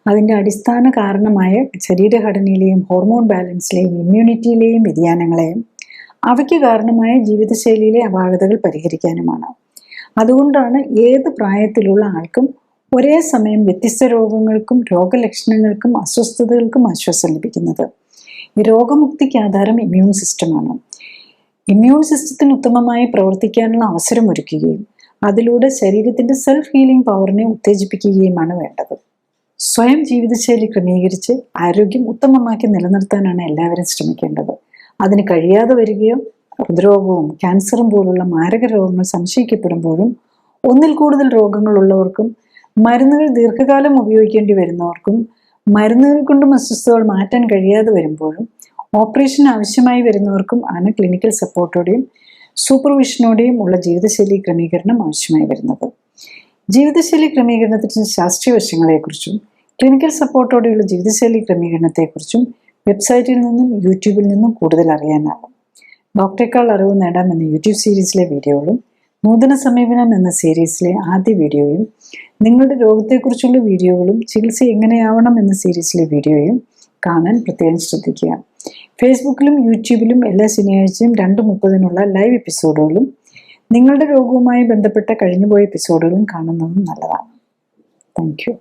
Speaker 1: അതിൻ്റെ അടിസ്ഥാന കാരണമായ ശരീരഘടനയിലെയും ഹോർമോൺ ബാലൻസിലെയും ഇമ്മ്യൂണിറ്റിയിലെയും വ്യതിയാനങ്ങളെയും അവയ്ക്ക് കാരണമായ ജീവിതശൈലിയിലെ അപാകതകൾ പരിഹരിക്കാനുമാണ്. അതുകൊണ്ടാണ് ഏത് പ്രായത്തിലുള്ള ആൾക്കും ഒരേ സമയം വ്യത്യസ്ത രോഗങ്ങൾക്കും രോഗലക്ഷണങ്ങൾക്കും അസ്വസ്ഥതകൾക്കും ആശ്വാസം ലഭിക്കുന്നത്. ഈ രോഗമുക്തിക്ക് ആധാരം ഇമ്മ്യൂൺ സിസ്റ്റമാണ്. ഇമ്മ്യൂൺ സിസ്റ്റത്തിന് ഉത്തമമായി പ്രവർത്തിക്കാനുള്ള അവസരമൊരുക്കുകയും അതിലൂടെ ശരീരത്തിൻ്റെ സെൽഫ് ഹീലിംഗ് പവറിനെ ഉത്തേജിപ്പിക്കുകയുമാണ് വേണ്ടത്. സ്വയം ജീവിതശൈലി ക്രമീകരിച്ച് ആരോഗ്യം ഉത്തമമാക്കി നിലനിർത്താനാണ് എല്ലാവരും ശ്രമിക്കേണ്ടത്. അതിന് കഴിയാതെ വരികയോ ഹൃദ്രോഗവും ക്യാൻസറും പോലുള്ള മാരക രോഗങ്ങൾ സംശയിക്കപ്പെടുമ്പോഴും ഒന്നിൽ കൂടുതൽ രോഗങ്ങളുള്ളവർക്കും മരുന്നുകൾ ദീർഘകാലം ഉപയോഗിക്കേണ്ടി വരുന്നവർക്കും മരുന്നുകൾ കൊണ്ടും അസ്വസ്ഥതകൾ മാറ്റാൻ കഴിയാതെ വരുമ്പോഴും ഓപ്പറേഷൻ ആവശ്യമായി വരുന്നവർക്കും ആണ് ക്ലിനിക്കൽ സപ്പോർട്ടോടെയും സൂപ്പർവിഷനോടെയും ഉള്ള ജീവിതശൈലി ക്രമീകരണം ആവശ്യമായി വരുന്നത്. ജീവിതശൈലി ക്രമീകരണത്തിൻ്റെ ശാസ്ത്രീയ വശങ്ങളെക്കുറിച്ചും ക്ലിനിക്കൽ സപ്പോർട്ടോടെയുള്ള ജീവിതശൈലി ക്രമീകരണത്തെക്കുറിച്ചും വെബ്സൈറ്റിൽ നിന്നും യൂട്യൂബിൽ നിന്നും കൂടുതൽ അറിയാനാകും. ഡോക്ടറേക്കാൾ അറിവ് നേടാം എന്ന യൂട്യൂബ് സീരീസിലെ വീഡിയോകളും നൂതന സമീപനം എന്ന സീരീസിലെ ആദ്യ വീഡിയോയും നിങ്ങളുടെ രോഗത്തെക്കുറിച്ചുള്ള വീഡിയോകളും ചികിത്സ എങ്ങനെയാവണം എന്ന സീരീസിലെ വീഡിയോയും കാണാൻ പ്രത്യേകം ശ്രദ്ധിക്കുക. ഫേസ്ബുക്കിലും യൂട്യൂബിലും എല്ലാ ശനിയാഴ്ചയും 2:30 ലൈവ് എപ്പിസോഡുകളും നിങ്ങളുടെ രോഗവുമായി ബന്ധപ്പെട്ട കഴിഞ്ഞുപോയ എപ്പിസോഡുകളും കാണുന്നതും നല്ലതാണ്. Thank you.